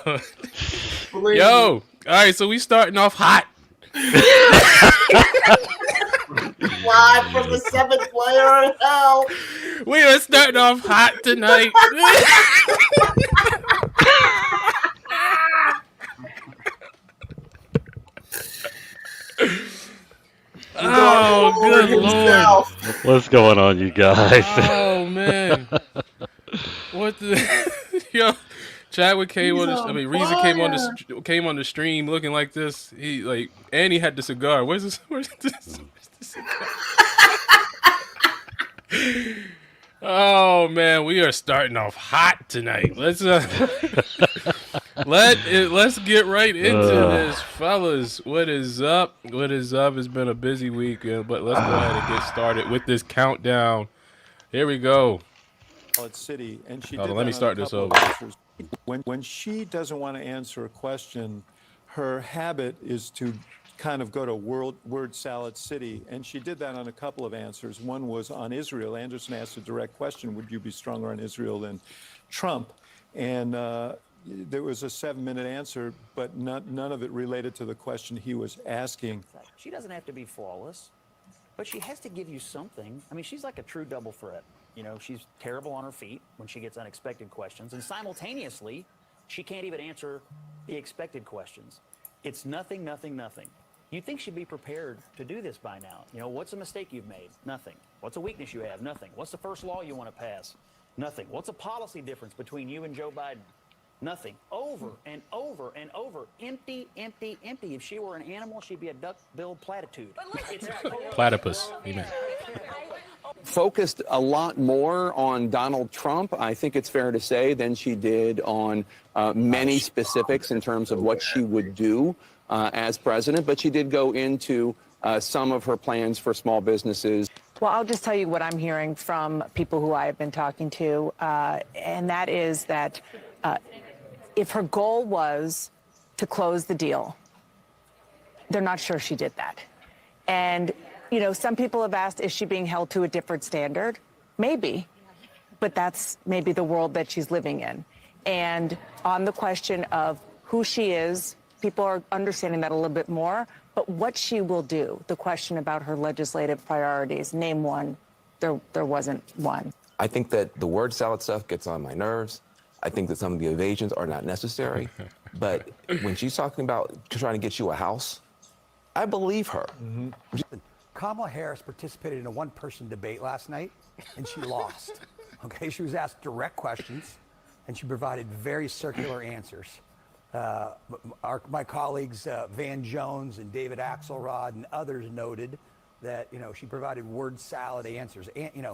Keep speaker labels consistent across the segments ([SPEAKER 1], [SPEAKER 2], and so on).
[SPEAKER 1] Yo, all right, so we starting off hot.
[SPEAKER 2] Live from the seventh layer of hell.
[SPEAKER 1] We are starting off hot tonight. Oh, good Lord.
[SPEAKER 3] What's going on, you guys?
[SPEAKER 1] Oh, man. What the... Yo, Chadwick came on the... I mean, Reason came on the stream looking like this. And he had the cigar. Where's this cigar? Oh, man, we are starting off hot tonight. Let's get right into this, fellas. What is up? What is up? It's been a busy week, but let's go ahead and get started with this countdown. Here we go.
[SPEAKER 4] City, and she
[SPEAKER 1] Hold
[SPEAKER 4] did
[SPEAKER 1] on, let me start this over.
[SPEAKER 4] When she doesn't want to answer a question, her habit is to kind of go to word salad city, and she did that on a couple of answers. One was on Israel. Anderson asked a direct question: would you be stronger on Israel than Trump? And there was a 7-minute answer, but none of it related to the question he was asking.
[SPEAKER 5] She doesn't have to be flawless, but she has to give you something. I mean, she's like a true double threat. You know, she's terrible on her feet when she gets unexpected questions, and simultaneously, she can't even answer the expected questions. It's nothing, nothing, nothing. You'd think she'd be prepared to do this by now. You know, what's a mistake you've made? Nothing. What's a weakness you have? Nothing. What's the first law you want to pass? Nothing. What's a policy difference between you and Joe Biden? Nothing. Over and over and over. Empty, empty, empty. If she were an animal, she'd be a duck-billed platitude.
[SPEAKER 1] Platypus. Amen.
[SPEAKER 6] Focused a lot more on Donald Trump, I think it's fair to say, than she did on many specifics in terms of what she would do as president. But she did go into some of her plans for small businesses.
[SPEAKER 7] Well, I'll just tell you what I'm hearing from people who I have been talking to, and that is that if her goal was to close the deal, they're not sure she did that. And you know, some people have asked, is she being held to a different standard? Maybe, but that's maybe the world that she's living in. And on the question of who she is, people are understanding that a little bit more, but what she will do, the question about her legislative priorities, name one, there wasn't one.
[SPEAKER 8] I think that the word salad stuff gets on my nerves. I think that some of the evasions are not necessary, but when she's talking about trying to get you a house, I believe her.
[SPEAKER 9] Mm-hmm. Kamala Harris participated in a one-person debate last night, and she lost. Okay, she was asked direct questions, and she provided very circular answers. My colleagues Van Jones and David Axelrod and others noted that she provided word salad answers. And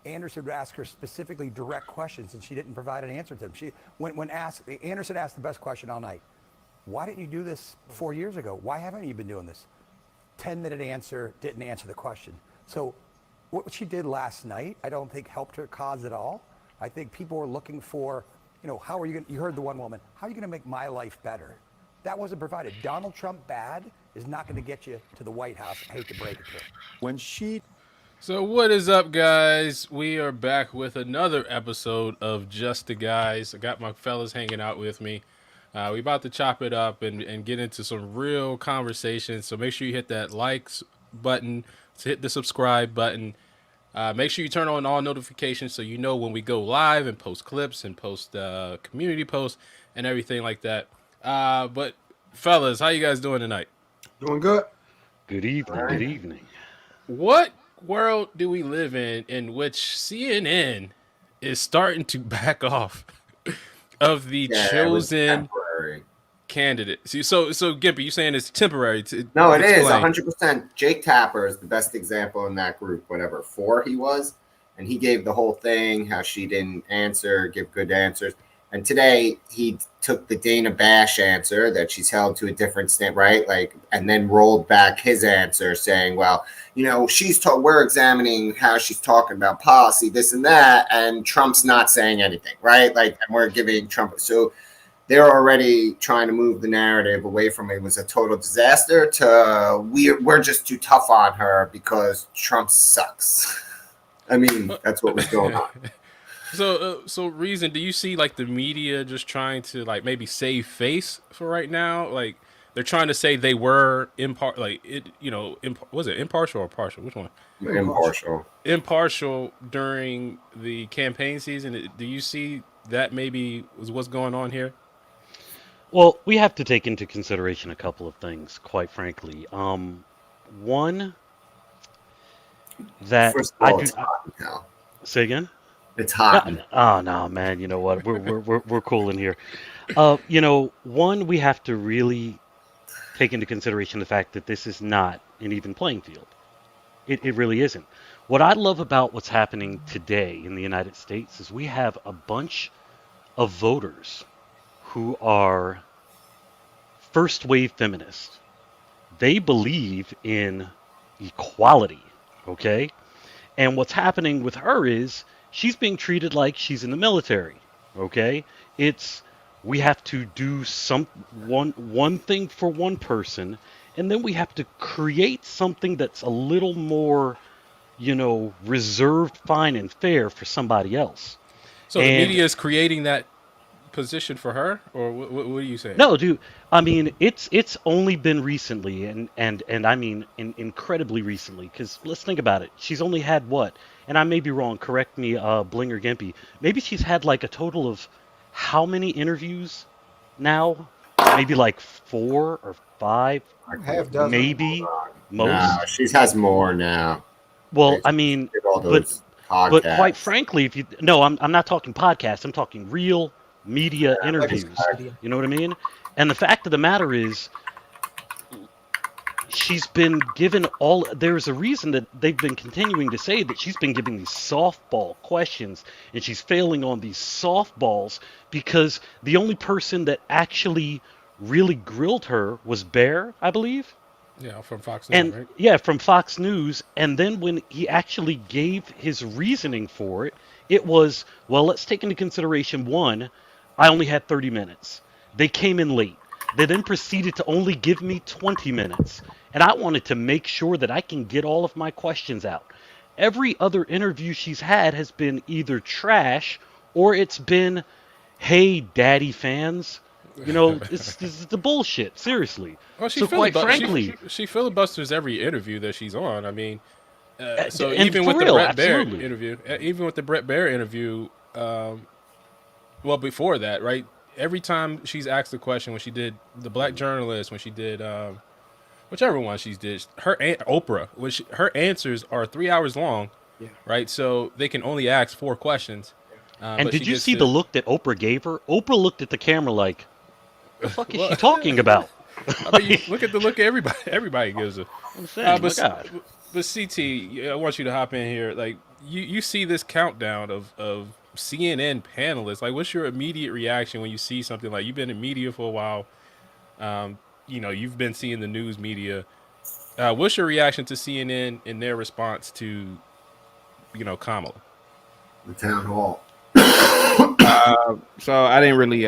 [SPEAKER 9] Anderson would ask her specifically direct questions, and she didn't provide an answer to them. When asked, Anderson asked the best question all night: why didn't you do this 4 years ago? Why haven't you been doing this? 10-minute answer, didn't answer the question. So what she did last night, I don't think helped her cause at all. I think people were looking for, how are you going to, you heard the one woman, how are you going to make my life better? That wasn't provided. Donald Trump bad is not going to get you to the White House. I hate to break it to you.
[SPEAKER 1] So what is up, guys? We are back with another episode of Just the Guys. I got my fellas hanging out with me. We about to chop it up and get into some real conversations. So make sure you hit that likes button, hit the subscribe button. Make sure you turn on all notifications so you know when we go live and post clips and post community posts and everything like that. But fellas, how you guys doing tonight?
[SPEAKER 2] Doing good.
[SPEAKER 3] Good evening. Good evening.
[SPEAKER 1] What world do we live in which CNN is starting to back off of the chosen candidate? So Gimpy, you saying it's temporary?
[SPEAKER 2] No, it is 100%. Jake Tapper is the best example in that group. Whatever 4 he was, and he gave the whole thing how she didn't give good answers. And today he took the Dana Bash answer that she's held to a different stand, right? And then rolled back his answer saying, well, we're examining how she's talking about policy, this and that, and Trump's not saying anything, right? And we're giving Trump. So they're already trying to move the narrative away from it was a total disaster to we're just too tough on her because Trump sucks. I mean, that's what was going on.
[SPEAKER 1] So reason, do you see like the media just trying to like maybe save face for right now? Like they're trying to say they were was it impartial or partial? Which one?
[SPEAKER 2] Impartial.
[SPEAKER 1] Impartial during the campaign season. Do you see that maybe was what's going on here?
[SPEAKER 3] Well, we have to take into consideration a couple of things, quite frankly. One that
[SPEAKER 2] First of
[SPEAKER 3] I
[SPEAKER 2] all,
[SPEAKER 3] do.
[SPEAKER 2] it's hot now.
[SPEAKER 3] Say again.
[SPEAKER 2] It's hot.
[SPEAKER 3] Oh no, man. You know what? We're cool in here. One, we have to really take into consideration the fact that this is not an even playing field. It really isn't. What I love about what's happening today in the United States is we have a bunch of voters who are first wave feminists. They believe in equality, okay? And what's happening with her is she's being treated like she's in the military, okay? It's we have to do one thing for one person, and then we have to create something that's a little more, reserved, fine, and fair for somebody else.
[SPEAKER 1] So the
[SPEAKER 3] And
[SPEAKER 1] media is creating that position for her, or what are you saying?
[SPEAKER 3] no, dude. I mean, it's only been recently, and I mean, incredibly recently. Because let's think about it. She's only had what? And I may be wrong. Correct me, Bling or Gimpy. Maybe she's had like a total of how many interviews now? Maybe like 4 or 5,
[SPEAKER 10] Half dozen.
[SPEAKER 3] maybe most.
[SPEAKER 2] No, she has more now.
[SPEAKER 3] Well, I mean,
[SPEAKER 2] Did all
[SPEAKER 3] but
[SPEAKER 2] those
[SPEAKER 3] but
[SPEAKER 2] podcasts.
[SPEAKER 3] quite frankly, if you no, I'm not talking podcasts. I'm talking real media interviews. You know what I mean? And the fact of the matter is, she's been given all. There's a reason that they've been continuing to say that she's been giving these softball questions, and she's failing on these softballs because the only person that actually really grilled her was Bear, I believe.
[SPEAKER 1] Yeah, from Fox News,
[SPEAKER 3] And
[SPEAKER 1] right?
[SPEAKER 3] yeah, from Fox News. And then when he actually gave his reasoning for it, it was, well, let's take into consideration one, I only had 30 minutes. They came in late. They then proceeded to only give me 20 minutes. And I wanted to make sure that I can get all of my questions out. Every other interview she's had has been either trash or it's been, hey, daddy fans. This is the bullshit, seriously.
[SPEAKER 1] Well,
[SPEAKER 3] So quite frankly,
[SPEAKER 1] she filibusters every interview that she's on. I mean, so
[SPEAKER 3] and
[SPEAKER 1] even
[SPEAKER 3] for
[SPEAKER 1] with the
[SPEAKER 3] real,
[SPEAKER 1] Brett Baer
[SPEAKER 3] absolutely.
[SPEAKER 1] interview, well, before that, right? Every time she's asked a question, when she did the Black Journalist, when she did whichever one she did, Oprah, her answers are 3 hours long, right? So they can only ask 4 questions.
[SPEAKER 3] And
[SPEAKER 1] but
[SPEAKER 3] did
[SPEAKER 1] she
[SPEAKER 3] you
[SPEAKER 1] gets
[SPEAKER 3] see
[SPEAKER 1] to-
[SPEAKER 3] the look that Oprah gave her? Oprah looked at the camera like, the fuck is she talking about?
[SPEAKER 1] I mean, look at the look everybody. Everybody gives her.
[SPEAKER 3] I'm saying,
[SPEAKER 1] But
[SPEAKER 3] my God.
[SPEAKER 1] CT, I want you to hop in here. Like you see this countdown of CNN panelists. Like, what's your immediate reaction when you see something like you've been in media for a while? You've been seeing the news media. What's your reaction to CNN in their response to, Kamala?
[SPEAKER 2] The town hall.
[SPEAKER 10] So I didn't really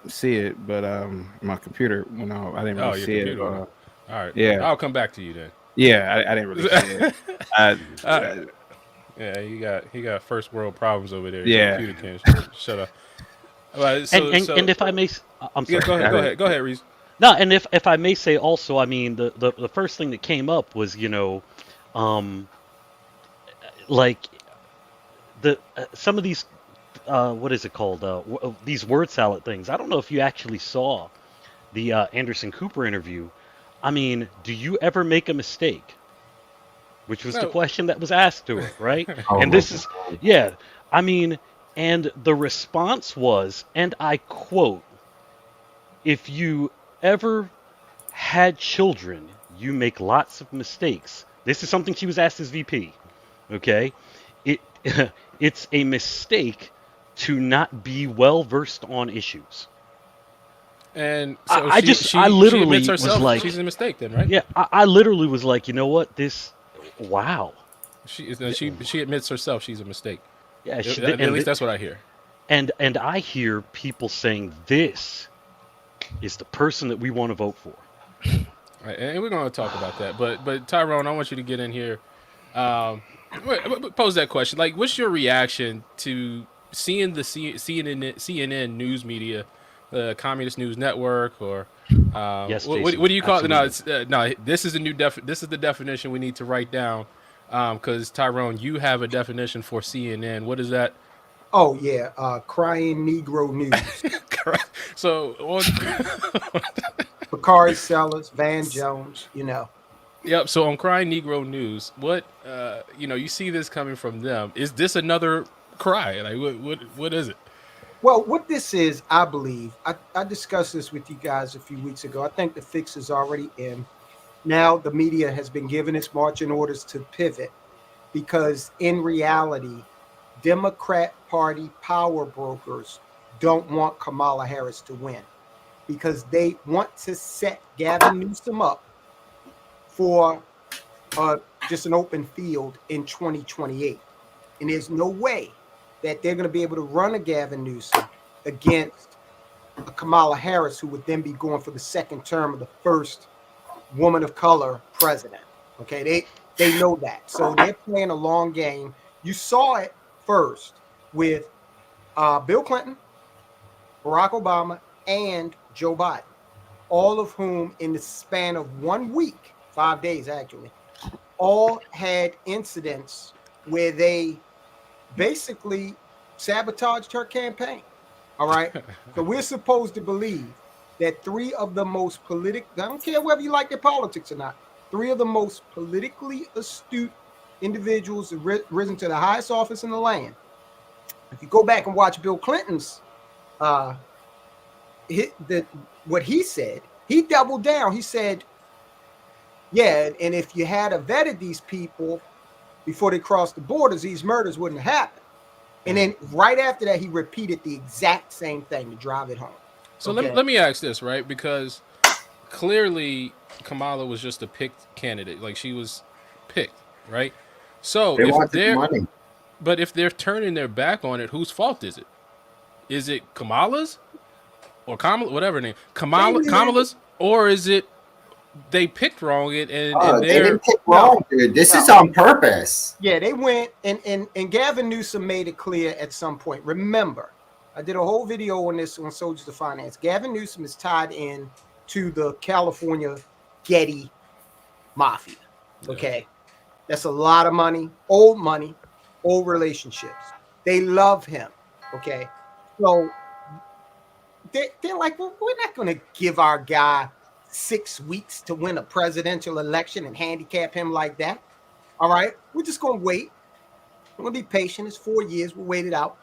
[SPEAKER 10] see it, but my computer went off. I didn't
[SPEAKER 1] Oh,
[SPEAKER 10] really
[SPEAKER 1] your
[SPEAKER 10] see it.
[SPEAKER 1] computer. All right.
[SPEAKER 10] yeah.
[SPEAKER 1] I'll come back to you then.
[SPEAKER 10] Yeah, I didn't really see it.
[SPEAKER 1] Yeah, he got first world problems over there.
[SPEAKER 10] Yeah.
[SPEAKER 1] Your computer can't shut up. All right,
[SPEAKER 3] And if I may, I'm sorry.
[SPEAKER 1] Yeah, go ahead, Reese.
[SPEAKER 3] No, and if I may say also, I mean, the first thing that came up was, like some of these, what is it called? These word salad things. I don't know if you actually saw the Anderson Cooper interview. I mean, do you ever make a mistake? Which was the
[SPEAKER 1] No.
[SPEAKER 3] question that was asked to her, right?
[SPEAKER 2] Oh
[SPEAKER 3] And
[SPEAKER 2] my
[SPEAKER 3] this is, yeah, I mean, and the response was, and I quote, if you ever had children, you make lots of mistakes. This is something she was asked as VP, okay? It's a mistake to not be well versed on issues.
[SPEAKER 1] And so
[SPEAKER 3] I literally
[SPEAKER 1] admits herself
[SPEAKER 3] was like,
[SPEAKER 1] she's a mistake then, right?
[SPEAKER 3] Yeah, I literally was like, you know what, wow.
[SPEAKER 1] She admits herself she's a mistake.
[SPEAKER 3] Yeah,
[SPEAKER 1] At least that's what I hear.
[SPEAKER 3] And I hear people saying this is the person that we want to vote for.
[SPEAKER 1] Right, and we're going to talk about that. But Tyrone, I want you to get in here. Pose that question. Like, what's your reaction to seeing the CNN news media, the Communist News Network, or
[SPEAKER 3] Yes,
[SPEAKER 1] what
[SPEAKER 3] Jason,
[SPEAKER 1] do you call it? No,
[SPEAKER 3] absolutely.
[SPEAKER 1] no. This is a new this is the definition we need to write down. Because Tyrone, you have a definition for CNN. What is that?
[SPEAKER 11] Oh yeah, crying Negro news.
[SPEAKER 1] So on,
[SPEAKER 11] Bakari Sellers, Van Jones,
[SPEAKER 1] yep. So on Crying Negro News, what you see this coming from them. Is this another cry? Like what is it?
[SPEAKER 11] Well, what this is, I believe, I discussed this with you guys a few weeks ago. I think the fix is already in. Now the media has been given its marching orders to pivot because in reality, Democrat Party power brokers don't want Kamala Harris to win because they want to set Gavin Newsom up for just an open field in 2028. And there's no way that they're going to be able to run a Gavin Newsom against a Kamala Harris, who would then be going for the second term of the first woman of color president. Okay, they know that. So they're playing a long game. You saw it first with Bill Clinton, Barack Obama, and Joe Biden, all of whom in the span of 1 week, 5 days actually, all had incidents where they basically sabotaged her campaign. All right. So we're supposed to believe that three of the most I don't care whether you like their politics or not, three of the most politically astute individuals have risen to the highest office in the land. If you go back and watch Bill Clinton's what he said, he doubled down. He said, yeah, and if you had vetted these people before they crossed the borders, these murders wouldn't have happened. And then right after that, he repeated the exact same thing to drive it home.
[SPEAKER 1] So
[SPEAKER 11] okay?
[SPEAKER 1] let me ask this, right? Because clearly Kamala was just a picked candidate. Like, she was picked, right? So
[SPEAKER 2] They wanted the money.
[SPEAKER 1] But if they're turning their back on it, whose fault is it? Is it Kamala's or Kamala, whatever her name, Kamala's, or is it they picked wrong and
[SPEAKER 2] they didn't pick wrong, dude. This is on purpose.
[SPEAKER 11] Yeah, they went and Gavin Newsom made it clear at some point. Remember, I did a whole video on this on Soldiers of Finance. Gavin Newsom is tied in to the California Getty Mafia. Okay, that's a lot of money, old relationships. They love him. Okay, so they're like, well, we're not going to give our guy 6 weeks to win a presidential election and handicap him like that. All right, we're just going to wait. We're going to be patient. It's 4 years. We'll wait it out.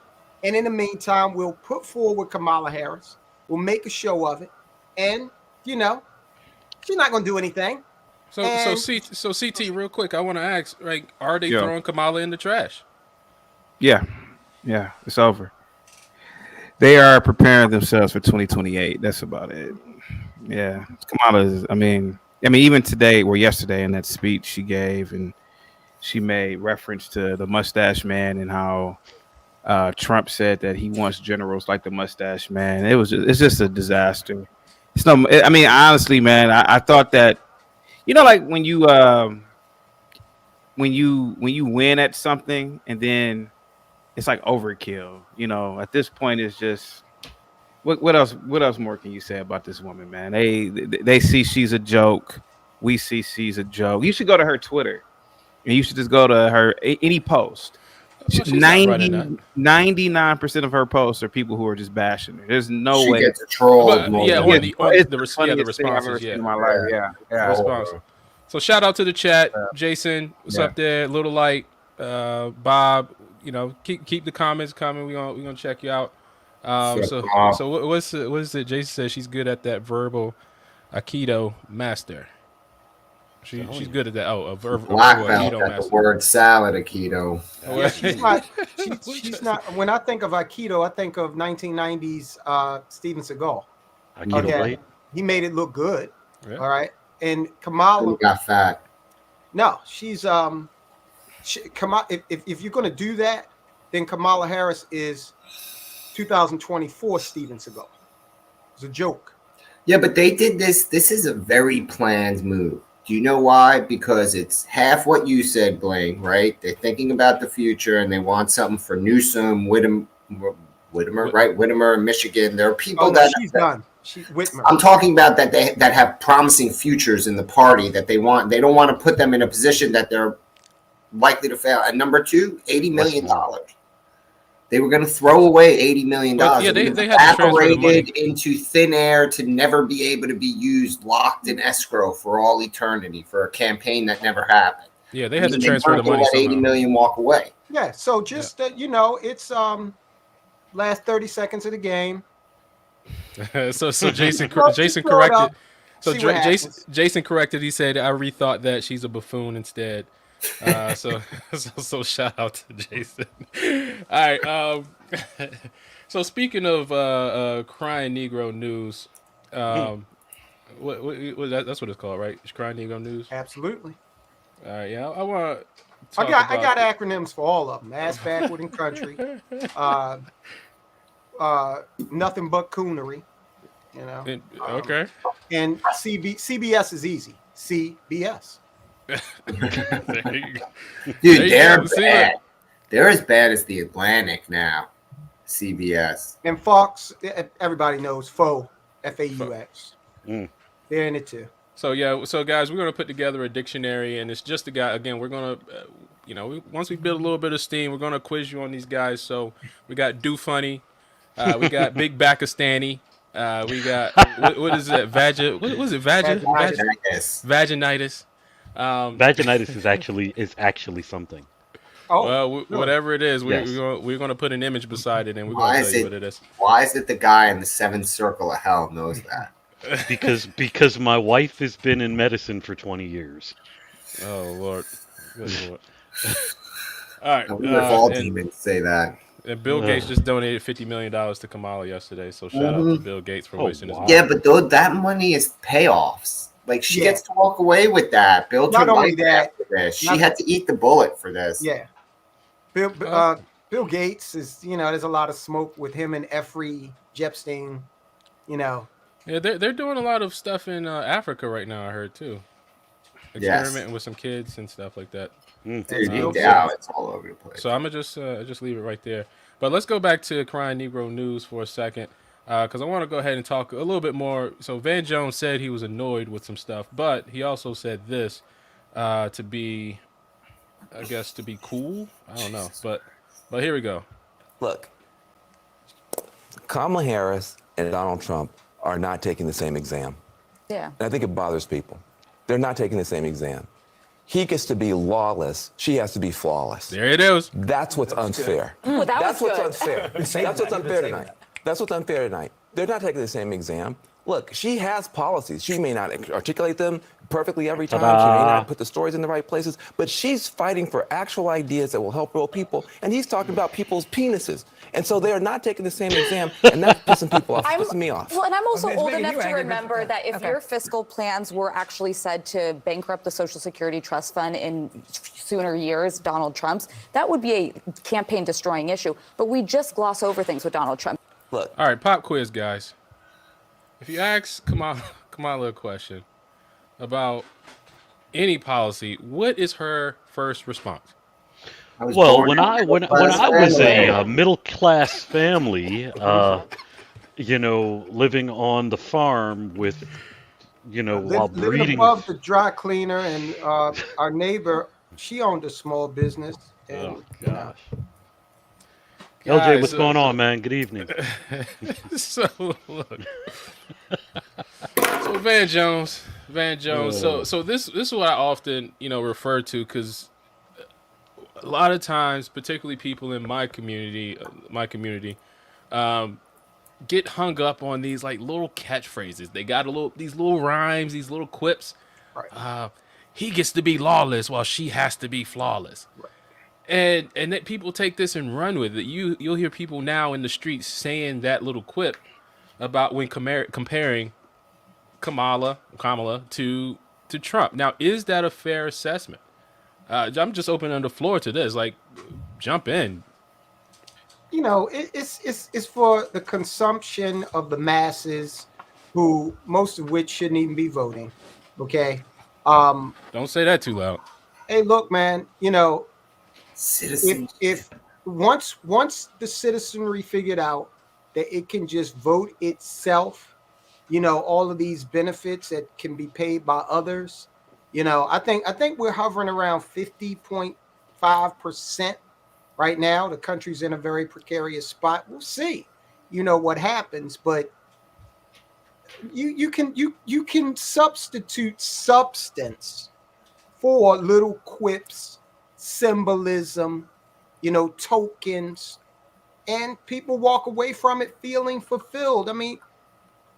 [SPEAKER 11] And in the meantime, we'll put forward Kamala Harris. We'll make a show of it. And, she's not going to do anything.
[SPEAKER 1] So CT, real quick, I want to ask, like, are they throwing Kamala in the trash?
[SPEAKER 10] Yeah, it's over. They are preparing themselves for 2028. That's about it. Yeah, Kamala is. I mean, even today or yesterday in that speech she gave, and she made reference to the Mustache Man and how Trump said that he wants generals like the Mustache Man. It's just a disaster. It's no. I mean, honestly, man, I thought that, like when you win at something and then it's like overkill. At this point, it's just. What else more can you say about this woman, man? They see she's a joke. We see she's a joke. You should go to her Twitter, and you should just go to her any post. 99% of her posts are people who are just bashing her. There's no way.
[SPEAKER 2] She gets trolled.
[SPEAKER 1] The responses.
[SPEAKER 10] In my life. Yeah.
[SPEAKER 1] So shout out to the chat, Jason. What's up there? Little Light, Bob. Keep the comments coming. We're gonna check you out. So what's it? Jason says she's good at that verbal Aikido master. She's good at that. Oh, a verbal
[SPEAKER 2] black belt
[SPEAKER 1] Aikido
[SPEAKER 2] at
[SPEAKER 1] master.
[SPEAKER 2] the word salad Aikido.
[SPEAKER 11] She's not. When I think of Aikido, I think of 1990s Steven Seagal.
[SPEAKER 3] Aikido blade.
[SPEAKER 11] He made it look good.
[SPEAKER 1] Yeah.
[SPEAKER 11] All right, and Kamala
[SPEAKER 2] got fat.
[SPEAKER 11] No, she's Kamala. If you're gonna do that, then Kamala Harris is 2024 Steven Seagal. It's a joke.
[SPEAKER 2] Yeah, but they did this. This is a very planned move. Do you know why? Because it's half what you said, Blaine, right? They're thinking about the future and they want something for Newsom, Whitmer,
[SPEAKER 11] Whit-
[SPEAKER 2] right? Whitmer in Michigan. There are people
[SPEAKER 11] Oh no,
[SPEAKER 2] that
[SPEAKER 11] she's done. She Whitmer.
[SPEAKER 2] I'm talking about that have promising futures in the party that they want. They don't want to put them in a position that they're likely to fail. And number two, $80 million. They were going to throw away $80 million.
[SPEAKER 1] But, yeah, they had to transfer the money
[SPEAKER 2] into thin air to never be able to be used, locked in escrow for all eternity for a campaign that never happened.
[SPEAKER 1] Yeah, they had to transfer the money
[SPEAKER 2] let
[SPEAKER 1] somehow.
[SPEAKER 2] 80 million walk away.
[SPEAKER 11] Yeah, so just it's last 30 seconds of the game.
[SPEAKER 1] so Jason
[SPEAKER 11] Well,
[SPEAKER 1] Jason
[SPEAKER 11] just throw it
[SPEAKER 1] corrected.
[SPEAKER 11] up,
[SPEAKER 1] So
[SPEAKER 11] see what
[SPEAKER 1] Jason corrected. He said, "I rethought that she's a buffoon instead." So shout out to Jason. All right. So speaking of crying Negro news, that's what it's called, right? It's crying Negro news.
[SPEAKER 11] Absolutely.
[SPEAKER 1] All right. Yeah, I want.
[SPEAKER 11] I got acronyms for all of them. Ass backward and country. Nothing but coonery.
[SPEAKER 1] Okay.
[SPEAKER 11] And CBS is easy. CBS.
[SPEAKER 1] There you go.
[SPEAKER 2] Dude, they're bad. They're as bad as the Atlantic now. CBS.
[SPEAKER 11] And Fox, everybody knows FAUX, FAUX. They're in it too.
[SPEAKER 1] So guys, we're gonna put together a dictionary, and it's just a guy. Again, we're gonna, once we build a little bit of steam, we're gonna quiz you on these guys. So we got Do Funny, we got Big Pakistani, we got what is it? What was it?
[SPEAKER 2] Vaginitis.
[SPEAKER 1] Vaginitis.
[SPEAKER 3] Vaginitis is actually something.
[SPEAKER 11] Oh,
[SPEAKER 1] well, whatever it is,
[SPEAKER 3] Yes.
[SPEAKER 1] we're gonna put an image beside it, and we're gonna tell you what it is.
[SPEAKER 2] Why is it the guy in the seventh circle of hell knows that?
[SPEAKER 3] Because my wife has been in medicine for 20 years.
[SPEAKER 1] Oh Lord. Good Lord. All right.
[SPEAKER 2] I wonder if all demons say that.
[SPEAKER 1] And Bill Gates just donated $50 million to Kamala yesterday, so shout out to Bill Gates for wasting his money.
[SPEAKER 2] Yeah, but that money is payoffs. Like she gets to walk away with that. Build her life after this. She had to eat the bullet for this.
[SPEAKER 11] Yeah. Bill Gates is, there's a lot of smoke with him and Jeffrey Epstein,
[SPEAKER 1] Yeah, they're doing a lot of stuff in Africa right now, I heard too. Experimenting with some kids and stuff like that.
[SPEAKER 2] It's all over the place.
[SPEAKER 1] So I'm gonna just leave it right there. But let's go back to Crying Negro News for a second, because I want to go ahead and talk a little bit more. So Van Jones said he was annoyed with some stuff, but he also said this to be cool. I don't know, but here we go.
[SPEAKER 8] Look, Kamala Harris and Donald Trump are not taking the same exam.
[SPEAKER 7] Yeah.
[SPEAKER 8] And I think it bothers people. They're not taking the same exam. He gets to be lawless. She has to be flawless.
[SPEAKER 1] There it is.
[SPEAKER 8] That's what's unfair. That's what's unfair. That's what's unfair tonight. That's what's unfair tonight. They're not taking the same exam. Look, she has policies. She may not articulate them perfectly every time. She may not put the stories in the right places, but she's fighting for actual ideas that will help real people. And he's talking about people's penises. And so they are not taking the same exam, and that's pissing people off, pissing me off.
[SPEAKER 12] Well, and I'm also old enough to remember that if your fiscal plans were actually said to bankrupt the Social Security Trust Fund in sooner years, Donald Trump's, that would be a campaign-destroying issue. But we just gloss over things with Donald Trump.
[SPEAKER 8] Look.
[SPEAKER 1] All right, pop quiz, guys. If you ask Kamala a question about any policy, what is her first response?
[SPEAKER 3] Well, when I was a middle class family, living on the farm with, while
[SPEAKER 11] living
[SPEAKER 3] breeding
[SPEAKER 11] above the dry cleaner, and our neighbor, she owned a small business. And,
[SPEAKER 3] oh gosh. LJ, what's going on, man? Good evening.
[SPEAKER 1] So look. So Van Jones. So this is what I often refer to, because a lot of times, particularly people in my community, get hung up on these like little catchphrases. They got these little rhymes, these little quips.
[SPEAKER 11] Right.
[SPEAKER 1] He gets to be lawless while she has to be flawless.
[SPEAKER 11] Right.
[SPEAKER 1] And that people take this and run with it. You'll hear people now in the streets saying that little quip about when comparing Kamala to Trump. Now, is that a fair assessment? I'm just opening the floor to this. Like, jump in.
[SPEAKER 11] It's for the consumption of the masses, who most of which shouldn't even be voting. Okay.
[SPEAKER 1] Don't say that too loud.
[SPEAKER 11] Hey, look, man.
[SPEAKER 2] Citizens.
[SPEAKER 11] If once the citizenry figured out that it can just vote itself, all of these benefits that can be paid by others, I think we're hovering around 50.5% right now. The country's in a very precarious spot. We'll see, what happens, but you can substitute substance for little quips, symbolism, tokens, and people walk away from it feeling fulfilled. I mean,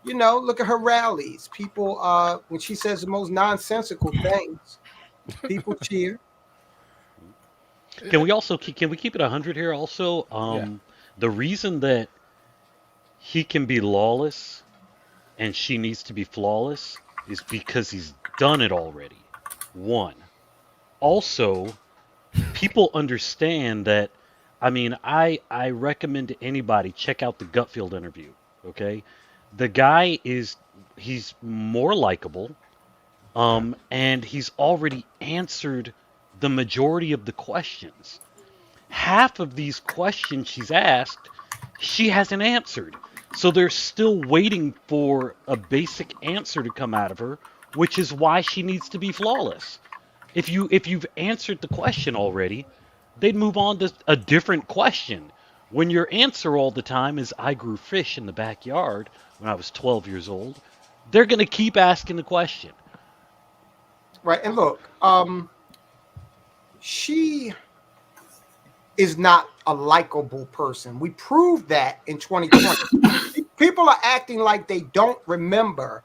[SPEAKER 11] look at her rallies. People, when she says the most nonsensical things, people cheer.
[SPEAKER 3] Can we keep it 100 here also? The reason that he can be lawless and she needs to be flawless is because he's done it already. One. Also, people understand that. I mean, I recommend to anybody check out the Gutfield interview. Okay, the guy he's more likable, and he's already answered the majority of the questions. Half of these questions she's asked, she hasn't answered. So they're still waiting for a basic answer to come out of her, which is why she needs to be flawless. If you've answered the question already, they'd move on to a different question. When your answer all the time is I grew fish in the backyard when I was 12 years old, they're going to keep asking the question.
[SPEAKER 11] Right. And look, she is not a likable person. We proved that in 2020. People are acting like they don't remember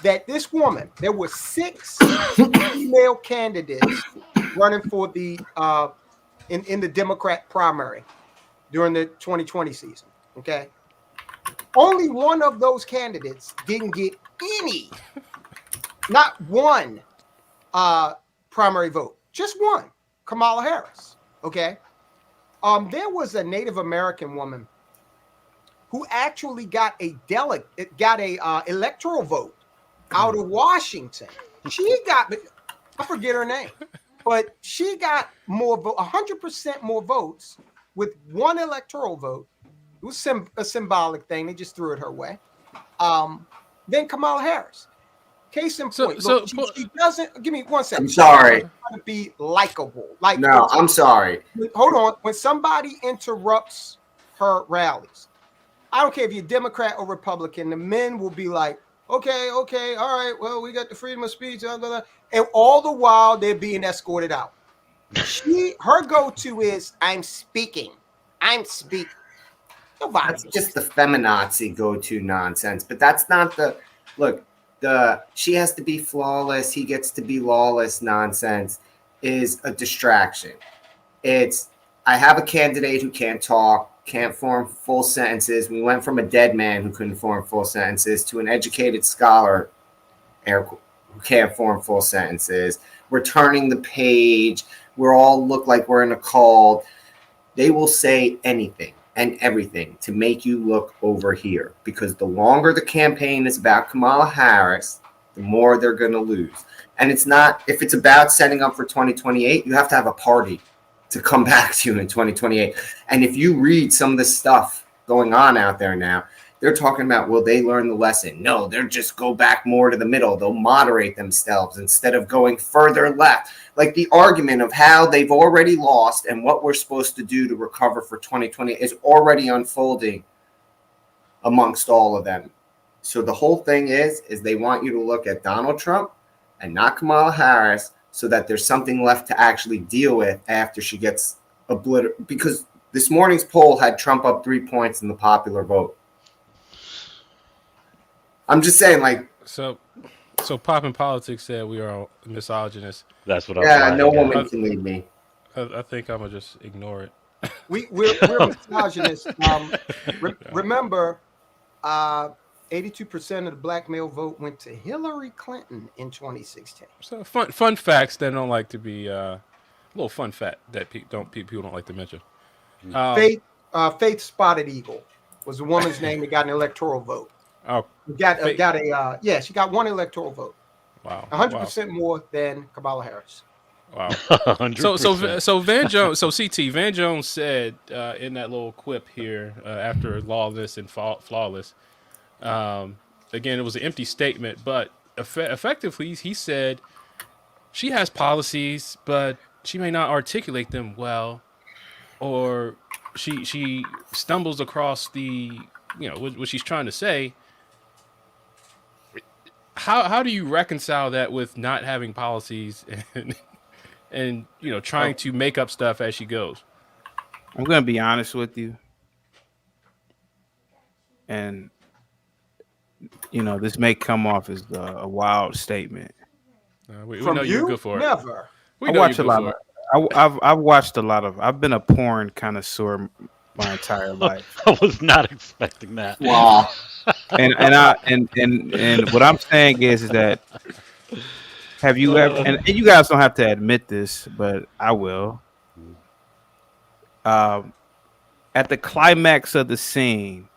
[SPEAKER 11] that this woman, there were 6 female candidates running for the in the Democrat primary during the 2020 season. Okay. Only one of those candidates didn't get not one primary vote, just one, Kamala Harris. Okay. There was a Native American woman who actually got a electoral vote out of Washington. She got, I forget her name, but she got 100% more votes with one electoral vote. It was a symbolic thing. They just threw it her way. Then Kamala Harris. Case in point. Look, she doesn't. Give me 1 second.
[SPEAKER 2] I'm sorry.
[SPEAKER 11] She doesn't to be likable.
[SPEAKER 2] No, I'm sorry.
[SPEAKER 11] Hold on. When somebody interrupts her rallies, I don't care if you're Democrat or Republican, the men will be like, okay, all right, well, we got the freedom of speech, blah, blah, blah. And all the while they're being escorted out. Her go-to is, I'm speaking.
[SPEAKER 2] That's just the feminazi go-to nonsense, but that's not she has to be flawless, he gets to be lawless nonsense is a distraction. It's, I have a candidate who can't talk, can't form full sentences. We went from a dead man who couldn't form full sentences to an educated scholar who can't form full sentences. We're turning the page. We're all look like we're in a cult. They will say anything and everything to make you look over here, because the longer the campaign is about Kamala Harris, the more they're going to lose. And it's not, if it's about setting up for 2028, you have to have a party to come back to you in 2028. And if you read some of the stuff going on out there now, they're talking about, will they learn the lesson? No, they'll just go back more to the middle. They'll moderate themselves instead of going further left. Like the argument of how they've already lost and what we're supposed to do to recover for 2020 is already unfolding amongst all of them. So the whole thing is they want you to look at Donald Trump and not Kamala Harris, so that there's something left to actually deal with after she gets obliterated. Because this morning's poll had Trump up 3 points in the popular vote. I'm just saying, like,
[SPEAKER 1] so Pop in Politics said we are misogynist.
[SPEAKER 3] That's what I'm
[SPEAKER 2] saying.
[SPEAKER 3] saying.
[SPEAKER 2] No woman can lead me.
[SPEAKER 1] I think I'm gonna just ignore it.
[SPEAKER 11] We're misogynist. Remember, 82% of the black male vote went to Hillary Clinton in 2016.
[SPEAKER 1] So fun facts that don't like to be a little fun fact that people don't like to mention.
[SPEAKER 11] Faith Spotted Eagle was the woman's name that got an electoral vote.
[SPEAKER 1] Oh,
[SPEAKER 11] she got one electoral vote.
[SPEAKER 1] Wow,
[SPEAKER 11] 100% more than Kamala Harris.
[SPEAKER 1] Wow.
[SPEAKER 3] 100%.
[SPEAKER 1] So Van Jones, so CT Van Jones said in that little quip here after Lawless and Flawless. Again, it was an empty statement, but effectively he said she has policies, but she may not articulate them well, or she stumbles across the what she's trying to say. How do you reconcile that with not having policies and trying to make up stuff as she goes?
[SPEAKER 10] I'm gonna be honest with you, and this may come off as a wild statement.
[SPEAKER 1] We
[SPEAKER 11] From
[SPEAKER 1] know you're
[SPEAKER 11] you?
[SPEAKER 1] good for it.
[SPEAKER 11] Never.
[SPEAKER 1] We
[SPEAKER 10] I
[SPEAKER 1] know
[SPEAKER 10] watch
[SPEAKER 1] you're
[SPEAKER 10] a
[SPEAKER 1] good
[SPEAKER 10] lot
[SPEAKER 1] for
[SPEAKER 10] of. I've watched a lot of. I've been a porn connoisseur my entire life.
[SPEAKER 3] I was not expecting that.
[SPEAKER 2] Wow.
[SPEAKER 10] And what I'm saying is that have you ever? And you guys don't have to admit this, but I will. At the climax of the scene,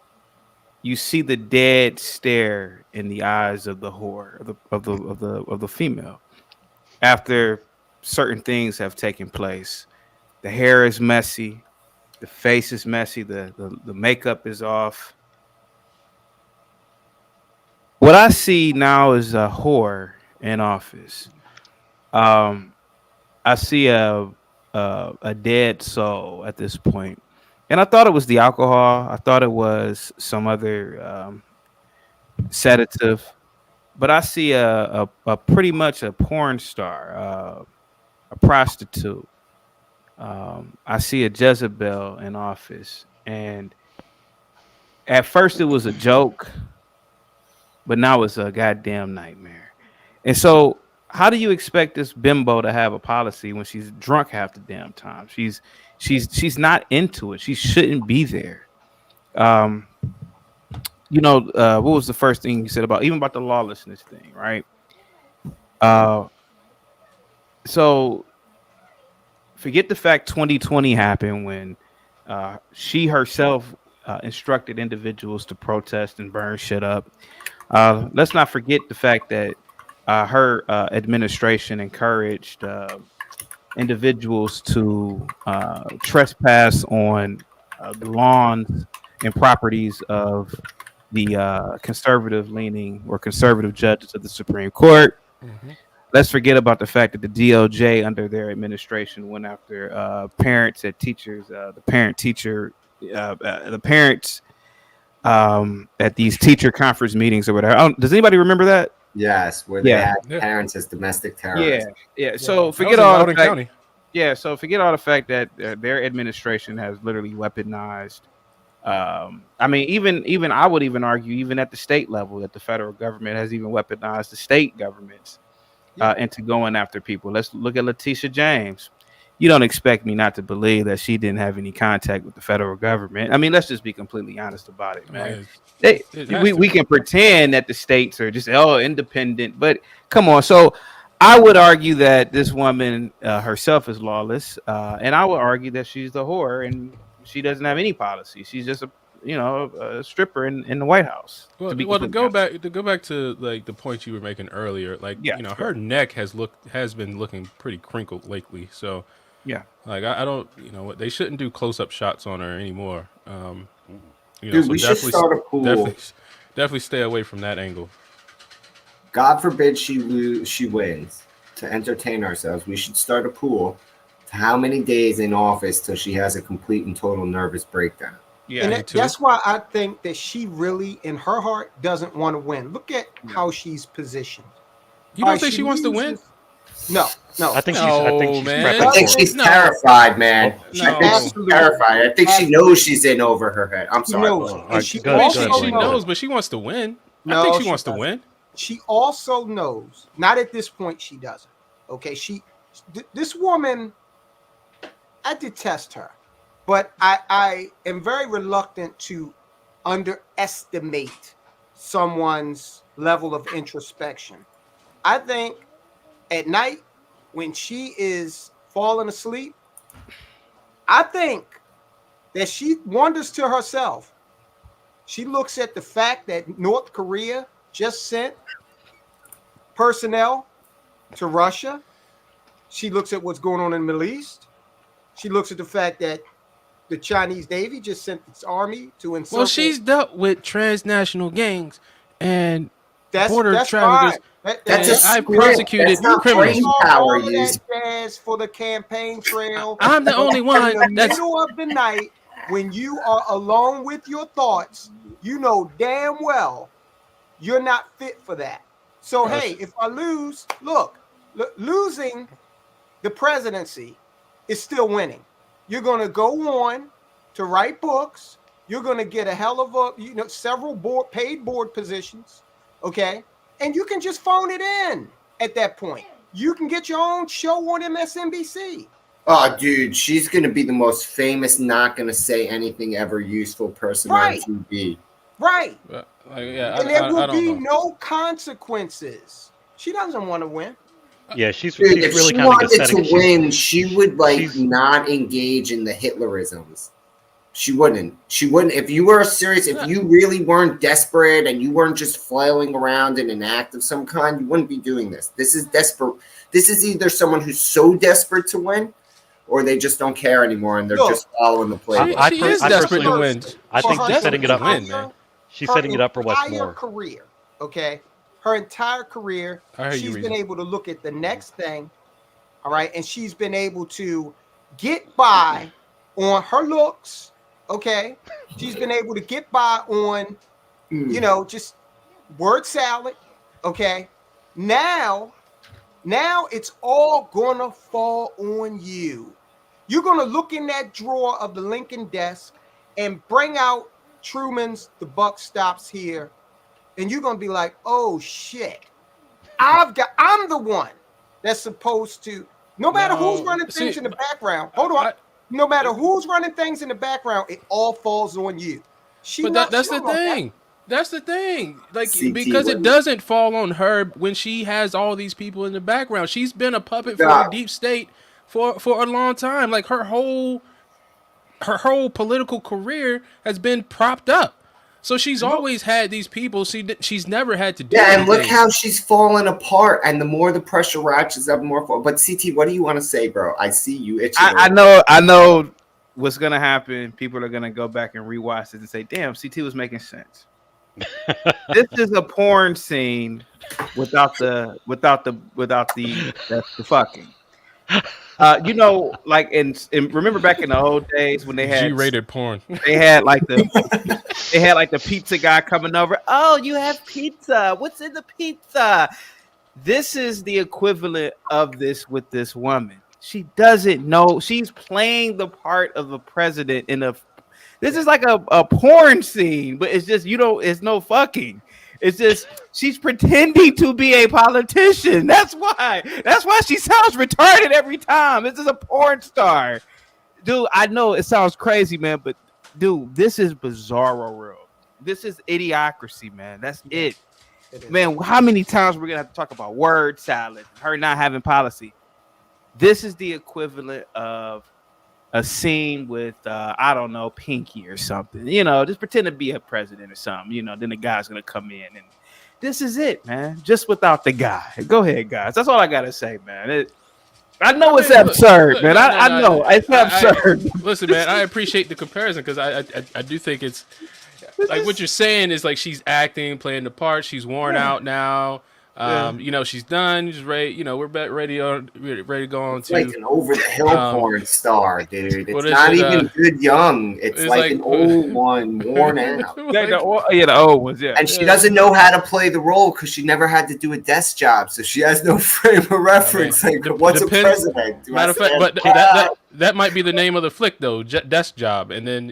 [SPEAKER 10] you see the dead stare in the eyes of the whore of the female after certain things have taken place. The hair is messy, the face is messy, the makeup is off. What I see now is a whore in office. I see a dead soul at this point, and I thought it was the alcohol. I thought it was some other sedative, but I see a pretty much a porn star, a prostitute. I see a Jezebel in office, and at first it was a joke, but now it's a goddamn nightmare. And so, how do you expect this bimbo to have a policy when she's drunk half the damn time? She's not into it. She shouldn't be there. What was the first thing you said about the lawlessness thing, right? So forget the fact 2020 happened when she herself instructed individuals to protest and burn shit up. Let's not forget the fact that her administration encouraged individuals to trespass on the lawns and properties of the conservative-leaning or conservative judges of the Supreme Court. Mm-hmm. Let's forget about the fact that the DOJ under their administration went after parents and teachers, the parents at these teacher conference meetings or whatever. Does anybody remember that?
[SPEAKER 2] Yes, where they had parents as domestic terrorists.
[SPEAKER 10] Yeah. So forget all the fact. Yeah. So forget all the fact that their administration has literally weaponized. I mean, even I would even argue, even at the state level, that the federal government has even weaponized the state governments into going after people. Let's look at Letitia James. You don't expect me not to believe that she didn't have any contact with the federal government. I mean, let's just be completely honest about it, man. We can pretend that the states are just independent, but come on. So I would argue that this woman herself is lawless, and I would argue that she's the whore and she doesn't have any policy. She's just a stripper in the White House.
[SPEAKER 1] Well, to go back to like the point you were making earlier, like her neck has been looking pretty crinkled lately. So like I don't, they shouldn't do close up shots on her anymore.
[SPEAKER 2] Dude, so we should start a pool.
[SPEAKER 1] Definitely stay away from that angle.
[SPEAKER 2] God forbid she wins. To entertain ourselves, we should start a pool. To how many days in office till she has a complete and total nervous breakdown?
[SPEAKER 11] Yeah, and that's why I think that she really, in her heart, doesn't want to win. Look at how she's positioned.
[SPEAKER 1] You don't think she wants to win?
[SPEAKER 11] No.
[SPEAKER 3] I think she's
[SPEAKER 2] terrified, man. I think she's terrified. I think she knows she's in over her head. I'm sorry.
[SPEAKER 1] She knows, but she wants to win. I think she wants to win.
[SPEAKER 11] She also knows, not at this point, she doesn't. Okay, this woman, I detest her, but I am very reluctant to underestimate someone's level of introspection. I think at night when she is falling asleep, I think that she wonders to herself. She looks at the fact that North Korea just sent personnel to Russia. She looks at what's going on in the Middle East. She looks at the fact that the Chinese Navy just sent its army to encircle.
[SPEAKER 1] Well, she's dealt with transnational gangs and
[SPEAKER 11] that's
[SPEAKER 1] traffickers.
[SPEAKER 11] fine.
[SPEAKER 1] I've prosecuted criminals.
[SPEAKER 11] All of that jazz for the campaign trail.
[SPEAKER 1] I'm the only one.
[SPEAKER 11] In the middle of the night, when you are alone with your thoughts, you know damn well you're not fit for that. So hey, if I lose, look, losing the presidency is still winning. You're going to go on to write books. You're going to get a hell of a, several paid board positions. Okay. And you can just phone it in at that point. You can get your own show on MSNBC.
[SPEAKER 2] Oh, dude, she's going to be the most famous, not going to say anything ever useful person on TV.
[SPEAKER 11] Right.
[SPEAKER 1] And
[SPEAKER 11] there will be no consequences. She doesn't want to win.
[SPEAKER 3] Yeah, she's
[SPEAKER 2] Dude,
[SPEAKER 3] really
[SPEAKER 2] if she
[SPEAKER 3] kind of
[SPEAKER 2] wanted to win, she would not engage in the Hitlerisms. She wouldn't. If you were serious, if you really weren't desperate and you weren't just flailing around in an act of some kind, you wouldn't be doing this. This is desperate. This is either someone who's so desperate to win, or they just don't care anymore and they're just following the playbook.
[SPEAKER 1] She is desperate to win.
[SPEAKER 3] I think she's setting it up,
[SPEAKER 1] man.
[SPEAKER 3] She's setting it up for what's more.
[SPEAKER 11] Career, okay? Her entire career, she's been able to look at the next thing, all right? And she's been able to get by on her looks, okay? She's been able to get by on, just word salad, okay? Now it's all gonna fall on you. You're gonna look in that drawer of the Lincoln desk and bring out Truman's "The Buck Stops Here," and you're gonna be like, "Oh shit, I'm the one that's supposed to." No matter who's running things in the background. Hold on. No matter who's running things in the background, it all falls on you.
[SPEAKER 1] That's the thing. That's the thing. Like, because it doesn't fall on her when she has all these people in the background. She's been a puppet for the deep state for a long time. Like, her whole political career has been propped up. So she's always had these people. She's never had to do anything.
[SPEAKER 2] And look how she's fallen apart. And the more the pressure ratchets up, more fall. But CT, what do you want to say, bro? I see you itching.
[SPEAKER 10] I know what's gonna happen. People are gonna go back and rewatch it and say, "Damn, CT was making sense." This is a porn scene without the fucking. Like and remember back in the old days when they had
[SPEAKER 1] G-rated porn.
[SPEAKER 10] They had like the pizza guy coming over. Oh, you have pizza. What's in the pizza? This is the equivalent of this with this woman. She doesn't know. She's playing the part of a president in a. This is like a porn scene, but it's just it's no fucking. It's just she's pretending to be a politician. That's why she sounds retarded every time. This is a porn star. Dude, I know it sounds crazy, man, but dude, this is bizarro world. This is idiocracy, man. That's it. Man, how many times we're gonna have to talk about word salad, her not having policy? This is the equivalent of a scene with I don't know, Pinky or something. Just pretend to be a president or something. Then the guy's gonna come in, and this is it, man. Just without the guy. Go ahead, guys. That's all I gotta say, man. I know it's absurd, man. I know it's absurd.
[SPEAKER 1] Listen, man, I appreciate the comparison because I do think it's like what you're saying is like she's acting, playing the part. She's worn out now. She's done. She's ready. We're ready to go on
[SPEAKER 2] it's like an over the hill porn star, dude. It's not even good young. It's like an old one, worn out.
[SPEAKER 10] The old ones, yeah.
[SPEAKER 2] And she doesn't know how to play the role because she never had to do a desk job, so she has no frame of reference. What's a president?
[SPEAKER 1] Matter of fact, but that might be the name of the flick, though. Desk job, and then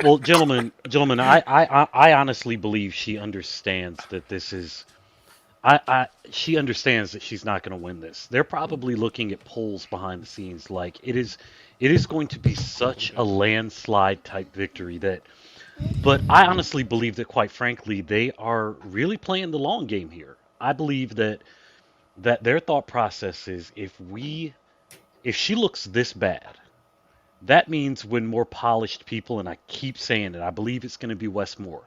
[SPEAKER 3] Well, gentlemen, I honestly believe she understands that this is. She understands that she's not going to win this. They're probably looking at polls behind the scenes, like it is going to be such a landslide type victory that. But I honestly believe that, quite frankly, they are really playing the long game here. I believe that their thought process is if she looks this bad. That means when more polished people, and I keep saying it, I believe it's going to be Wes Moore.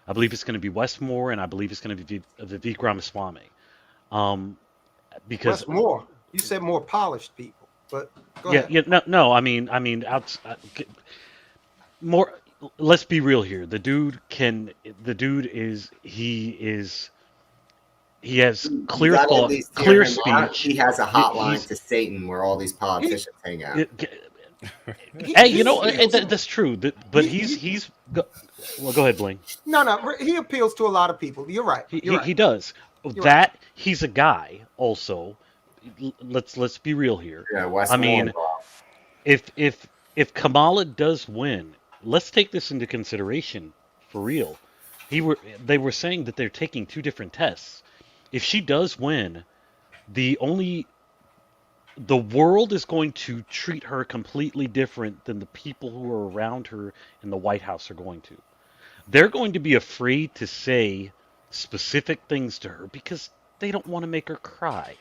[SPEAKER 3] I believe it's going to be Westmore, and I believe it's going to be Vivek Ramaswamy. Because
[SPEAKER 11] Westmore, you said more polished people, but go
[SPEAKER 3] yeah,
[SPEAKER 11] ahead.
[SPEAKER 3] yeah, no, I mean, more. Let's be real here. The dude he has
[SPEAKER 2] You
[SPEAKER 3] clear
[SPEAKER 2] got to at
[SPEAKER 3] thought,
[SPEAKER 2] least hear
[SPEAKER 3] clear
[SPEAKER 2] him out.
[SPEAKER 3] speech.
[SPEAKER 2] He has a hotline
[SPEAKER 3] He's
[SPEAKER 2] to Satan where all these politicians hang out.
[SPEAKER 3] Hey, you know,
[SPEAKER 11] appeals,
[SPEAKER 3] that's true. But well, go ahead, Bling.
[SPEAKER 11] no, he appeals to a lot of people. You're right. You're right.
[SPEAKER 3] He does.
[SPEAKER 11] You're right.
[SPEAKER 3] He's a guy also. Let's be real here.
[SPEAKER 2] Yeah,
[SPEAKER 3] I
[SPEAKER 2] Westmore.
[SPEAKER 3] mean, if Kamala does win, let's take this into consideration for real. They were saying that they're taking two different tests. If she does win, the world is going to treat her completely different than the people who are around her in the White House are going to. They're going to be afraid to say specific things to her because they don't want to make her cry.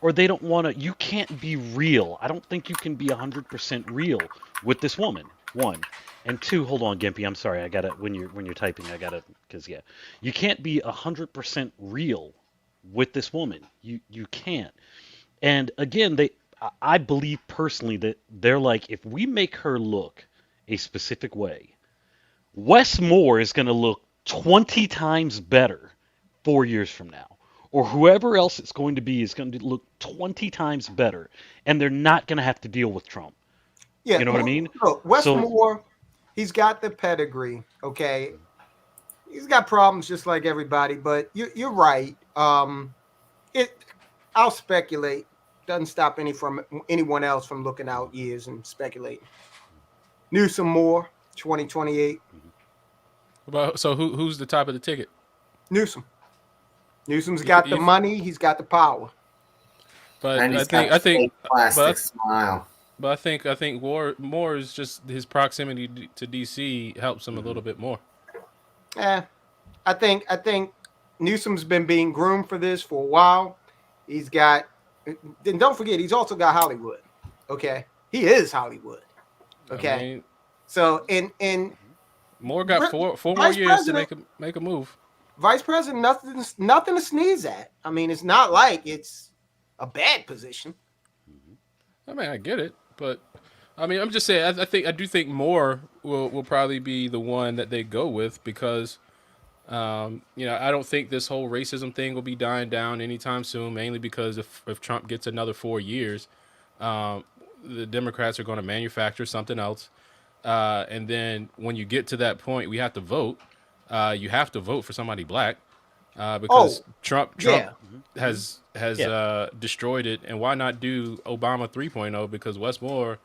[SPEAKER 3] Or they don't want to. You can't be real. I don't think you can be 100% real with this woman. One, and two. Hold on, Gimpy. I'm sorry. I gotta when you're typing. I gotta because you can't be 100% real with this woman. You can't. And again, I believe personally that they're like, if we make her look a specific way, Wes Moore is going to look 20 times better 4 years from now. Or whoever else it's going to be is going to look 20 times better. And they're not going to have to deal with Trump.
[SPEAKER 11] Yeah,
[SPEAKER 3] you know what I mean?
[SPEAKER 11] Look, Westmore, he's got the pedigree, okay? He's got problems just like everybody, but you're right. I'll speculate. Doesn't stop anyone else from looking out years and speculating. Newsom Moore, 2028.
[SPEAKER 1] So who's the top of the ticket?
[SPEAKER 11] Newsom. Newsom's got the money. He's got the power.
[SPEAKER 1] But
[SPEAKER 2] And
[SPEAKER 1] I think
[SPEAKER 2] plastic smile.
[SPEAKER 1] But I think Moore is just his proximity to DC helps him a little bit more.
[SPEAKER 11] I think Newsom's been being groomed for this for a while. He's got, and don't forget, he's also got Hollywood. Okay, he is Hollywood. Okay,
[SPEAKER 1] I mean,
[SPEAKER 11] so in
[SPEAKER 1] Moore got four more years to make a move.
[SPEAKER 11] Vice President, nothing to sneeze at. I mean, it's not like it's a bad position.
[SPEAKER 1] I mean, I get it, but I mean, I'm just saying. I do think Moore will probably be the one that they go with because, I don't think this whole racism thing will be dying down anytime soon. Mainly because if Trump gets another 4 years, the Democrats are going to manufacture something else, and then when you get to that point, we have to vote. You have to vote for somebody black because Trump has destroyed it. And why not do Obama 3.0? Because Wes Moore,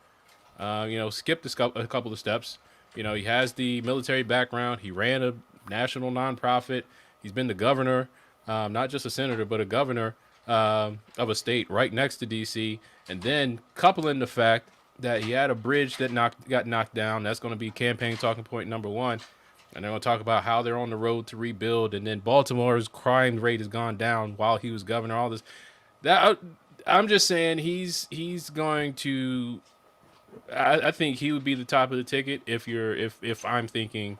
[SPEAKER 1] skipped a couple of steps. He has the military background. He ran a national nonprofit. He's been the governor, not just a senator, but a governor of a state right next to D.C. And then coupling the fact that he had a bridge that got knocked down. That's going to be campaign talking point number one. And they're going to talk about how they're on the road to rebuild. And then Baltimore's crime rate has gone down while he was governor. All this. I'm just saying he's going to. I think he would be the top of the ticket if I'm thinking.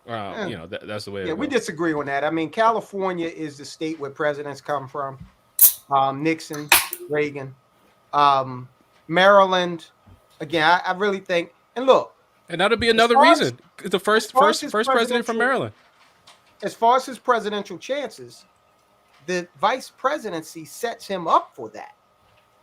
[SPEAKER 1] That's the way.
[SPEAKER 11] Yeah, we disagree on that. I mean, California is the state where presidents come from. Nixon, Reagan, Maryland. Again, I really think. And look.
[SPEAKER 1] And that'll be another reason. The first president from Maryland.
[SPEAKER 11] As far as his presidential chances, the vice presidency sets him up for that.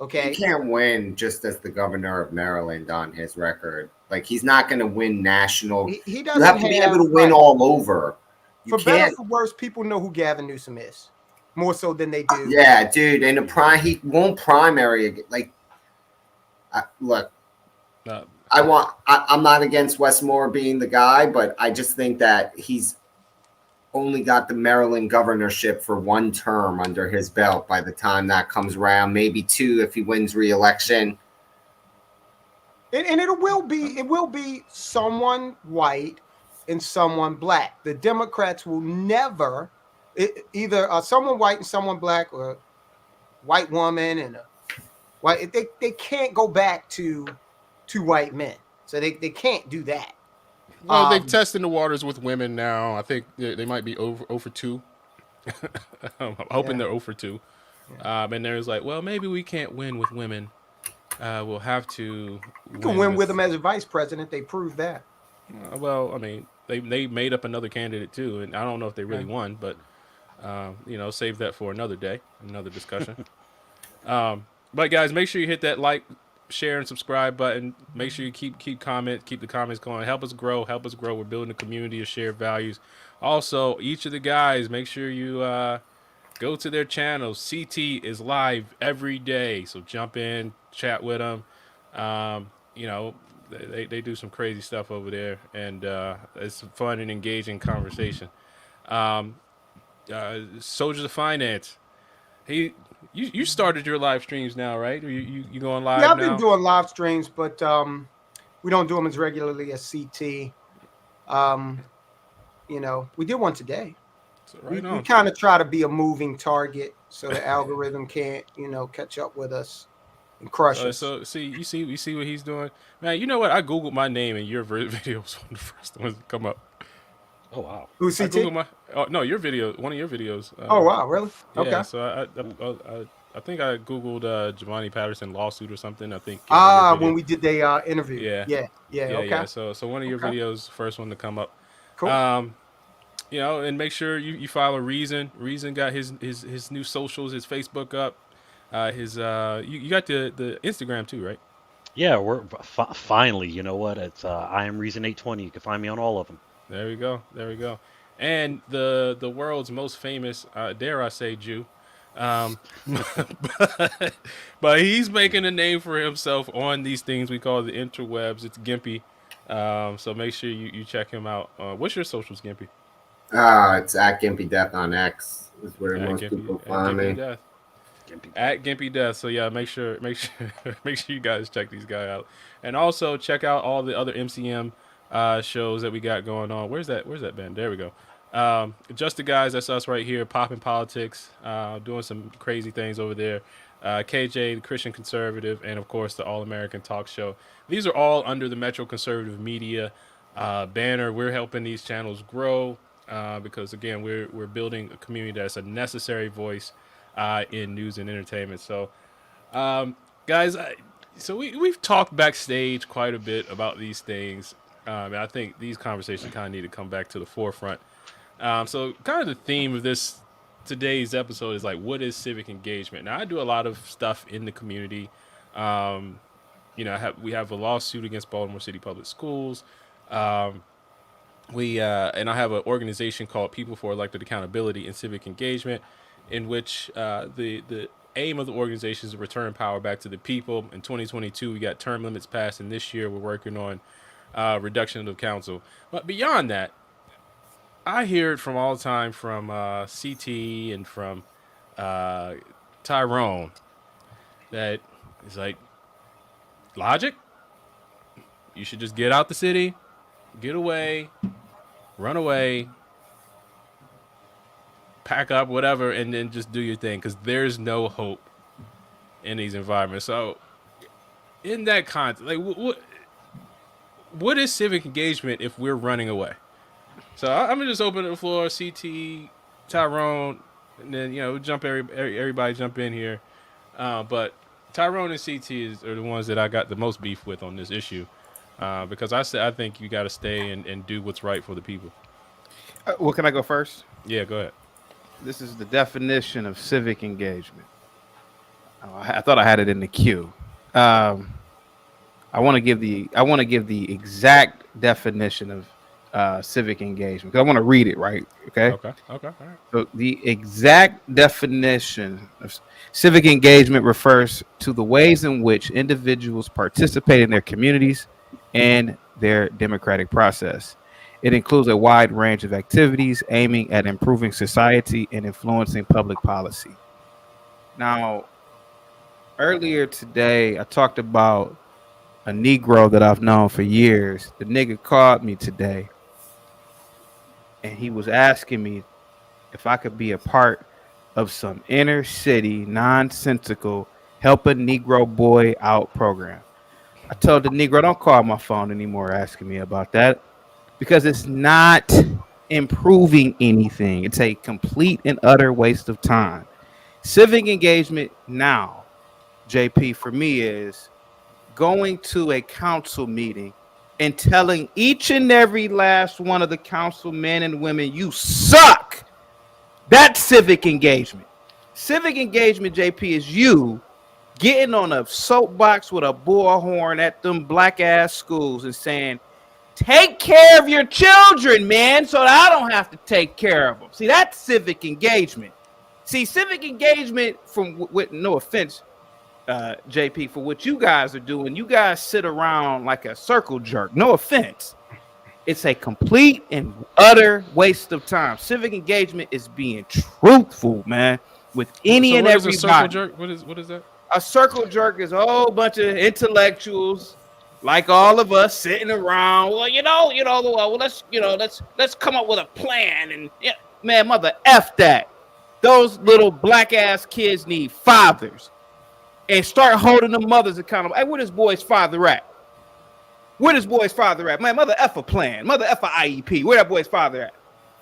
[SPEAKER 11] Okay.
[SPEAKER 2] He can't win just as the governor of Maryland on his record. Like, he's not going to win national.
[SPEAKER 11] He doesn't
[SPEAKER 2] you have to be able to win all over.
[SPEAKER 11] For better or for worse, people know who Gavin Newsom is more so than they do.
[SPEAKER 2] Yeah, dude. And he won't primary. Like, look. I'm not against Wes Moore being the guy, but I just think that he's only got the Maryland governorship for one term under his belt by the time that comes around, maybe two if he wins re-election.
[SPEAKER 11] And it will be someone white and someone black. The Democrats will never either someone white and someone black, or a white woman and a white. They can't go back to two white men, so they can't do that.
[SPEAKER 1] Well, they're testing the waters with women now. I think they might be over 2. I'm hoping they're over 2. And there's like, well, maybe we can't win with women. We'll have to.
[SPEAKER 11] You can win with him as a vice president. They proved that.
[SPEAKER 1] Well, I mean, they made up another candidate too, and I don't know if they really won, but save that for another day, another discussion. But guys, make sure you hit that like, share, and subscribe button. Make sure you keep the comments going. Help us grow. We're building a community of shared values. Also, each of the guys, make sure you go to their channels. CT is live every day, so jump in, chat with them. They do some crazy stuff over there, and it's a fun and engaging conversation. Soldiers of Finance. You started your live streams now, right? You going live?
[SPEAKER 11] Yeah, I've
[SPEAKER 1] now?
[SPEAKER 11] been doing live streams, but we don't do them as regularly as CT. We did one today.
[SPEAKER 1] So
[SPEAKER 11] we kind of try to be a moving target so the algorithm can't, catch up with us and crush us.
[SPEAKER 1] So you see what he's doing, man. You know what? I googled my name and your video was one of the first ones to come up.
[SPEAKER 3] Oh wow!
[SPEAKER 11] Who's CT?
[SPEAKER 1] Your video, one of your videos.
[SPEAKER 11] Oh wow, really?
[SPEAKER 1] Yeah,
[SPEAKER 11] okay.
[SPEAKER 1] So I think I googled Giovanni Patterson lawsuit or something. I think.
[SPEAKER 11] When we did the interview.
[SPEAKER 1] Yeah.
[SPEAKER 11] Okay.
[SPEAKER 1] Yeah. So one of your videos, first one to come up.
[SPEAKER 11] Cool.
[SPEAKER 1] And make sure you follow Reason. Reason got his new socials, his Facebook up. You got the Instagram too, right?
[SPEAKER 3] Yeah, we're finally. You know what? It's I am Reason 820. You can find me on all of them.
[SPEAKER 1] There we go. And the world's most famous, dare I say, Jew, but he's making a name for himself on these things we call the interwebs. It's Gimpy. So make sure you check him out. What's your socials, Gimpy?
[SPEAKER 2] It's at Gimpy Death on X. Is where most people find me.
[SPEAKER 1] At Gimpy Death. So yeah, make sure you guys check these guys out, and also check out all the other MCM shows that we got going on. Where's that band? There we go. Just the Guys, that's us right here, popping politics, doing some crazy things over there. KJ, the Christian Conservative, and of course the All American Talk Show. These are all under the Metro Conservative Media banner. We're helping these channels grow because again, we're building a community that's a necessary voice in news and entertainment. So, guys, so we've talked backstage quite a bit about these things. And I think these conversations kind of need to come back to the forefront. So kind of the theme of today's episode is like, what is civic engagement? Now, I do a lot of stuff in the community. We have a lawsuit against Baltimore City Public Schools. And I have an organization called People for Elected Accountability and Civic Engagement, in which the aim of the organization is to return power back to the people. In 2022, we got term limits passed, and this year we're working on reduction of council. But beyond that, I hear it from all the time from CT and from Tyrone that it's like, logic, you should just get out the city, get away, run away, pack up, whatever, and then just do your thing, because there's no hope in these environments. So in that context, like, what is civic engagement if we're running away? So I'm gonna just open the floor. CT, Tyrone, and then everybody jump in here. But Tyrone and CT are the ones that I got the most beef with on this issue, because I think you got to stay and do what's right for the people.
[SPEAKER 10] Well, can I go first?
[SPEAKER 1] Yeah, go ahead.
[SPEAKER 10] This is the definition of civic engagement. I thought I had it in the queue. I want to give the exact definition of civic engagement, because I want to read it right. Okay.
[SPEAKER 1] Okay. All right.
[SPEAKER 10] So the exact definition of civic engagement refers to the ways in which individuals participate in their communities and their democratic process. It includes a wide range of activities aiming at improving society and influencing public policy. Now, earlier today, I talked about a Negro that I've known for years. The nigga called me today, and he was asking me if I could be a part of some inner city, nonsensical, help a Negro boy out program. I told the Negro, don't call my phone anymore asking me about that, because it's not improving anything. It's a complete and utter waste of time. Civic engagement now, JP, for me is going to a council meeting and telling each and every last one of the council men and women, you suck. That's civic engagement. Civic engagement, JP, is you getting on a soapbox with a bullhorn at them black ass schools and saying, take care of your children, man, so that I don't have to take care of them. See, that's civic engagement. See, civic engagement, from with no offense, JP, for what you guys are doing, you guys sit around like a circle jerk. No offense. It's a complete and utter waste of time. Civic engagement is being truthful, man, with any and everybody.
[SPEAKER 1] Circle jerk? What is that?
[SPEAKER 10] A circle jerk is a whole bunch of intellectuals like all of us sitting around. Well, let's come up with a plan. And yeah, man, mother F that. Those little black ass kids need fathers, and start holding the mothers accountable. Hey, where this boy's father at? Where this boy's father at? Man, mother F a plan. Mother F a IEP. Where that boy's father at?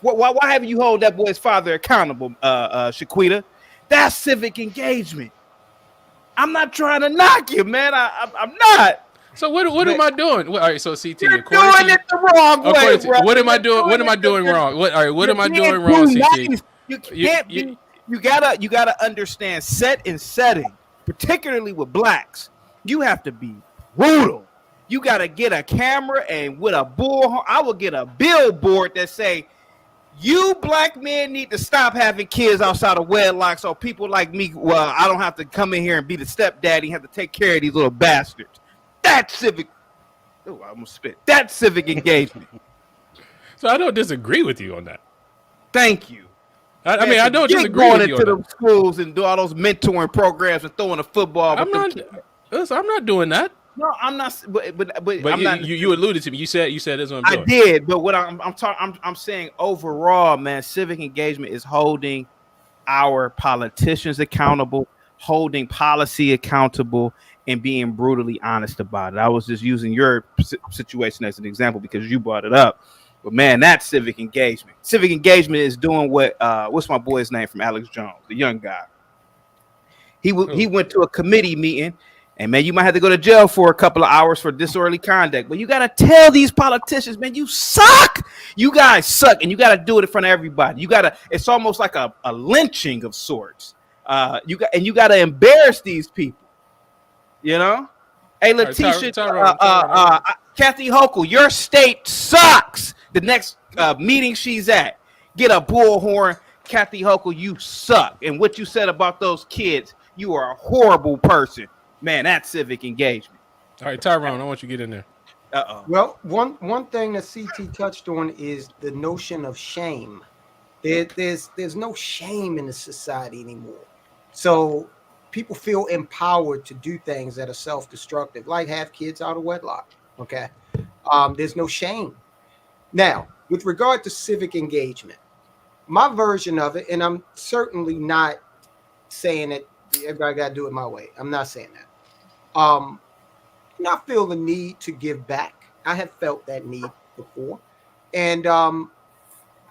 [SPEAKER 10] Why haven't you hold that boy's father accountable, Shaquita? That's civic engagement. I'm not trying to knock you, man. I'm not.
[SPEAKER 1] So what am I doing? All right, so CT,
[SPEAKER 10] you're doing it the wrong way, bro.
[SPEAKER 1] What am I doing? What am I doing wrong? What am I doing wrong, CT?
[SPEAKER 10] You can't be. You gotta understand set and setting, particularly with blacks. You have to be brutal. You gotta get a camera and with a bullhorn. I will get a billboard that say, "You black men need to stop having kids outside of wedlock, so people like me, well, I don't have to come in here and be the stepdaddy and have to take care of these little bastards." That's civic. Oh, I almost spit. That's civic engagement.
[SPEAKER 1] So I don't disagree with you on that.
[SPEAKER 10] Thank you.
[SPEAKER 1] I mean, I don't disagree
[SPEAKER 10] going
[SPEAKER 1] with you
[SPEAKER 10] into
[SPEAKER 1] on
[SPEAKER 10] them schools and do all those mentoring programs and throwing a football.
[SPEAKER 1] I'm not doing that.
[SPEAKER 10] No, I'm not. But
[SPEAKER 1] I'm not. You alluded to me. You said that's what I'm doing.
[SPEAKER 10] I did, but what I'm saying overall, man, civic engagement is holding our politicians accountable, holding policy accountable, and being brutally honest about it. I was just using your situation as an example because you brought it up. But man, that's civic engagement. Civic engagement is doing what what's my boy's name from Alex Jones, the young guy. He went to a committee meeting, and man, you might have to go to jail for a couple of hours for disorderly conduct. But you gotta tell these politicians, man, you suck. You guys suck, and you gotta do it in front of everybody. It's almost like a lynching of sorts. You gotta embarrass these people. You know? Hey, Letitia, Kathy Hochul, your state sucks. The next meeting she's at, get a bullhorn. Kathy Hochul, you suck. And what you said about those kids, you are a horrible person. Man, that's civic engagement.
[SPEAKER 1] All right, Tyrone, I want you to get in there.
[SPEAKER 11] Well, one thing that CT touched on is the notion of shame. There's no shame in the society anymore. So people feel empowered to do things that are self-destructive, like have kids out of wedlock. Okay. There's no shame. Now, with regard to civic engagement, my version of it, and I'm certainly not saying that everybody got to do it my way. I'm not saying that. I feel the need to give back. I have felt that need before. And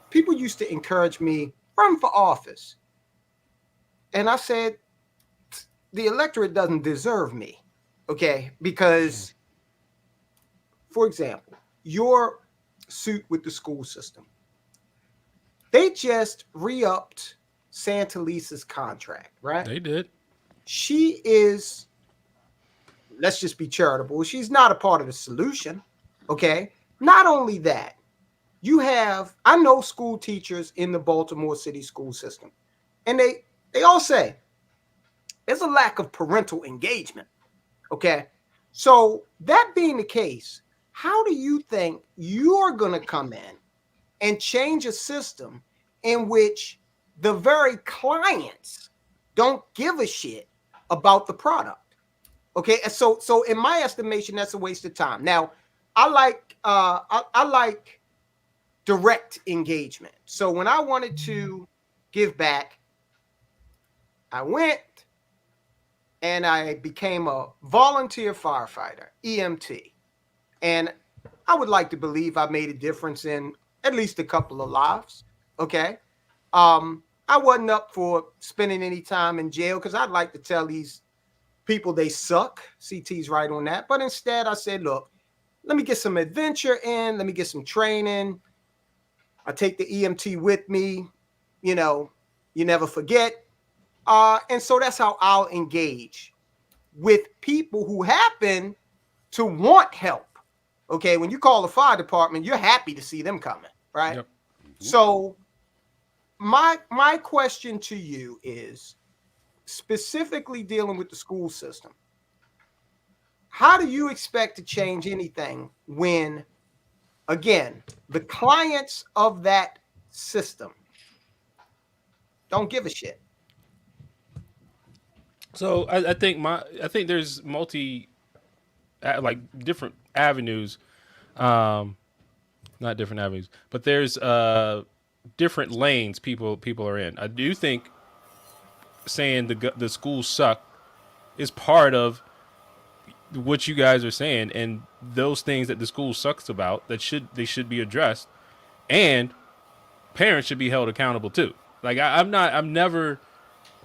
[SPEAKER 11] people used to encourage me, run for office. And I said, the electorate doesn't deserve me. Okay. Because, for example, your suit with the school system, they just re-upped Santa Lisa's contract, right?
[SPEAKER 1] They did.
[SPEAKER 11] She is, let's just be charitable, she's not a part of the solution. Okay. Not only that, I know school teachers in the Baltimore City school system, and they all say there's a lack of parental engagement. Okay. So that being the case, how do you think you're going to come in and change a system in which the very clients don't give a shit about the product? Okay. And so in my estimation, that's a waste of time. Now, I like direct engagement. So when I wanted to give back, I went and I became a volunteer firefighter, EMT. And I would like to believe I made a difference in at least a couple of lives. Okay. I wasn't up for spending any time in jail because I'd like to tell these people they suck. CT's right on that. But instead, I said, look, let me get some adventure in. Let me get some training. I take the EMT with me. You know, you never forget. And so that's how I'll engage with people who happen to want help. Okay, when you call the fire department, you're happy to see them coming, right?
[SPEAKER 1] Yep.
[SPEAKER 11] So my question to you is specifically dealing with the school system. How do you expect to change anything when, again, the clients of that system don't give a shit?
[SPEAKER 1] So I think there's like different avenues, not different avenues, but there's different lanes people are in. I do think saying the schools suck is part of what you guys are saying, and those things that the school sucks about they should be addressed, and parents should be held accountable too. Like I'm never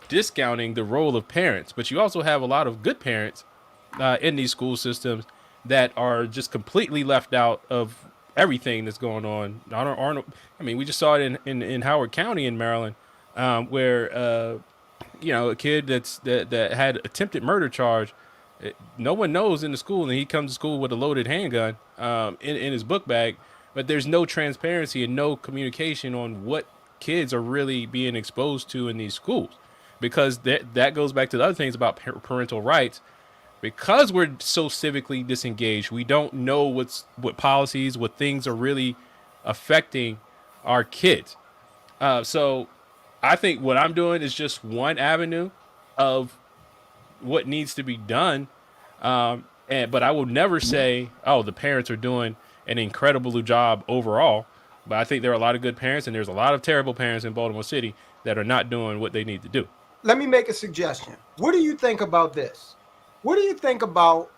[SPEAKER 1] discounting the role of parents, but you also have a lot of good parents in these school systems that are just completely left out of everything that's going on. I mean, we just saw it in Howard County in Maryland, where a kid that had attempted murder charge. No one knows in the school, and he comes to school with a loaded handgun in his book bag. But there's no transparency and no communication on what kids are really being exposed to in these schools, because that goes back to the other things about parental rights. Because we're so civically disengaged, we don't know what policies, what things are really affecting our kids. So I think what I'm doing is just one avenue of what needs to be done. But I will never say, oh, the parents are doing an incredible job overall. But I think there are a lot of good parents, and there's a lot of terrible parents in Baltimore City that are not doing what they need to do.
[SPEAKER 11] Let me make a suggestion. What do you think about this? What do you think about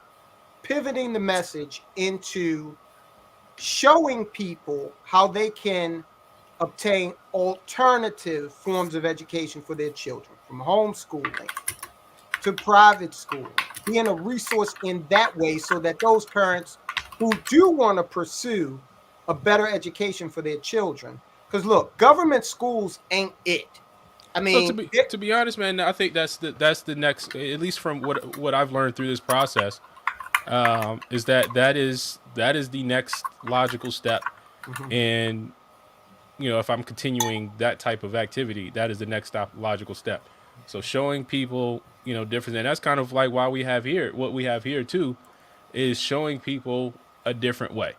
[SPEAKER 11] pivoting the message into showing people how they can obtain alternative forms of education for their children, from homeschooling to private school, being a resource in that way so that those parents who do want to pursue a better education for their children, because look, government schools ain't it. I mean,
[SPEAKER 1] so to be honest, man, I think that's the next, at least from what I've learned through this process, is that is the next logical step.
[SPEAKER 11] Mhm.
[SPEAKER 1] And if I'm continuing that type of activity, that is the next logical step. So showing people, different, and that's kind of like what we have here too, is showing people a different way.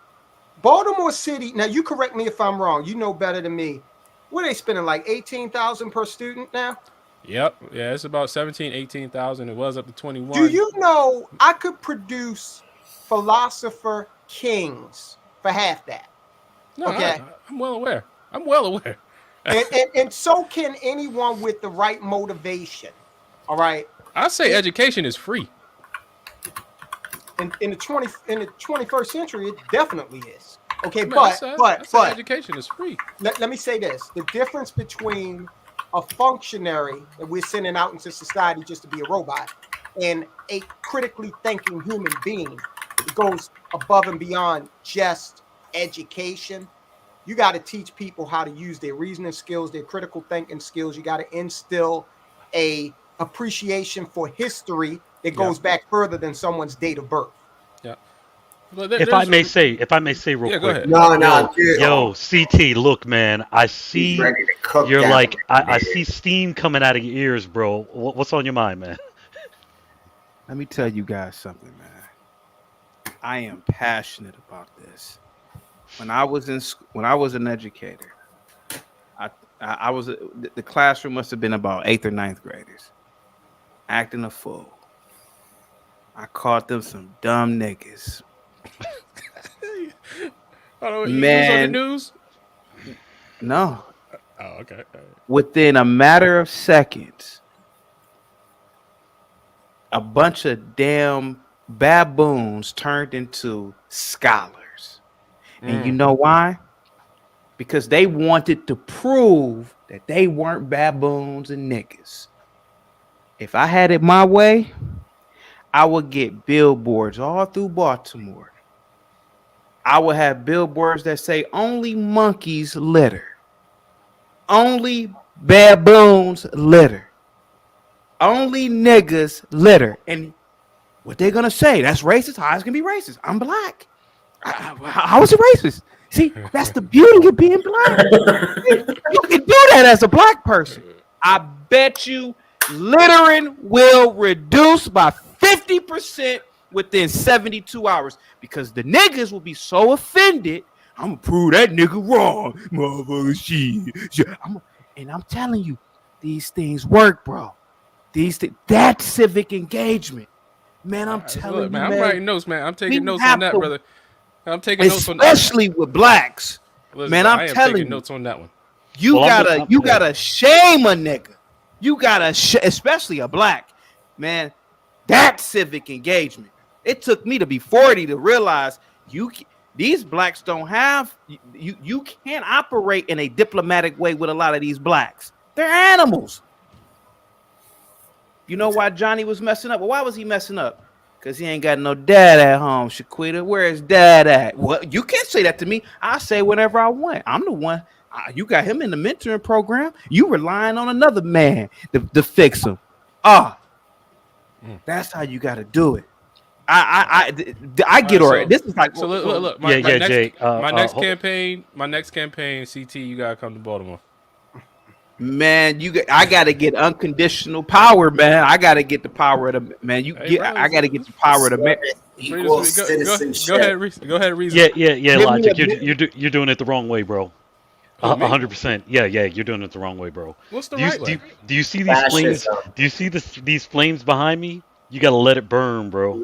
[SPEAKER 11] Baltimore City. Now, you correct me if I'm wrong. You know better than me. What are they spending, like $18,000 per student now?
[SPEAKER 1] Yep. Yeah, it's about 18,000. It was up to 21.
[SPEAKER 11] Do you know I could produce philosopher kings for half that?
[SPEAKER 1] No,
[SPEAKER 11] okay.
[SPEAKER 1] I'm well aware.
[SPEAKER 11] and so can anyone with the right motivation. All right.
[SPEAKER 1] I say education is free.
[SPEAKER 11] In the 21st century, it definitely is. Okay,
[SPEAKER 1] Man,
[SPEAKER 11] but
[SPEAKER 1] education is free.
[SPEAKER 11] Let me say this: the difference between a functionary that we're sending out into society just to be a robot and a critically thinking human being, it goes above and beyond just education. You got to teach people how to use their reasoning skills, their critical thinking skills. You got to instill a appreciation for history that goes back further than someone's date of birth.
[SPEAKER 1] Yeah.
[SPEAKER 3] If I may say real quick.
[SPEAKER 2] No,
[SPEAKER 3] yo, CT, look, man, I see you're like, I see steam coming out of your ears, bro. What's on your mind, man?
[SPEAKER 10] Let me tell you guys something, man. I am passionate about this. When I was an educator, I was the classroom must have been about 8th or 9th graders acting a fool. I caught them some dumb niggas.
[SPEAKER 1] Man, you was on the news?
[SPEAKER 10] No.
[SPEAKER 1] Oh, okay.
[SPEAKER 10] Within a matter of seconds, a bunch of damn baboons turned into scholars. And you know why? Because they wanted to prove that they weren't baboons and niggas. If I had it my way, I would get billboards all through Baltimore. I would have billboards that say only monkeys litter. Only baboons litter. Only niggas litter. And what they're gonna say? That's racist. How it's gonna be racist? I'm black. How is it racist? See, that's the beauty of being black. You can do that as a black person. I bet you littering will reduce by 50% within 72 hours because the niggas will be so offended. I'm gonna prove that nigga wrong, motherfucker. Shit. And I'm telling you, these things work, bro. That's civic engagement, man. I'm telling you, man.
[SPEAKER 1] I'm writing notes, man. I'm taking notes on that, brother. I'm taking notes on that,
[SPEAKER 10] especially with blacks.
[SPEAKER 1] Elizabeth,
[SPEAKER 10] man, I'm telling
[SPEAKER 1] taking
[SPEAKER 10] you,
[SPEAKER 1] notes on that one.
[SPEAKER 10] You gotta shame a nigga. You gotta, especially a black man. That's civic engagement. It took me to be 40 to realize these blacks don't have you can't operate in a diplomatic way with a lot of these blacks. They're animals. You know why Johnny was messing up? Well, why was he messing up? Because he ain't got no dad at home, Shaquita. Where is dad at? Well, you can't say that to me. I say whenever I want. I'm the one. You got him in the mentoring program. You relying on another man to fix him. That's how you got to do it. I get it. This is like
[SPEAKER 1] so. Look. My next campaign. CT, you gotta come to Baltimore.
[SPEAKER 10] Man, I gotta get unconditional power, man. I gotta get the power of the man. I gotta get the power of the man.
[SPEAKER 2] Equal citizenship.
[SPEAKER 1] Go ahead, reason.
[SPEAKER 3] Yeah. Logic. You're doing it the wrong way, bro. 100%. Yeah. You're doing it the wrong way, bro.
[SPEAKER 1] What's the right way?
[SPEAKER 3] Do you see these flames? Do you see these flames behind me? You gotta let it burn, bro.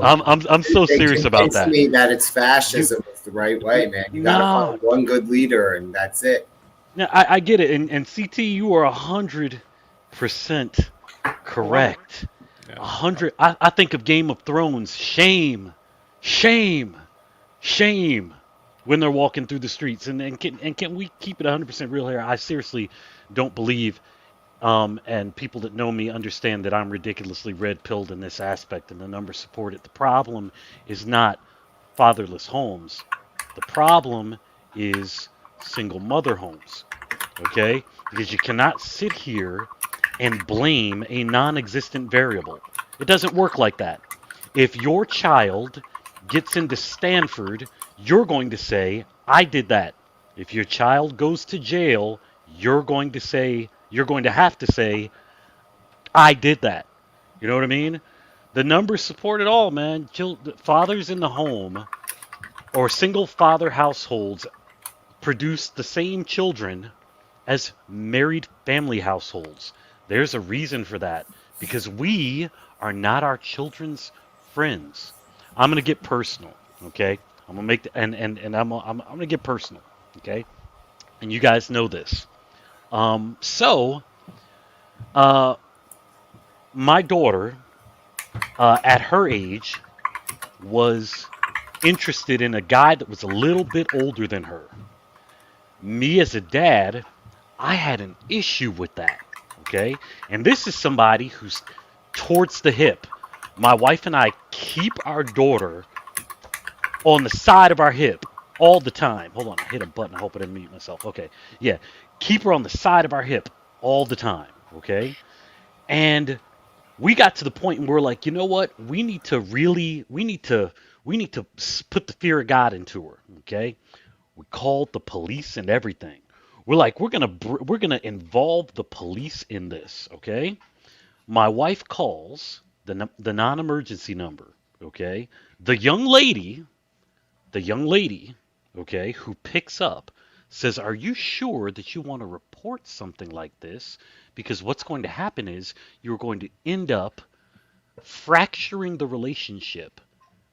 [SPEAKER 3] I'm so serious about that.
[SPEAKER 2] Me that it's fascism is the right way, man. You gotta find one good leader, and that's it.
[SPEAKER 3] No, I get it, and CT, you are 100% correct. 100. I think of Game of Thrones. Shame, when they're walking through the streets. And can we keep it 100% real here? I seriously don't believe, and people that know me understand that I'm ridiculously red-pilled in this aspect, and the numbers support it. The problem is not fatherless homes. The problem is single mother homes, okay? Because you cannot sit here and blame a non-existent variable. It doesn't work like that. If your child gets into Stanford, you're going to say, I did that. If your child goes to jail, you're going to have to say, I did that. You know what I mean? The numbers support it all, man. Fathers in the home or single father households produce the same children as married family households. There's a reason for that, because we are not our children's friends. I'm gonna get personal, okay? I'm gonna make I'm gonna get personal, okay? And you guys know this. My daughter, at her age, was interested in a guy that was a little bit older than her. Me as a dad, I had an issue with that, okay? And this is somebody who's towards the hip. My wife and I keep our daughter on the side of our hip all the time. Hold on, I hit a button. I hope I didn't mute myself. Okay, yeah. Keep her on the side of our hip all the time, okay? And we got to the point where we're like, you know what? We need to put the fear of God into her, okay? We called the police and everything. We're like, we're gonna involve the police in this, okay? My wife calls the non-emergency number, okay? The young lady, okay, who picks up says, "Are you sure that you want to report something like this? Because what's going to happen is you're going to end up fracturing the relationship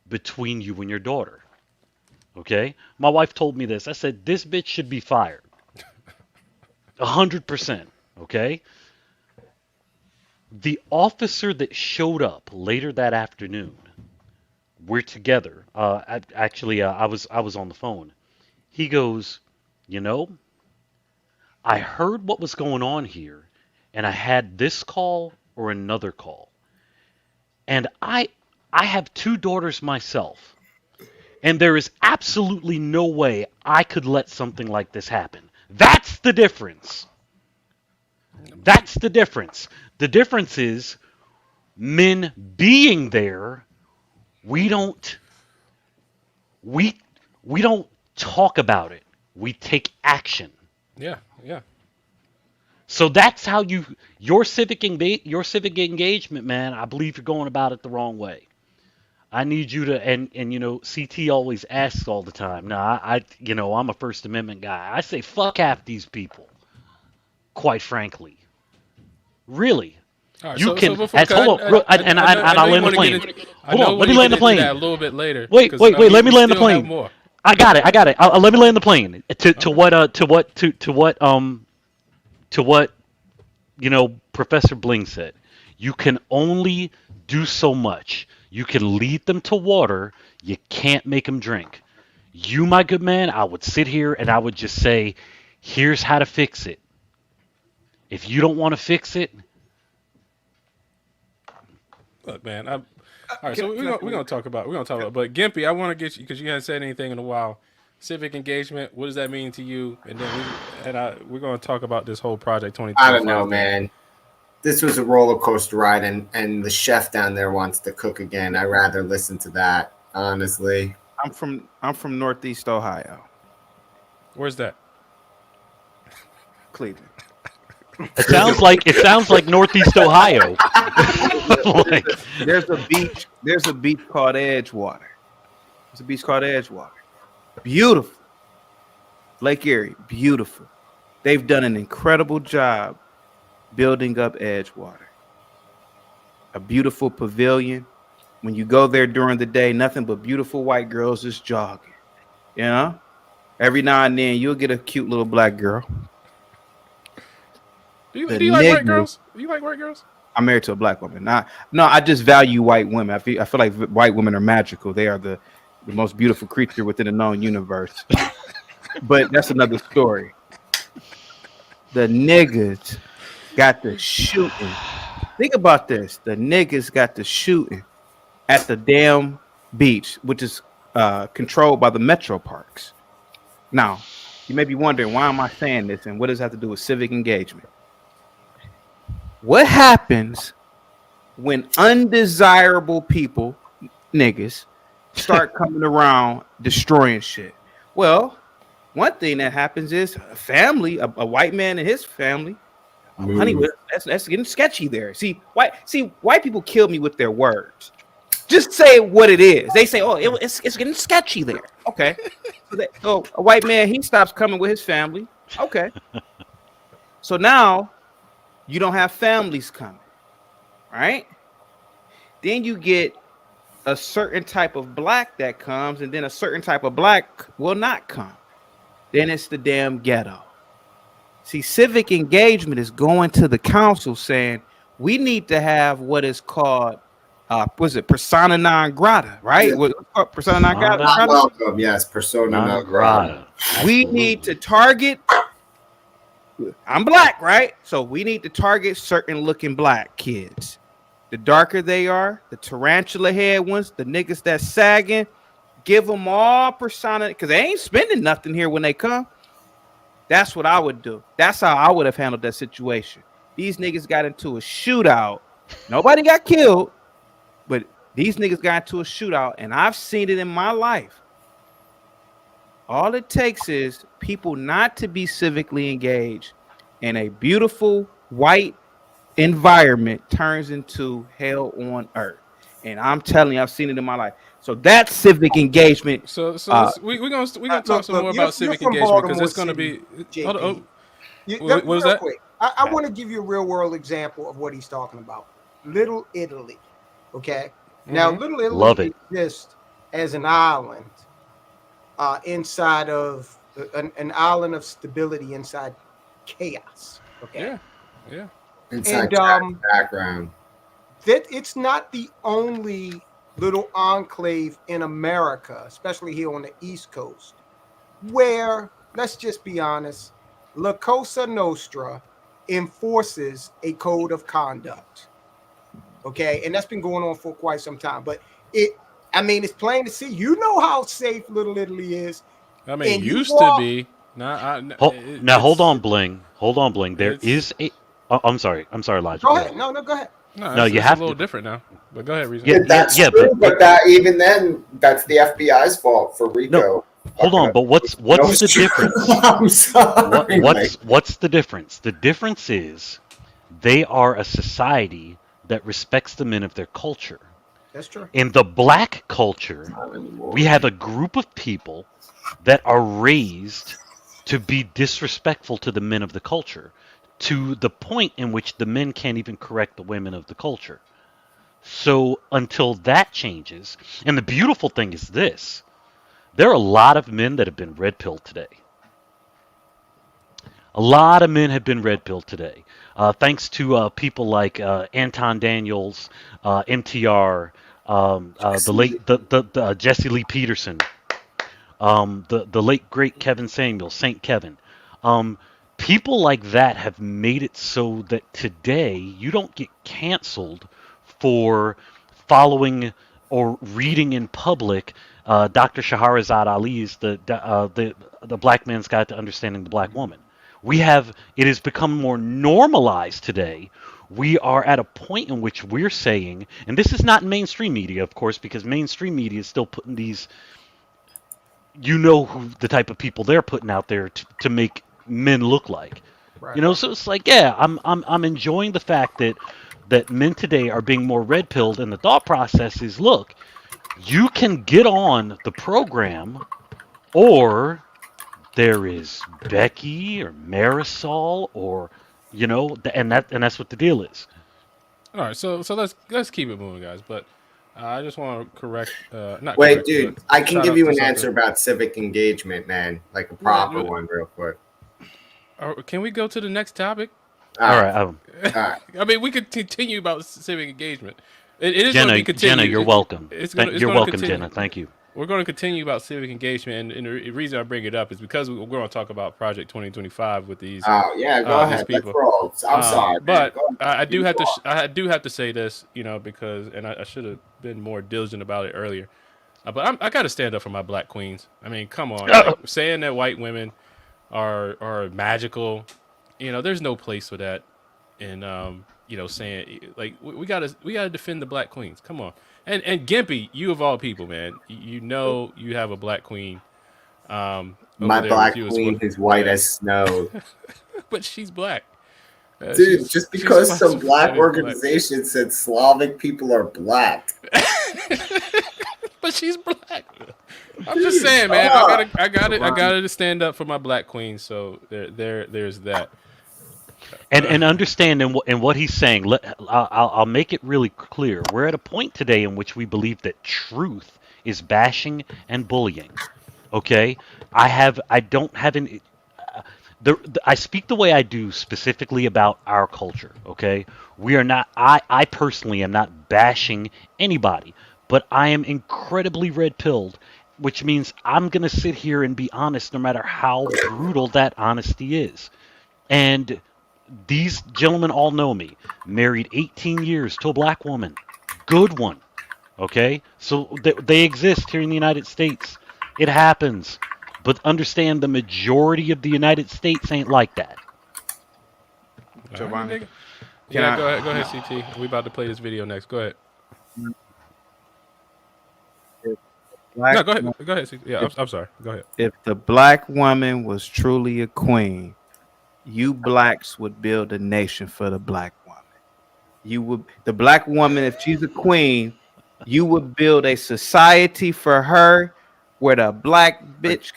[SPEAKER 3] between you and your daughter." Okay? My wife told me this. I said, this bitch should be fired. 100%. Okay? The officer that showed up later that afternoon We're together. I was on the phone. He goes, you know, I heard what was going on here, and I had this call or another call, and I have two daughters myself, and there is absolutely no way I could let something like this happen. That's the difference. That's the difference. The difference is men being there. We don't we we don't talk about it. We take action.
[SPEAKER 1] Yeah, yeah.
[SPEAKER 3] So that's how your civic engagement, man. I believe you're going about it the wrong way. I need you to and CT always asks all the time. Now I'm a First Amendment guy. I say fuck half these people. Quite frankly, really.
[SPEAKER 1] All right,
[SPEAKER 3] You
[SPEAKER 1] so
[SPEAKER 3] can
[SPEAKER 1] before,
[SPEAKER 3] hold on, and I'll land the plane. Hold on, let me land the plane.
[SPEAKER 1] A little bit later.
[SPEAKER 3] Wait, let me land the
[SPEAKER 1] still have
[SPEAKER 3] plane.
[SPEAKER 1] more.
[SPEAKER 3] I got it. Let me land the plane. To what Professor Bling said. You can only do so much. You can lead them to water. You can't make them drink. You, my good man, I would sit here and I would just say, here's how to fix it. If you don't want to fix it,
[SPEAKER 1] look, man. All right, so we're gonna talk about. But Gimpy, I want to get you because you haven't said anything in a while. Civic engagement. What does that mean to you? And then we're gonna talk about this whole project 2025.
[SPEAKER 2] I don't know, man. This was a roller coaster ride, and the chef down there wants to cook again. I'd rather listen to that, honestly.
[SPEAKER 10] I'm from Northeast Ohio.
[SPEAKER 1] Where's that?
[SPEAKER 10] Cleveland.
[SPEAKER 3] it sounds like Northeast Ohio. Like,
[SPEAKER 10] There's a beach called Edgewater. There's a beach called Edgewater. Beautiful. Lake Erie, beautiful. They've done an incredible job building up Edgewater. A beautiful pavilion. When you go there during the day, nothing but beautiful white girls just jogging. You know? Every now and then you'll get a cute little black girl.
[SPEAKER 1] Do you like white girls? Do you like white girls?
[SPEAKER 10] I'm married to a black woman. No, I just value white women. I feel like white women are magical. They are the most beautiful creature within the known universe. But that's another story. The niggas got the shooting. Think about this. The niggas got the shooting at the damn beach, which is controlled by the metro parks. Now, you may be wondering, why am I saying this and what does it have to do with civic engagement? What happens when undesirable people, niggas, start coming around destroying shit? Well, one thing that happens is a family, a white man and his family. Honey, that's getting sketchy there. See, white people kill me with their words. Just say what it is. They say, "Oh, it's getting sketchy there." Okay, so a white man, he stops coming with his family. Okay, so now you don't have families coming, right? Then you get a certain type of black that comes, and then a certain type of black will not come. Then it's the damn ghetto. See, civic engagement is going to the council saying we need to have what is called, persona non grata, right?
[SPEAKER 2] Yeah.
[SPEAKER 10] Persona non grata.
[SPEAKER 2] Not welcome, yes, persona non grata.
[SPEAKER 10] We need to target. I'm black, right? So we need to target certain looking black kids. The darker they are, the tarantula head ones, the niggas that's sagging, give them all persona, because they ain't spending nothing here when they come. That's what I would do. That's how I would have handled that situation. These niggas got into a shootout. Nobody got killed, but these niggas got into a shootout, and I've seen it in my life. All it takes is people not to be civically engaged, and a beautiful white environment turns into hell on earth. And I'm telling you, I've seen it in my life. So that's civic engagement.
[SPEAKER 1] So we're gonna talk some more about civic engagement because it's gonna be. What was that?
[SPEAKER 11] Quick. I want to give you a real world example of what he's talking about. Little Italy, okay? Now, Little Italy exists as an island inside of an island of stability inside chaos. Okay.
[SPEAKER 2] Yeah. Inside background.
[SPEAKER 11] That it's not the only little enclave in America, especially here on the East Coast, where, let's just be honest, La Cosa Nostra enforces a code of conduct. Okay, and that's been going on for quite some time. But it's plain to see. You know how safe Little Italy is.
[SPEAKER 1] I mean,
[SPEAKER 11] And
[SPEAKER 1] used to be. Now,
[SPEAKER 3] hold on, Bling. Hold on, Bling. There is a. I'm sorry, Elijah.
[SPEAKER 11] Go ahead. No, go ahead.
[SPEAKER 1] No,
[SPEAKER 3] you
[SPEAKER 1] it's
[SPEAKER 3] have
[SPEAKER 1] a little
[SPEAKER 3] to.
[SPEAKER 1] different now. But go ahead, Reason.
[SPEAKER 3] Yeah,
[SPEAKER 2] That's true, but that even then, that's the FBI's fault for RICO.
[SPEAKER 3] No, hold on, but what's the difference?
[SPEAKER 2] I'm sorry.
[SPEAKER 3] What's the difference? The difference is they are a society that respects the men of their culture.
[SPEAKER 11] That's true.
[SPEAKER 3] In the black culture, we have a group of people that are raised to be disrespectful to the men of the culture, to the point in which the men can't even correct the women of the culture. So until that changes, and the beautiful thing is this, there are a lot of men that have been red-pilled today. A lot of men have been red-pilled today, thanks to people like Anton Daniels, MTR, the Jesse Lee Peterson, the late great Kevin Samuels, Saint Kevin. People like that have made it so that today you don't get canceled for following or reading in public Dr. Shahrazad Ali's the Black Man's Guide to Understanding the Black Woman. It has become more normalized today. We are at a point in which we're saying, and this is not mainstream media, of course, because mainstream media is still putting these, who the type of people they're putting out there to make men look like. Right. So it's like, yeah, I'm enjoying the fact that men today are being more red-pilled, and the thought process is, look, you can get on the program, or there is Becky or Marisol, or and that's what the deal is.
[SPEAKER 1] All right, so let's keep it moving, guys. But I just want to correct.
[SPEAKER 2] Wait, dude, I can give you an answer about civic engagement, man, like a proper one, real quick.
[SPEAKER 1] Can we go to the next topic?
[SPEAKER 2] All right.
[SPEAKER 1] I mean, we could continue about civic engagement. It is
[SPEAKER 3] Jenna,
[SPEAKER 1] going to be continued.
[SPEAKER 3] Jenna, you're welcome.
[SPEAKER 1] You're
[SPEAKER 3] welcome, Jenna. Thank you.
[SPEAKER 1] We're going to continue about civic engagement, and the reason I bring it up is because we're going to talk about Project 2025 with these.
[SPEAKER 2] Oh yeah, go ahead.
[SPEAKER 1] People.
[SPEAKER 2] I'm sorry,
[SPEAKER 1] but I do have to say this, because I should have been more diligent about it earlier. But I got to stand up for my black queens. I mean, come on, like, saying that white women are magical, there's no place for that. And saying like we gotta defend the black queens. Come on, and Gimpy, you of all people, man, you have a black queen.
[SPEAKER 2] My black queen is white as snow,
[SPEAKER 1] but she's black.
[SPEAKER 2] Dude, just because some black organization said Slavic people are black,
[SPEAKER 1] but she's black. I'm just saying, man. I gotta stand up for my black queen. So there's that.
[SPEAKER 3] And understand in what he's saying. I'll make it really clear. We're at a point today in which we believe that truth is bashing and bullying. Okay, I don't have any. I speak the way I do specifically about our culture. Okay, we are not. I personally am not bashing anybody, but I am incredibly red-pilled, which means I'm gonna sit here and be honest, no matter how brutal that honesty is, and. These gentlemen all know me. Married 18 years to a black woman. Good one. Okay? So they exist here in the United States. It happens. But understand the majority of the United States ain't like that.
[SPEAKER 1] Giovanni. Yeah, go ahead, CT. We about to play this video next. Go ahead. No, go ahead, CT. Yeah, I'm sorry. Go ahead.
[SPEAKER 10] If the black woman was truly a queen, you blacks would build a nation for the black woman. The black woman, if she's a queen, you would build a society for her where the black bitch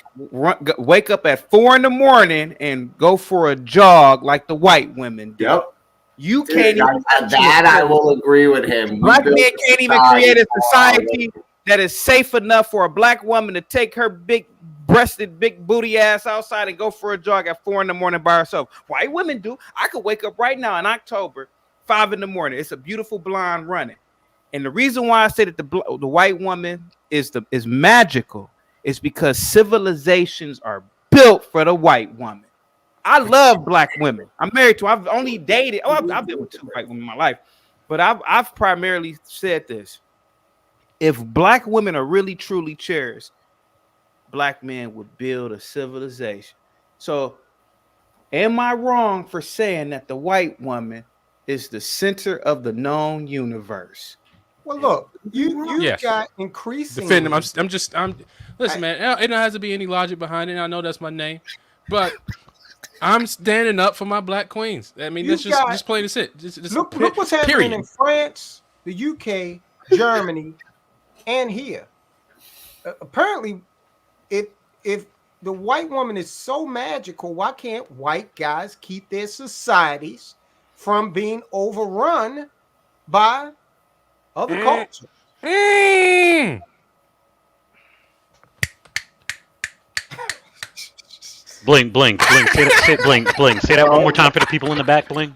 [SPEAKER 10] wake up at 4 a.m. and go for a jog like the white women do.
[SPEAKER 2] Yep.
[SPEAKER 10] You can't even
[SPEAKER 2] I will agree with him.
[SPEAKER 10] Black men can't even create a society that is safe enough for a black woman to take her big-breasted, big booty ass outside and go for a jog at 4 a.m. by herself. White women do. I could wake up right now in October, 5 a.m. It's a beautiful blonde running, And the reason why I say that the white woman is magical is because civilizations are built for the white woman. I love black women. I'm married to. I've only dated. I've been with 2 white women in my life, but I've primarily said this: if black women are really truly cherished, black men would build a civilization. So, am I wrong for saying that the white woman is the center of the known universe?
[SPEAKER 11] Well, look, you got increasingly.
[SPEAKER 1] Defend him. Listen, man. It don't have to be any logic behind it. I know that's my name, but I'm standing up for my black queens. I mean, that's just plain as it.
[SPEAKER 11] Look what's happening in France, the UK, Germany, and here. Apparently, if the white woman is so magical, why can't white guys keep their societies from being overrun by other cultures?
[SPEAKER 3] Bling. Say that one more time for the people in the back. Bling.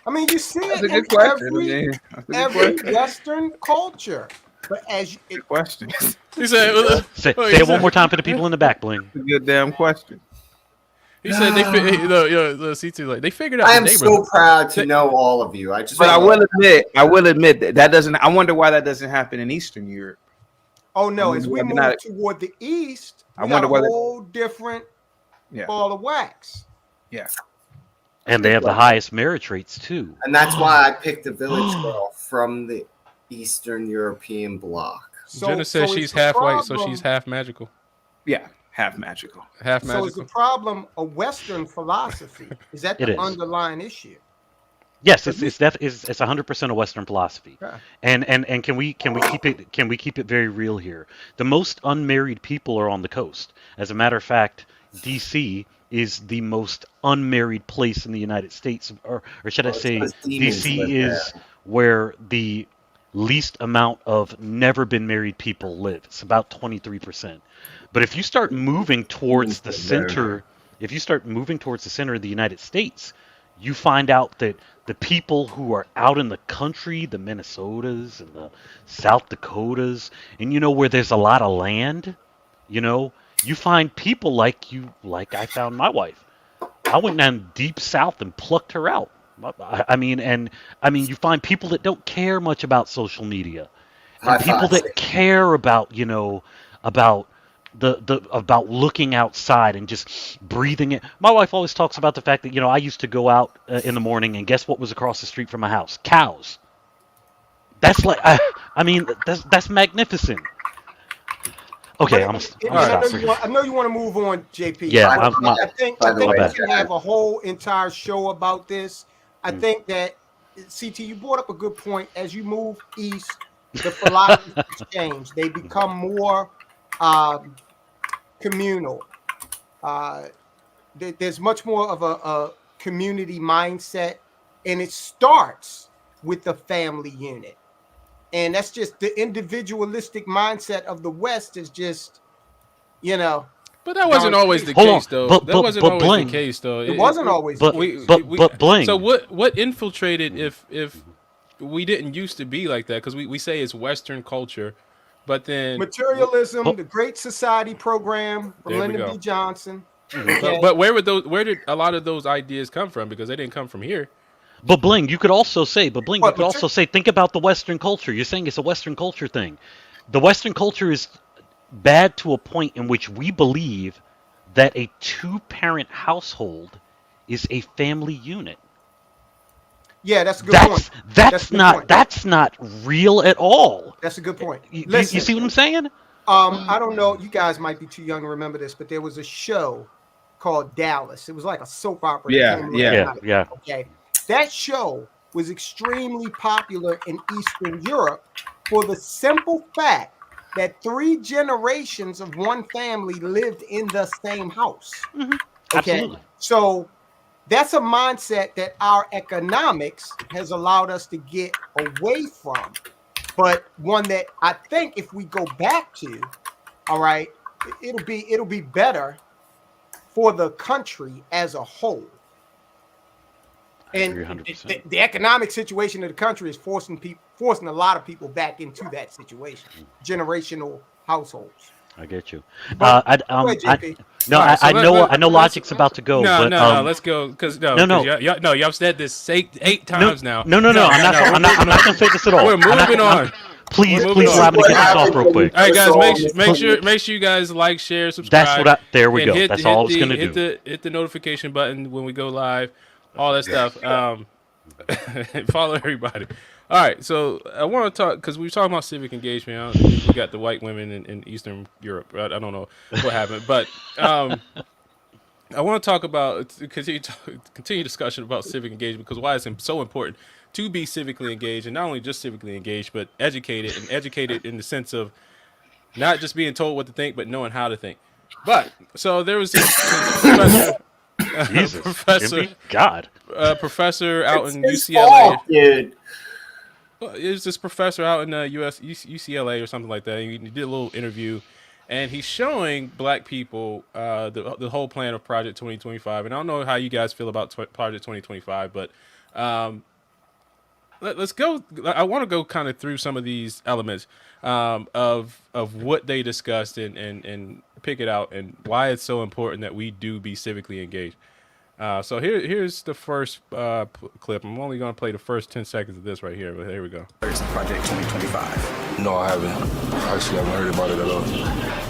[SPEAKER 11] I mean, you see it in every Western culture. But as you,
[SPEAKER 10] question.
[SPEAKER 3] Say it one more time for the people in the back. Bling.
[SPEAKER 10] It's a good damn question.
[SPEAKER 1] He said they C2 like they figured out.
[SPEAKER 2] I am so proud to know all of you.
[SPEAKER 10] I will admit that doesn't. I wonder why that doesn't happen in Eastern Europe.
[SPEAKER 11] Oh no! As we move toward the east,
[SPEAKER 10] I wonder
[SPEAKER 11] why a whole different ball of wax.
[SPEAKER 10] Yeah.
[SPEAKER 3] And they have the highest marriage rates too.
[SPEAKER 2] And that's why I picked a village girl from the Eastern European bloc.
[SPEAKER 1] Jenna says she's half white, so she's half magical.
[SPEAKER 10] Yeah, half magical.
[SPEAKER 1] Half magical.
[SPEAKER 11] So is the problem a Western philosophy? Is that the underlying issue?
[SPEAKER 3] Yes, it's 100% a Western philosophy.
[SPEAKER 11] Yeah.
[SPEAKER 3] And can we keep it very real here? The most unmarried people are on the coast. As a matter of fact, DC is the most unmarried place in the United States, or should I say, DC is where the least amount of never been married people live. It's about 23%. But if you start moving towards the center, of the United States, you find out that the people who are out in the country, the Minnesotas and the South Dakotas, and where there's a lot of land, you find people like I found my wife. I went down deep south and plucked her out. I mean, you find people that don't care much about social media, and people that care about, about about looking outside and just breathing it. My wife always talks about the fact that, I used to go out in the morning and guess what was across the street from my house? Cows. That's like, that's magnificent. Okay, I'm
[SPEAKER 11] I know you want to move on, JP.
[SPEAKER 3] Yeah,
[SPEAKER 11] I think we can have a whole entire show about this. I think that, CT, you brought up a good point. As you move east, the philosophies change. They become more communal. There's much more of a community mindset, and it starts with the family unit. And that's just the individualistic mindset of the West is just,
[SPEAKER 1] But that wasn't always the case, though. That wasn't always the case, though.
[SPEAKER 11] It wasn't always
[SPEAKER 3] the
[SPEAKER 11] case.
[SPEAKER 3] But Bling.
[SPEAKER 1] So what infiltrated if we didn't used to be like that? Because we say it's Western culture, but then
[SPEAKER 11] materialism, the Great Society program from Lyndon B. Johnson.
[SPEAKER 1] But where did a lot of those ideas come from? Because they didn't come from here.
[SPEAKER 3] But Bling, you could also say, think about the Western culture. You're saying it's a Western culture thing. The Western culture is bad to a point in which we believe that a 2-parent household is a family unit.
[SPEAKER 11] Yeah, that's a good point.
[SPEAKER 3] That's not real at all.
[SPEAKER 11] That's a good point.
[SPEAKER 3] You see what I'm saying?
[SPEAKER 11] I don't know. You guys might be too young to remember this, but there was a show called Dallas. It was like a soap opera.
[SPEAKER 3] Yeah.
[SPEAKER 11] Okay. That show was extremely popular in Eastern Europe for the simple fact that 3 generations of one family lived in the same house.
[SPEAKER 3] Mm-hmm.
[SPEAKER 11] Okay.
[SPEAKER 3] Absolutely.
[SPEAKER 11] So that's a mindset that our economics has allowed us to get away from, but one that I think if we go back to, all right, it'll be better for the country as a whole. And
[SPEAKER 3] 100%.
[SPEAKER 11] the economic situation of the country is forcing a lot of people back into that situation. Generational households.
[SPEAKER 3] I get you.
[SPEAKER 11] But
[SPEAKER 3] I know Logic's about to go.
[SPEAKER 1] No,
[SPEAKER 3] but,
[SPEAKER 1] no, let's go because y'all said this eight times now.
[SPEAKER 3] No. I'm not gonna say this at all.
[SPEAKER 1] We're moving on.
[SPEAKER 3] Please allow me to get this off real quick.
[SPEAKER 1] All right, guys, make sure you guys like, share, subscribe.
[SPEAKER 3] There we go. That's all I was gonna do.
[SPEAKER 1] Hit the notification button when we go live, all that stuff. Follow everybody. All right, so I want to talk because we were talking about civic engagement. We got the white women in Eastern Europe. I don't know what happened, but I want to talk about continue discussion about civic engagement because why it's so important to be civically engaged, and not only just civically engaged, but educated in the sense of not just being told what to think, but knowing how to think. But so there was this professor out in UCLA.
[SPEAKER 2] Dude.
[SPEAKER 1] It was this professor out in UCLA or something like that. He did a little interview, and he's showing black people the whole plan of Project 2025. And I don't know how you guys feel about Project 2025, but let's go. I want to go kind of through some of these elements of what they discussed and pick it out and why it's so important that we do be civically engaged. So here's the first clip. I'm only going to play the first 10 seconds of this right here, but here we go.
[SPEAKER 13] Project 2025.
[SPEAKER 14] No, I haven't. Actually, I haven't heard about it at all.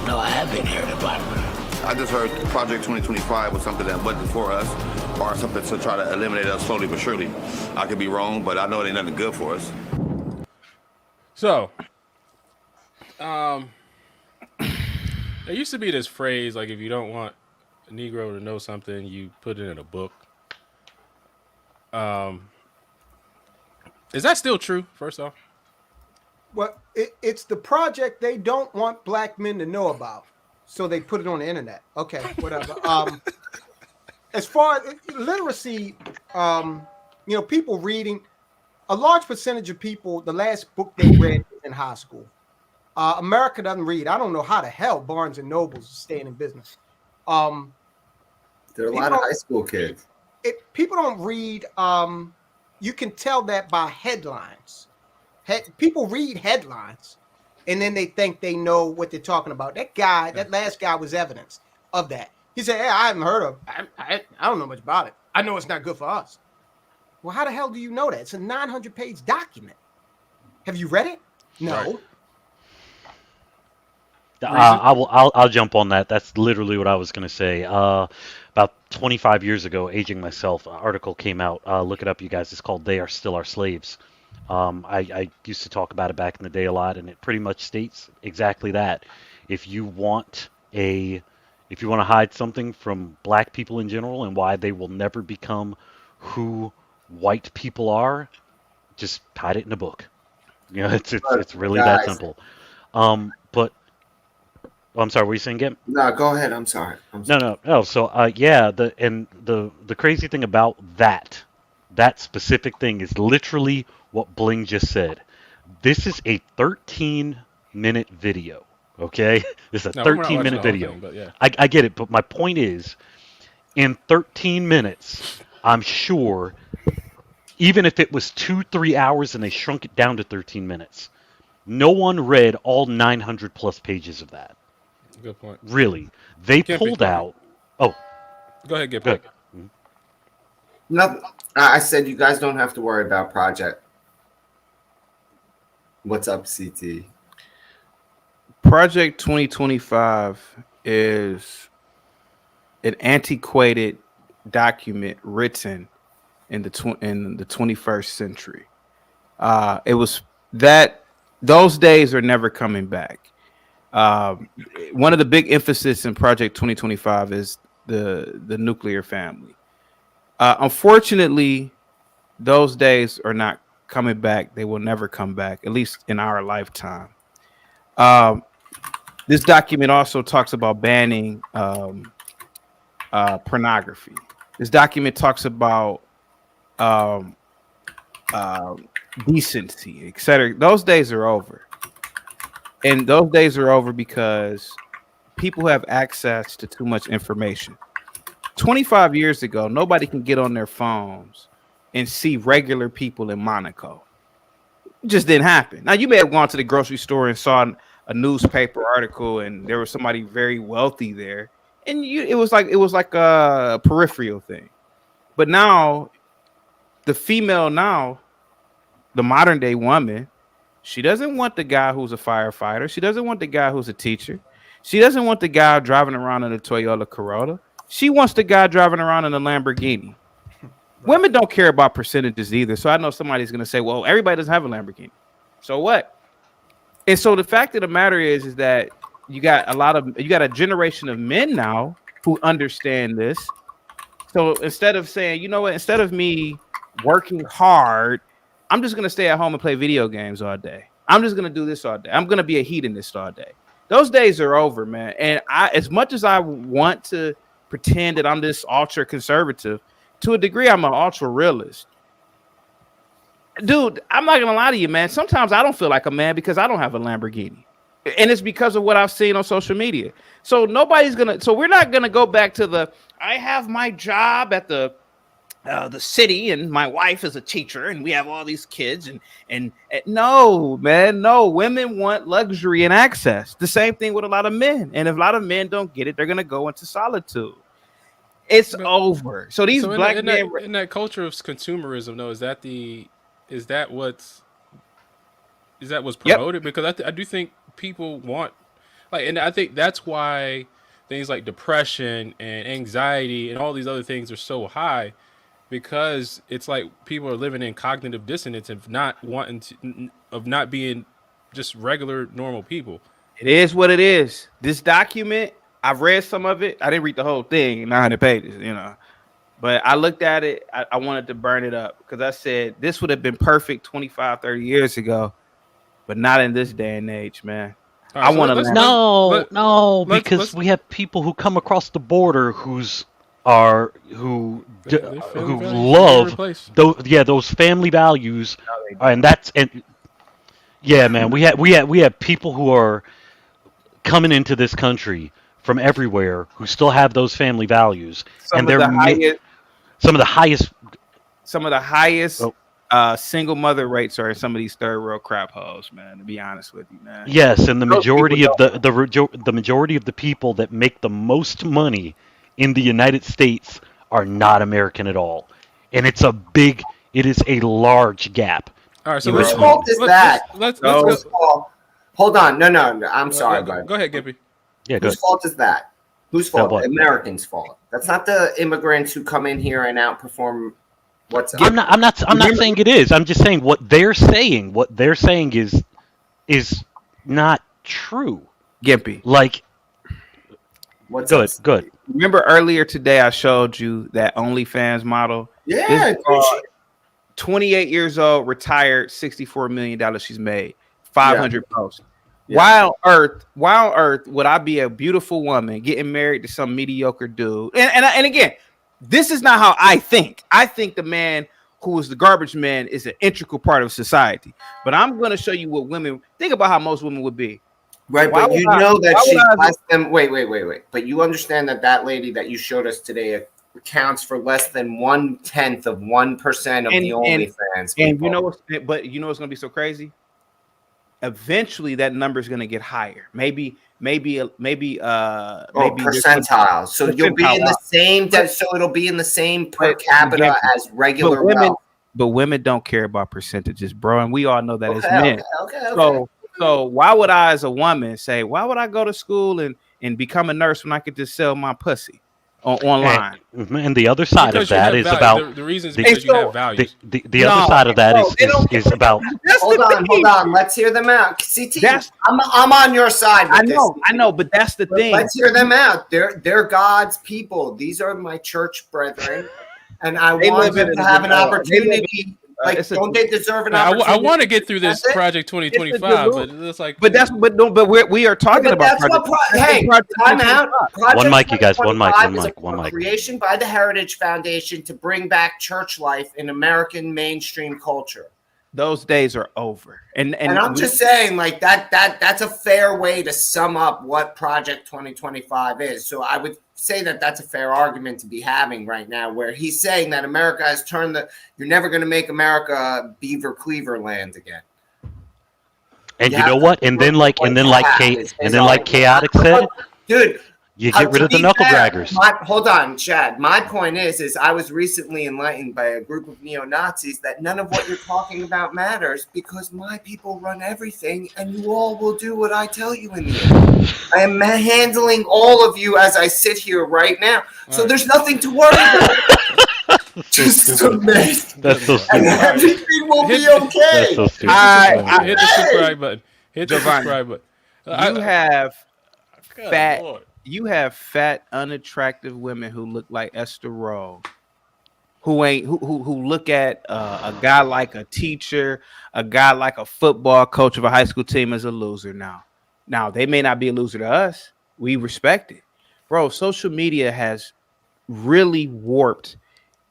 [SPEAKER 13] No, I have been hearing about it.
[SPEAKER 14] I just heard Project 2025 was something that wasn't for us or something to try to eliminate us slowly but surely. I could be wrong, but I know it ain't nothing good for us.
[SPEAKER 1] So, there used to be this phrase, like, if you don't want a Negro to know something, you put it in a book. Is that still true, first off?
[SPEAKER 11] Well, it's the project they don't want black men to know about, so they put it on the internet. Okay, whatever. As far as literacy, people reading, a large percentage of people, the last book they read was in high school. America doesn't read. I don't know how the hell Barnes and Nobles is staying in business.
[SPEAKER 2] There are a lot of high school kids.
[SPEAKER 11] People don't read. You can tell that by headlines. People read headlines, and then they think they know what they're talking about. That last guy was evidence of that. He said, "Hey, I haven't heard of. I don't know much about it. I know it's not good for us." Well, how the hell do you know that? It's a 900-page document. Have you read it? No.
[SPEAKER 3] Right. I'll jump on that. That's literally what I was going to say. About 25 years ago, aging myself, an article came out. Look it up, you guys. It's called "They Are Still Our Slaves." I used to talk about it back in the day a lot, and it pretty much states exactly that. If you want to hide something from black people in general and why they will never become who white people are, just hide it in a book. It's really that simple. But I'm sorry, what were you saying, Gim?
[SPEAKER 2] No, go ahead. I'm sorry.
[SPEAKER 3] No. So, the crazy thing about that specific thing is literally what Bling just said. This is a 13-minute video, okay? This is a 13-minute video.
[SPEAKER 1] Thing, yeah.
[SPEAKER 3] I get it, but my point is, in 13 minutes, I'm sure, even if it was 2-3 hours and they shrunk it down to 13 minutes, no one read all 900+ pages of that.
[SPEAKER 1] Good point.
[SPEAKER 3] Really, they pulled out. Oh,
[SPEAKER 1] go ahead, get back.
[SPEAKER 2] Nothing. I said you guys don't have to worry about Project. What's up, CT?
[SPEAKER 10] Project 2025 is an antiquated document written in the 21st century. It was that those days are never coming back. One of the big emphasis in Project 2025 is the nuclear family. Unfortunately, those days are not coming back. They will never come back, at least in our lifetime. This document also talks about banning pornography. This document talks about decency, etc. Those days are over. And those days are over because people have access to too much information. 25 years ago, nobody can get on their phones and see regular people in Monaco. It just didn't happen. Now you may have gone to the grocery store and saw a newspaper article, and there was somebody very wealthy there, and it was like a peripheral thing. But now, the female now, the modern day woman, she doesn't want the guy who's a firefighter. She doesn't want the guy who's a teacher. She doesn't want the guy driving around in a Toyota Corolla. She wants the guy driving around in a Lamborghini. Right. Women don't care about percentages either. So I know somebody's going to say, well, everybody doesn't have a Lamborghini. So what? And so the fact of the matter is that you got a generation of men now who understand this. So instead of saying, you know what, instead of me working hard, I'm just going to stay at home and play video games all day. I'm just going to do this all day. I'm going to be a hedonist all day. Those days are over, man. And as much as I want to pretend that I'm this ultra conservative, to a degree, I'm an ultra realist. Dude, I'm not going to lie to you, man. Sometimes I don't feel like a man because I don't have a Lamborghini. And it's because of what I've seen on social media. So we're not going to go back to I have my job at the city, and my wife is a teacher, and we have all these kids, and no, man, no. Women want luxury and access. The same thing with a lot of men, and if a lot of men don't get it, they're gonna go into solitude. It's over. So these black men
[SPEAKER 1] in that culture of consumerism, though, is that what's promoted? Yep. Because I do think people want and I think that's why things like depression and anxiety and all these other things are so high. Because it's like people are living in cognitive dissonance of not being just regular normal people.
[SPEAKER 10] It is what it is. This document, I've read some of it. I didn't read the whole thing, 900 pages, but I looked at it. I wanted to burn it up because I said this would have been perfect 25, 30 years ago, but not in this day and age, man.
[SPEAKER 3] Right, I want to because we have people who come across the border who love those family values, man, we have people who are coming into this country from everywhere who still have those family values, some of the
[SPEAKER 10] highest single mother rates are in some of these third world crap holes, man. To be honest with you, man.
[SPEAKER 3] Yes, and the majority of the majority of the people that make the most money in the United States are not American at all, and it is a large gap.
[SPEAKER 1] All right, so
[SPEAKER 2] whose fault is that? Let's go. Hold on, no, I'm sorry, bud.
[SPEAKER 1] Go ahead, Gippy.
[SPEAKER 3] Yeah,
[SPEAKER 2] whose fault is that? Whose fault? Americans' fault. That's not the immigrants who come in here and outperform.
[SPEAKER 3] I'm not saying it is. I'm just saying what they're saying. What they're saying is not true.
[SPEAKER 10] Gimpy.
[SPEAKER 3] Like, good.
[SPEAKER 10] Remember earlier today I showed you that OnlyFans model?
[SPEAKER 2] Yeah.
[SPEAKER 10] 28 years old, retired, $64 million she's made, 500 posts. Yeah. Wild Earth, would I be a beautiful woman getting married to some mediocre dude? And again, this is not how I think. I think the man who is the garbage man is an integral part of society. But I'm going to show you what women think about how most women would be.
[SPEAKER 2] Right, but you know that she less than wait. But you understand that lady that you showed us today accounts for less than 1/10 of 1% of the OnlyFans.
[SPEAKER 10] And you know what's going to be so crazy? Eventually, that number is going to get higher. Maybe
[SPEAKER 2] percentile. So you'll be in the same. So it'll be in the same per capita as regular women.
[SPEAKER 10] But women don't care about percentages, bro, and we all know that as men. Okay. So why would I, as a woman, say, why would I go to school and become a nurse when I could just sell my pussy online?
[SPEAKER 3] And the other side of that is about
[SPEAKER 1] the reason is because you have values.
[SPEAKER 3] The other side of that is about.
[SPEAKER 2] Hold on. Let's hear them out. CT, I'm on your side.
[SPEAKER 10] I know, but that's the thing.
[SPEAKER 2] Let's hear them out. They're God's people. These are my church brethren, and I want them to have an opportunity. Don't they deserve an opportunity?
[SPEAKER 1] I want to get through this Project 2025, but it's like.
[SPEAKER 10] But we are talking about.
[SPEAKER 2] Time out.
[SPEAKER 3] One mic, you guys. One mic.
[SPEAKER 2] Creation by the Heritage Foundation to bring back church life in American mainstream culture.
[SPEAKER 10] Those days are over, and
[SPEAKER 2] I'm just saying, that's a fair way to sum up what Project 2025 is. So I would say that that's a fair argument to be having right now, where he's saying that America has turned you're never going to make America Beaver Cleaver land again.
[SPEAKER 3] And you know what? And then like Chaotic said,
[SPEAKER 2] dude,
[SPEAKER 3] you get rid of the knuckle draggers.
[SPEAKER 2] Hold on, Chad. My point is I was recently enlightened by a group of neo-Nazis that none of what you're talking about matters because my people run everything and you all will do what I tell you in the end. I am handling all of you as I sit here right now. So there's nothing to worry about. Just submit.
[SPEAKER 3] That's so stupid.
[SPEAKER 2] And everything will be okay.
[SPEAKER 3] That's so stupid.
[SPEAKER 1] Hit the subscribe button. Hit the subscribe button.
[SPEAKER 10] You have fat, unattractive women who look like Esther Rowe, who look at a guy like a teacher, a guy like a football coach of a high school team as a loser. Now they may not be a loser to us. We respect it, bro. Social media has really warped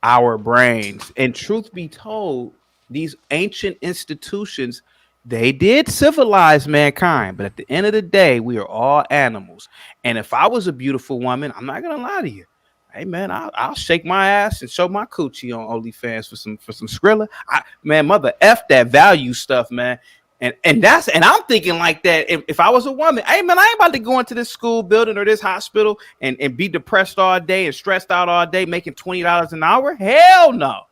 [SPEAKER 10] our brains, and truth be told, these ancient institutions, they did civilize mankind, but at the end of the day, we are all animals. And if I was a beautiful woman, I'm not gonna lie to you. Hey man, I'll shake my ass and show my coochie on OnlyFans for some Skrilla. Mother F that value stuff, man. And I'm thinking like that. If I was a woman, hey man, I ain't about to go into this school building or this hospital and be depressed all day and stressed out all day, making $20 an hour. Hell no.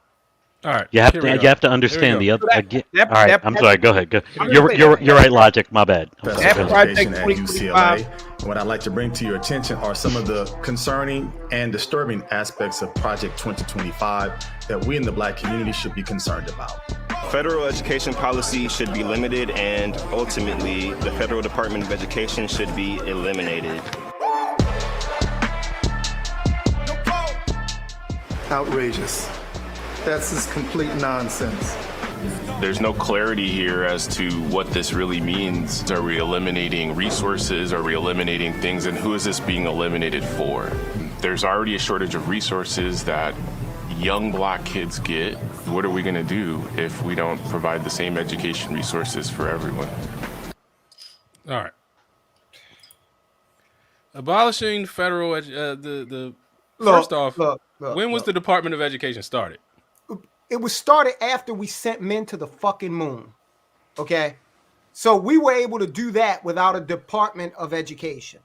[SPEAKER 1] All right,
[SPEAKER 3] you have to understand the other. All right, I'm sorry. Go ahead. Go. You're right. Logic. My bad.
[SPEAKER 15] Education at UCLA. And what I'd like to bring to your attention are some of the concerning and disturbing aspects of Project 2025 that we in the Black community should be concerned about.
[SPEAKER 16] Federal education policy should be limited, and ultimately, the Federal Department of Education should be eliminated.
[SPEAKER 17] Outrageous. That's just complete nonsense.
[SPEAKER 18] There's no clarity here as to what this really means. Are we eliminating resources? Are we eliminating things? And who is this being eliminated for? There's already a shortage of resources that young Black kids get. What are we going to do if we don't provide the same education resources for everyone?
[SPEAKER 1] All right. Abolishing federal first off, when was the Department of Education started?
[SPEAKER 11] It was started after we sent men to the fucking moon. Okay. So we were able to do that without a Department of Education.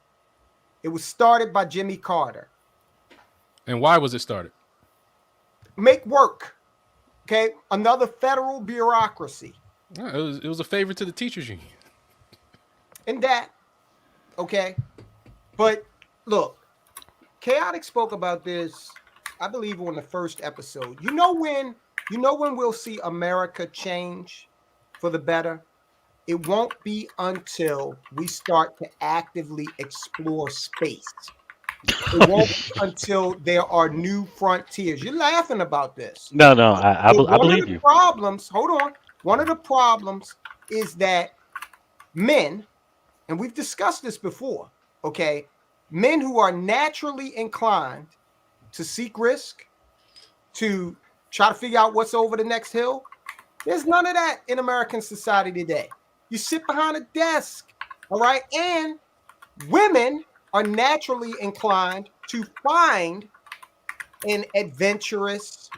[SPEAKER 11] It was started by Jimmy Carter.
[SPEAKER 1] And why was it started?
[SPEAKER 11] Make work. Okay. Another federal bureaucracy.
[SPEAKER 1] It was a favor to the teachers union.
[SPEAKER 11] And that. Okay. But look, Chaotic spoke about this, I believe, on the first episode. You know when we'll see America change for the better? It won't be until we start to actively explore space. It won't be until there are new frontiers. You're laughing about this.
[SPEAKER 3] No, I believe you.
[SPEAKER 11] One of the problems is that men, and we've discussed this before, okay? Men who are naturally inclined to seek risk, to try to figure out what's over the next hill. There's none of that in American society today. You sit behind a desk, all right? And women are naturally inclined to find an adventurous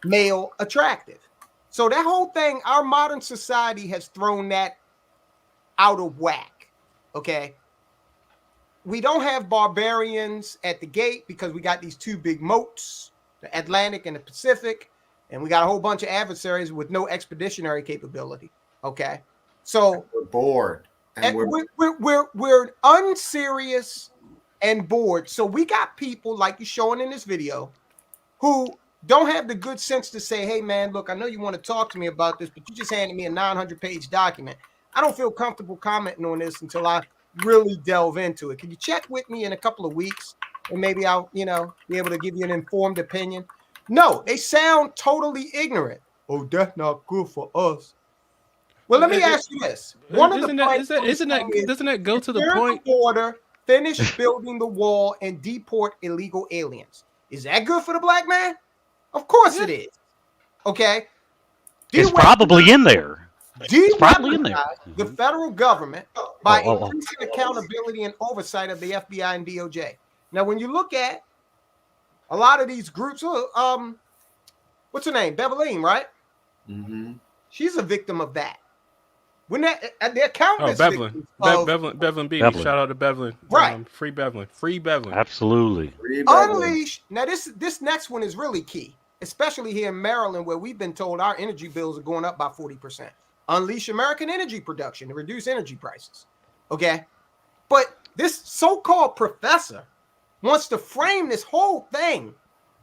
[SPEAKER 11] male attractive. So that whole thing, our modern society has thrown that out of whack, okay? We don't have barbarians at the gate because we got these two big moats, the Atlantic and the Pacific, and we got a whole bunch of adversaries with no expeditionary capability. Okay, so
[SPEAKER 2] we're bored, and
[SPEAKER 11] we're unserious and bored. So we got people like you showing in this video who don't have the good sense to say, "Hey, man, look, I know you want to talk to me about this, but you just handed me a 900-page document. I don't feel comfortable commenting on this until I really delve into it. Can you check with me in a couple of weeks and maybe I'll, be able to give you an informed opinion?" No, they sound totally ignorant. Oh, that's not good for us. Well, let me ask you this.
[SPEAKER 1] Doesn't that go to the point?
[SPEAKER 11] Border, finish building the wall and deport illegal aliens. Is that good for the Black man? Of course it is. Okay.
[SPEAKER 3] It's probably in there. It's probably in there.
[SPEAKER 11] The federal government by increasing accountability and oversight of the FBI and DOJ. Now, when you look at a lot of these groups, what's her name? Beverly, right?
[SPEAKER 2] Mm-hmm.
[SPEAKER 11] She's a victim of that. When they're countless
[SPEAKER 1] Bevelin. Bevelin Beatty.
[SPEAKER 3] Bevelin.
[SPEAKER 1] Shout out to Bevelin.
[SPEAKER 11] Right.
[SPEAKER 1] Free Bevelin. Free Bevelin.
[SPEAKER 3] Absolutely.
[SPEAKER 11] Unleash. Now, this next one is really key, especially here in Maryland, where we've been told our energy bills are going up by 40%. Unleash American energy production to reduce energy prices. Okay? But this so-called professor wants to frame this whole thing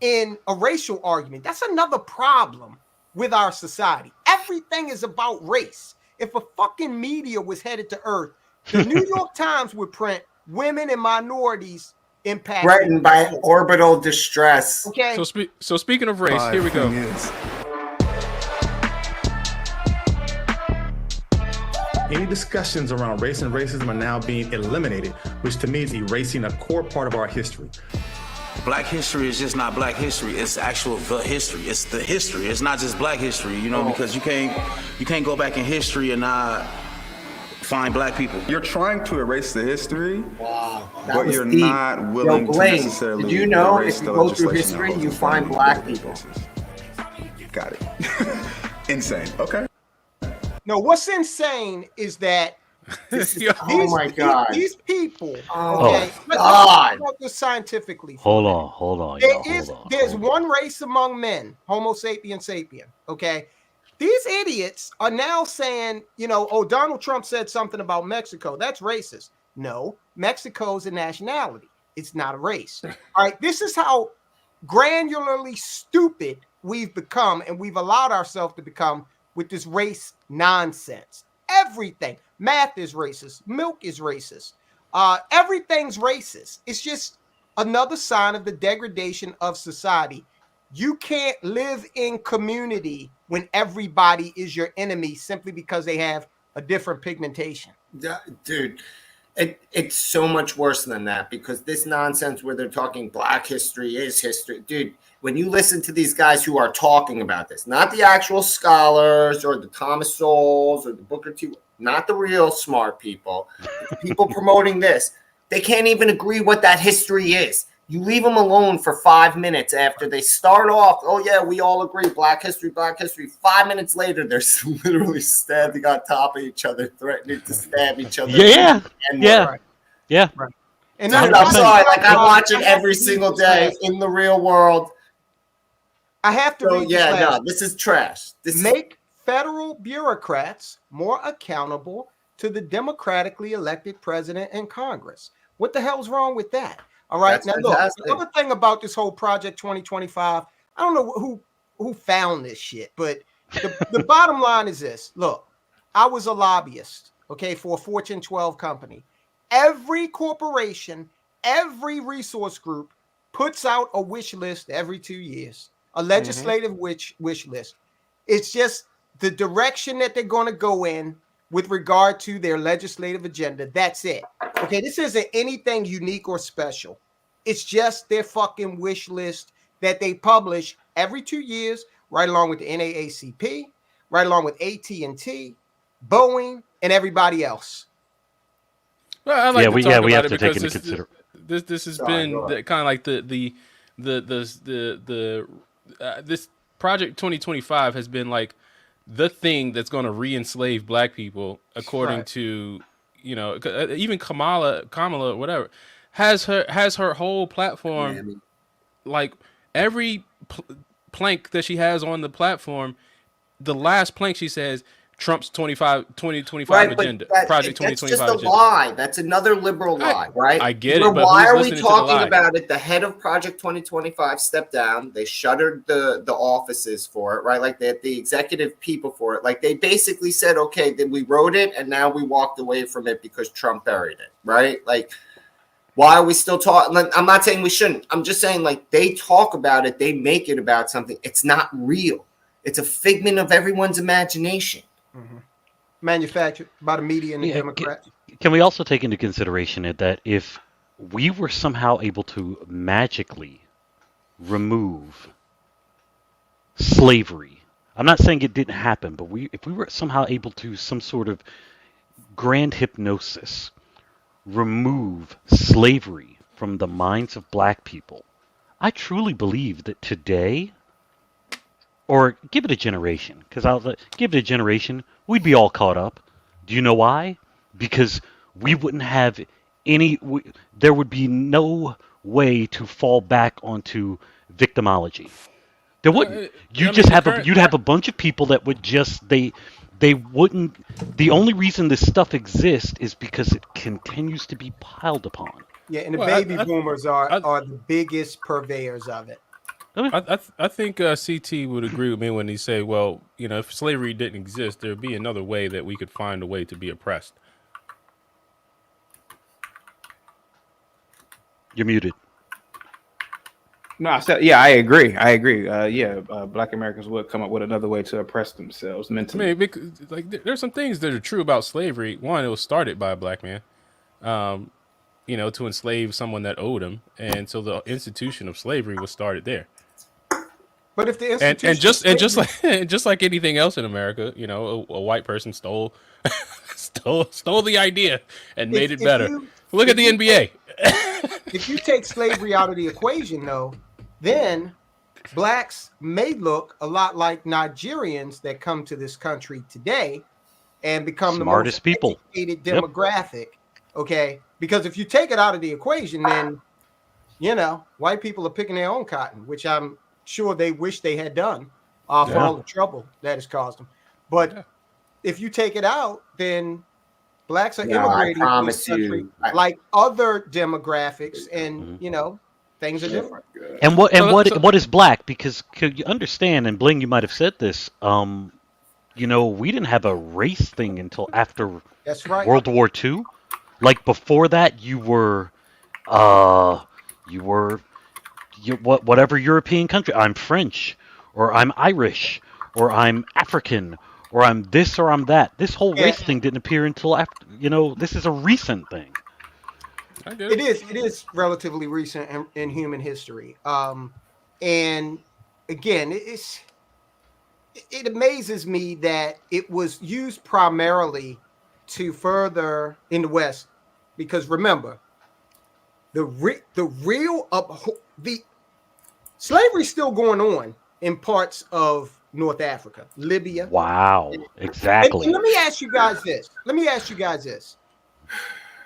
[SPEAKER 11] in a racial argument. That's another problem with our society. Everything is about race. If a fucking media was headed to Earth, the New York Times would print women and minorities impacted.
[SPEAKER 2] Threatened by orbital distress.
[SPEAKER 11] Okay.
[SPEAKER 1] So speaking of race, here we go.
[SPEAKER 15] Any discussions around race and racism are now being eliminated, which to me is erasing a core part of our history.
[SPEAKER 13] Black history is just not black history. It's actual the history. It's the history. It's not just black history, you know, because you can't go back in history and not find black people.
[SPEAKER 19] You're trying to erase the history,
[SPEAKER 2] But
[SPEAKER 19] you're not willing to necessarily.
[SPEAKER 2] Did you know
[SPEAKER 19] erase
[SPEAKER 2] if you
[SPEAKER 19] the
[SPEAKER 2] go through
[SPEAKER 19] legislation
[SPEAKER 2] history,
[SPEAKER 19] that
[SPEAKER 2] you
[SPEAKER 19] was
[SPEAKER 2] find
[SPEAKER 19] in
[SPEAKER 2] black
[SPEAKER 19] those
[SPEAKER 2] people?
[SPEAKER 19] cases? Got it. Insane. Okay.
[SPEAKER 11] No, what's insane is that
[SPEAKER 2] Oh my God.
[SPEAKER 11] these people.
[SPEAKER 2] Oh,
[SPEAKER 11] Okay,
[SPEAKER 2] God.
[SPEAKER 11] let's talk this scientifically.
[SPEAKER 3] Hold on, y'all.
[SPEAKER 11] There's one race among men, Homo sapien sapien. Okay, these idiots are now saying, oh, Donald Trump said something about Mexico. That's racist. No, Mexico's a nationality. It's not a race. All right, this is how granularly stupid we've become, and we've allowed ourselves to become with this race nonsense. Everything. Math is racist. Milk is racist. Everything's racist. It's just another sign of the degradation of society. You can't live in community when everybody is your enemy simply because they have a different pigmentation.
[SPEAKER 2] Dude, it's so much worse than that, because this nonsense where they're talking black history is history. Dude, when you listen to these guys who are talking about this, not the actual scholars or the Thomas Sowells or the Booker T, not the real smart people, the people promoting this, they can't even agree what that history is. You leave them alone for 5 minutes after they start off, oh yeah, we all agree, black history, black history. 5 minutes later, they're literally standing on top of each other, threatening to stab each other.
[SPEAKER 3] Yeah.
[SPEAKER 11] Right.
[SPEAKER 2] And I'm sorry, like I watch it every single day in the real world.
[SPEAKER 11] I have to read this last.
[SPEAKER 2] No, this is trash.
[SPEAKER 11] Make federal bureaucrats more accountable to the democratically elected president and Congress. What the hell's wrong with that? All right.
[SPEAKER 2] That's
[SPEAKER 11] now, look,
[SPEAKER 2] fantastic.
[SPEAKER 11] the other thing about this whole Project 2025, I don't know who found this shit, but the bottom line is this. Look, I was a lobbyist, okay, for a Fortune 12 company. Every corporation, every resource group puts out a wish list every 2 years, a legislative wish list. It's just the direction that they're going to go in with regard to their legislative agenda. That's it. Okay, this isn't anything unique or special. It's just their fucking wish list that they publish every 2 years, right along with the NAACP, right along with AT&T, Boeing, and everybody else.
[SPEAKER 1] Well, I like
[SPEAKER 3] we have to take into
[SPEAKER 1] consideration.
[SPEAKER 3] consideration.
[SPEAKER 1] This has been kind of like this Project 2025 has been like the thing that's going to re-enslave black people, according to even Kamala, whatever, has her whole platform, like every plank that she has on the platform, the last plank she says Trump's 2025 agenda, Project 2025
[SPEAKER 2] That's just a
[SPEAKER 1] agenda.
[SPEAKER 2] lie. That's another liberal lie, right?
[SPEAKER 1] I get it, but
[SPEAKER 2] why
[SPEAKER 1] who's
[SPEAKER 2] are we
[SPEAKER 1] listening to the
[SPEAKER 2] talking
[SPEAKER 1] lie?
[SPEAKER 2] about it? The head of Project 2025 stepped down. They shuttered the offices for it, right? Like the executive people for it. Like they basically said, okay, then we wrote it and now we walked away from it because Trump buried it, right? Like, why are we still talking? I'm not saying we shouldn't. I'm just saying, like, they talk about it. They make it about something. It's not real. It's a figment of everyone's imagination.
[SPEAKER 11] Manufactured by the media and the Democrats.
[SPEAKER 3] Can we also take into consideration that if we were somehow able to magically remove slavery, I'm not saying it didn't happen, but if we were somehow able to, some sort of grand hypnosis, remove slavery from the minds of black people, I truly believe that today, or give it a generation, because I'll give it a generation, we'd be all caught up. Do you know why? Because we wouldn't have there would be no way to fall back onto victimology. There wouldn't. You'd have a bunch of people that would just they wouldn't. The only reason this stuff exists is because it continues to be piled upon.
[SPEAKER 11] Yeah, and the baby boomers are the biggest purveyors of it.
[SPEAKER 1] I think CT would agree with me when he say, well, if slavery didn't exist, there'd be another way that we could find a way to be oppressed.
[SPEAKER 3] You're muted.
[SPEAKER 10] No, I said, yeah, I agree. Black Americans would come up with another way to oppress themselves mentally.
[SPEAKER 1] I mean, because, there's some things that are true about slavery. One, it was started by a black man, to enslave someone that owed him, and so the institution of slavery was started there.
[SPEAKER 11] But if the institution
[SPEAKER 1] just like anything else in America, a white person stole the idea and made it better. Look at the NBA.
[SPEAKER 11] If you take slavery out of the equation, though, then blacks may look a lot like Nigerians that come to this country today and become
[SPEAKER 3] smartest
[SPEAKER 11] the most
[SPEAKER 3] people
[SPEAKER 11] educated demographic. Yep. Okay, because if you take it out of the equation, then white people are picking their own cotton, which I'm sure they wish they had done for all the trouble that has caused them. But if you take it out, then blacks are immigrating to this country like other demographics, and things are different.
[SPEAKER 3] And what is black? Because you understand, and Bling, you might have said this. We didn't have a race thing until after World War II. Like before that, you were whatever European country. I'm French, or I'm Irish, or I'm African, or I'm this, or I'm that. This whole race thing didn't appear until after. This is a recent thing.
[SPEAKER 11] It is relatively recent in human history. And again, it amazes me that it was used primarily to further in the West, because remember, the slavery is still going on in parts of North Africa, Libya.
[SPEAKER 3] Wow, exactly.
[SPEAKER 11] And let me ask you guys this.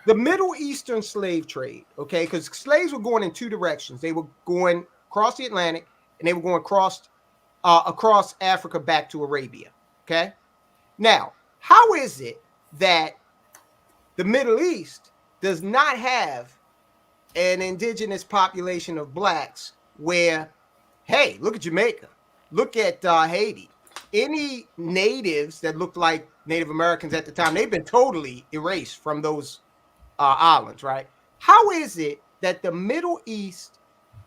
[SPEAKER 11] The Middle Eastern slave trade, okay, because slaves were going in two directions. They were going across the Atlantic, and they were going across Africa back to Arabia, okay? Now, how is it that the Middle East does not have an indigenous population of blacks where, hey, look at Jamaica, look at Haiti. Any natives that looked like Native Americans at the time, they've been totally erased from those islands, right? How is it that the Middle East,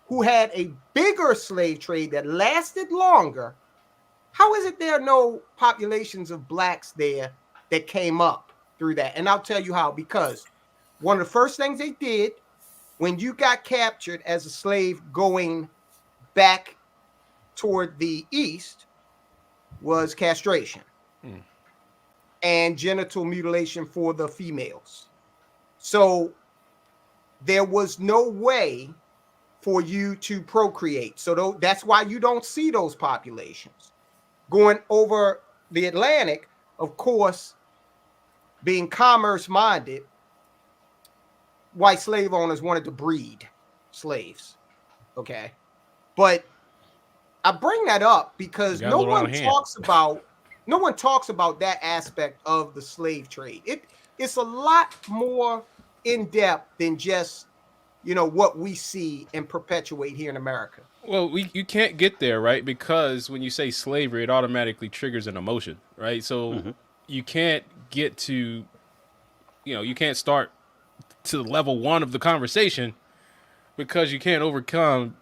[SPEAKER 11] who had a bigger slave trade that lasted longer, how is it there are no populations of blacks there that came up through that? And I'll tell you how, because one of the first things they did when you got captured as a slave going back toward the east was castration and genital mutilation for the females. So there was no way for you to procreate. So that's why you don't see those populations. Going over the Atlantic, of course, being commerce minded, white slave owners wanted to breed slaves. Okay. But I bring that up because no one talks about that aspect of the slave trade. It's a lot more in depth than just what we see and perpetuate here in America.
[SPEAKER 1] Well, you can't get there, right? Because when you say slavery, it automatically triggers an emotion, right? So you can't get to, you can't start to level one of the conversation because you can't overcome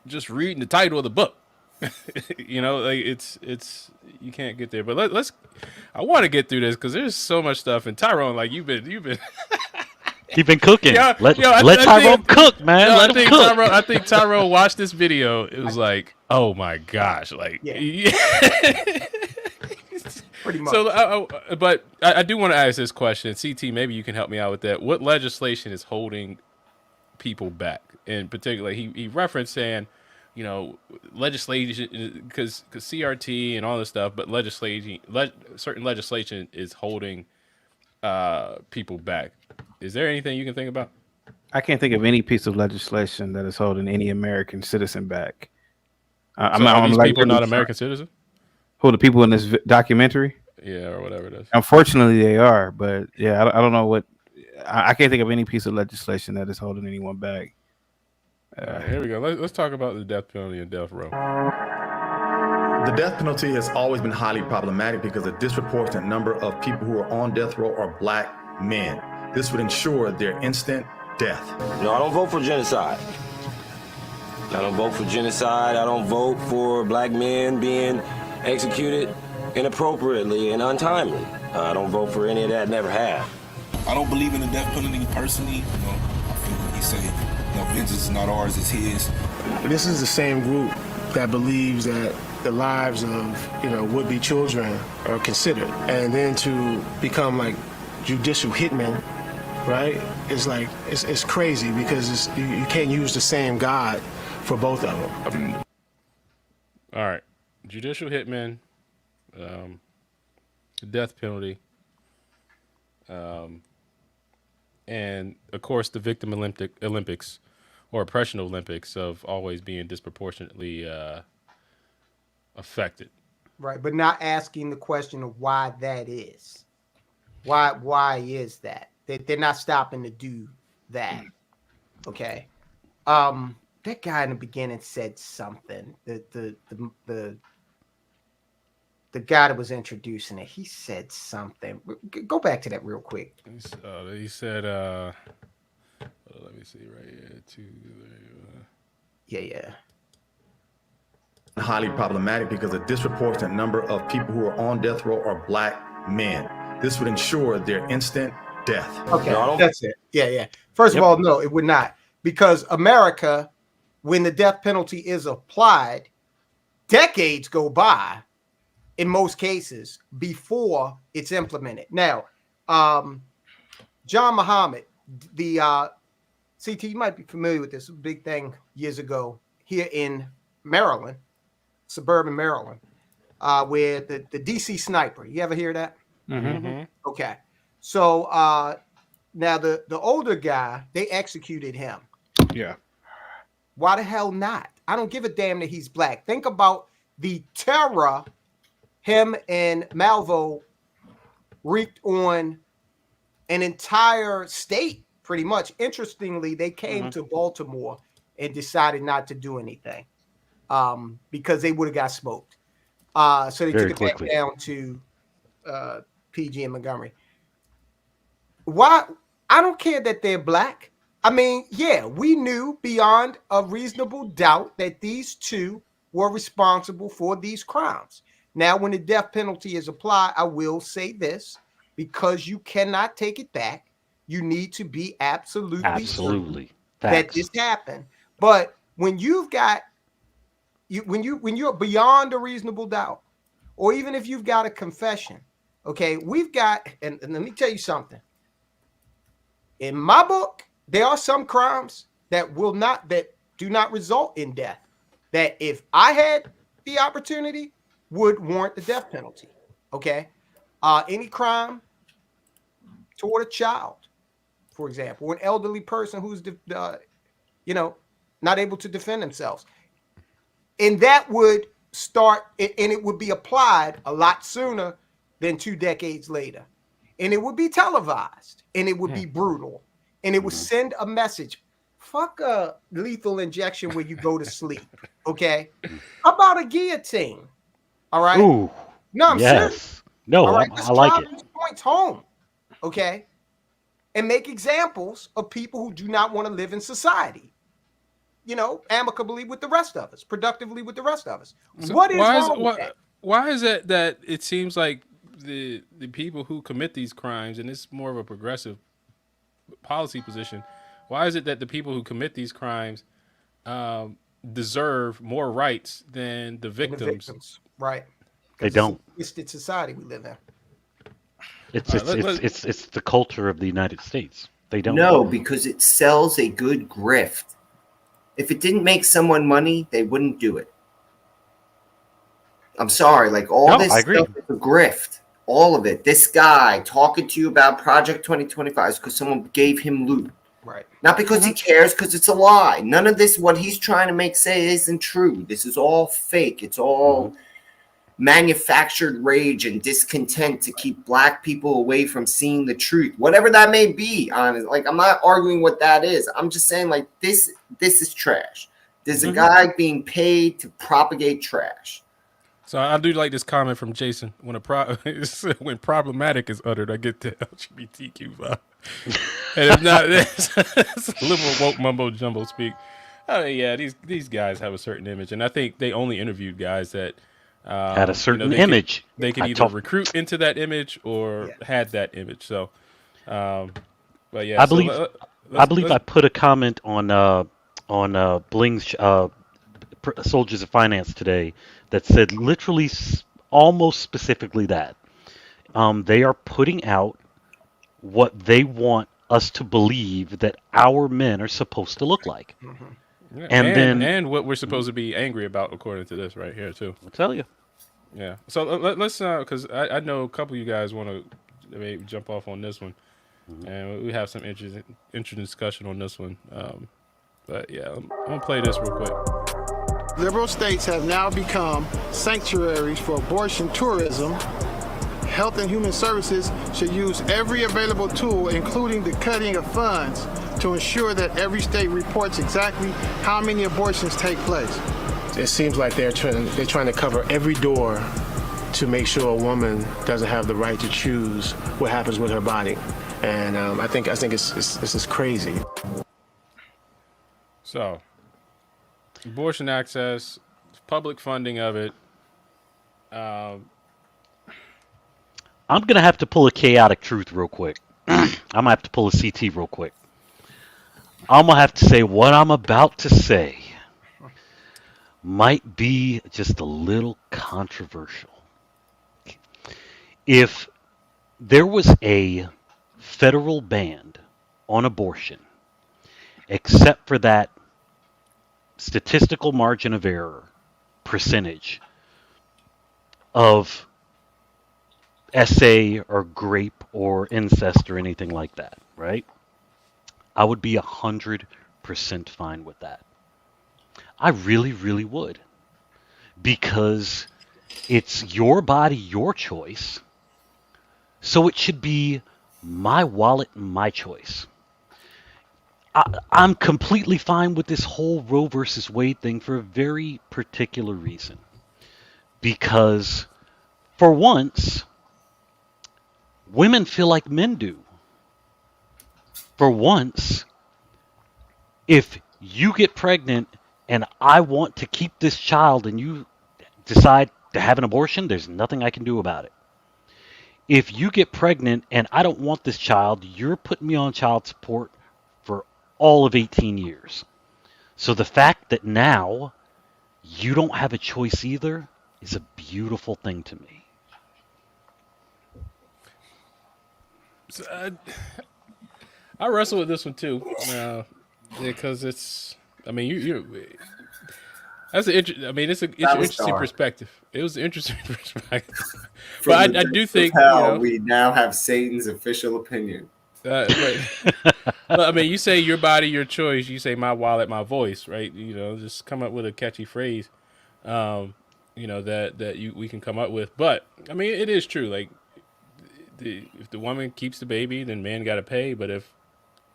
[SPEAKER 1] just reading the title of the book. It's you can't get there. But let's I want to get through this because there's so much stuff. And Tyrone, you've been
[SPEAKER 3] You've been cooking. Let Tyrone cook, man. Let him cook.
[SPEAKER 1] I think Tyrone watched this video. It was like, oh my gosh,
[SPEAKER 11] pretty much.
[SPEAKER 1] So, but I do want to ask this question, CT. Maybe you can help me out with that. What legislation is holding people back. In particular, he referenced saying, you know, legislation, because CRT and all this stuff, but certain legislation is holding people back. Is there anything you can think about?
[SPEAKER 10] I can't think of any piece of legislation that is holding any American citizen back.
[SPEAKER 1] Are these people not American citizens?
[SPEAKER 10] Who are the people in this documentary?
[SPEAKER 1] Yeah, or whatever it is.
[SPEAKER 10] Unfortunately, they are. But yeah, I don't know what. I can't think of any piece of legislation that is holding anyone back.
[SPEAKER 1] Right, here we go. Let's talk about the death penalty and death row.
[SPEAKER 15] The death penalty has always been highly problematic because a disproportionate number of people who are on death row are black men. This would ensure their instant death.
[SPEAKER 20] No, I don't vote for genocide. I don't vote for genocide. I don't vote for black men being executed inappropriately and untimely. I don't vote for any of that, never have.
[SPEAKER 21] I don't believe in the death penalty personally. You know, I feel what he say, you know, vengeance is not ours, it's his.
[SPEAKER 22] This is the same group that believes that the lives of, you know, would-be children are considered. And then to become like judicial hitmen, right? It's like, it's crazy because you can't use the same God for both of them.
[SPEAKER 1] All right. Judicial hitmen, death penalty, and of course the victim Olympics or oppression Olympics of always being disproportionately affected.
[SPEAKER 11] Right, but not asking the question of why that is. Why is that? They're not stopping to do that. Okay. That guy in the beginning said something. The guy that was introducing it, he said something. Go back to that real quick.
[SPEAKER 1] He said, let me see right here.
[SPEAKER 11] Yeah.
[SPEAKER 15] Highly problematic because a disproportionate number of people who are on death row are black men. This would ensure their instant death.
[SPEAKER 11] Okay, that's it. Yeah. First of all, no, it would not. Because America, when the death penalty is applied, decades go by in most cases before it's implemented. Now, John Muhammad, the CT, you might be familiar with this big thing years ago here in Maryland, suburban Maryland, where the DC sniper. You ever hear that?
[SPEAKER 1] Mm-hmm.
[SPEAKER 11] Okay. So now the older guy, they executed him.
[SPEAKER 10] Yeah.
[SPEAKER 11] Why the hell not? I don't give a damn that he's black. Think about the terror him and Malvo wreaked on an entire state, pretty much. Interestingly, they came to Baltimore and decided not to do anything because they would have got smoked. So they took it back down to PG and Montgomery. Why? I don't care that they're black. I mean, yeah, we knew beyond a reasonable doubt that these two were responsible for these crimes. Now, when the death penalty is applied, I will say this, because you cannot take it back. You need to be absolutely certain that this happened. But when you've got when you're beyond a reasonable doubt, or even if you've got a confession, okay, we've got, and let me tell you something. In my book, there are some crimes that do not result in death, that if I had the opportunity would warrant the death penalty. Okay. Any crime toward a child, for example, or an elderly person who's, not able to defend themselves. And that would start, and it would be applied a lot sooner than 2 decades later. And it would be televised, and it would be brutal, and it would send a message. Fuck a lethal injection where you go to sleep, okay? How about a guillotine? All right?
[SPEAKER 3] Ooh,
[SPEAKER 11] no, I'm serious.
[SPEAKER 3] No,
[SPEAKER 11] right?
[SPEAKER 3] I like it.
[SPEAKER 11] Points home, okay? And make examples of people who do not want to live in society, amicably with the rest of us, productively with the rest of us.
[SPEAKER 1] So
[SPEAKER 11] what is wrong with that?
[SPEAKER 1] Why is it that it seems like the people who commit these crimes, and it's more of a progressive policy position, why is it that the people who commit these crimes deserve more rights than the victims?
[SPEAKER 11] Right.
[SPEAKER 3] They don't.
[SPEAKER 11] It's society we live in.
[SPEAKER 3] It's the culture of the United States. They don't.
[SPEAKER 2] No, because it sells a good grift. If it didn't make someone money, they wouldn't do it. I'm sorry, like all this stuff is a grift. All of it. This guy talking to you about Project 2025 is because someone gave him loot.
[SPEAKER 11] Right.
[SPEAKER 2] Not because he cares, because it's a lie. None of this, what he's trying to say isn't true. This is all fake. It's all manufactured rage and discontent to keep black people away from seeing the truth, whatever that may be. Honest, like I'm not arguing what that is. I'm just saying like this is trash. There's a guy being paid to propagate trash.
[SPEAKER 1] So I do like this comment from Jason. When when problematic is uttered, I get the LGBTQ vibe. And if not, it's liberal woke mumbo jumbo speak. Oh yeah, these guys have a certain image, and I think they only interviewed guys that
[SPEAKER 3] had a certain image.
[SPEAKER 1] They can either recruit into that image or had that image. So, but yeah,
[SPEAKER 3] I believe I put a comment on Bling's Soldiers of Finance today that said literally almost specifically that they are putting out what they want us to believe that our men are supposed to look like.
[SPEAKER 1] Yeah,
[SPEAKER 3] and
[SPEAKER 1] then what we're supposed to be angry about according to this right here too.
[SPEAKER 3] I'll tell you.
[SPEAKER 1] Yeah. So let's because I know a couple of you guys want to maybe jump off on this one, and we have some interesting discussion on this one. But yeah, I'm gonna play this real quick.
[SPEAKER 22] Liberal states have now become sanctuaries for abortion tourism. Health and Human Services should use every available tool, including the cutting of funds, to ensure that every state reports exactly how many abortions take place. It seems like they're trying to cover every door to make sure a woman doesn't have the right to choose what happens with her body, and I think it's just crazy.
[SPEAKER 1] So, abortion access, public funding of it.
[SPEAKER 3] I'm going to have to pull a chaotic truth real quick. I'm going to have to pull a CT real quick. I'm going to have to say what I'm about to say might be just a little controversial. If there was a federal ban on abortion, except for that statistical margin of error percentage of SA or grape or incest or anything like that, right? I would be 100% fine with that. I really, really would. Because it's your body, your choice. So it should be my wallet, my choice. I'm completely fine with this whole Roe versus Wade thing for a very particular reason. Because for once, women feel like men do. For once, if you get pregnant and I want to keep this child and you decide to have an abortion, there's nothing I can do about it. If you get pregnant and I don't want this child, you're putting me on child support for all of 18 years. So the fact that now you don't have a choice either is a beautiful thing to me.
[SPEAKER 1] So, I wrestle with this one too, because it's. I mean, you. That's it's an interesting perspective. It was an interesting perspective, but I do think
[SPEAKER 2] we now have Satan's official opinion.
[SPEAKER 1] But I mean, you say your body, your choice. You say my wallet, my voice, right? Just come up with a catchy phrase, that we can come up with. But I mean, it is true. Like, if the woman keeps the baby, then man got to pay. But if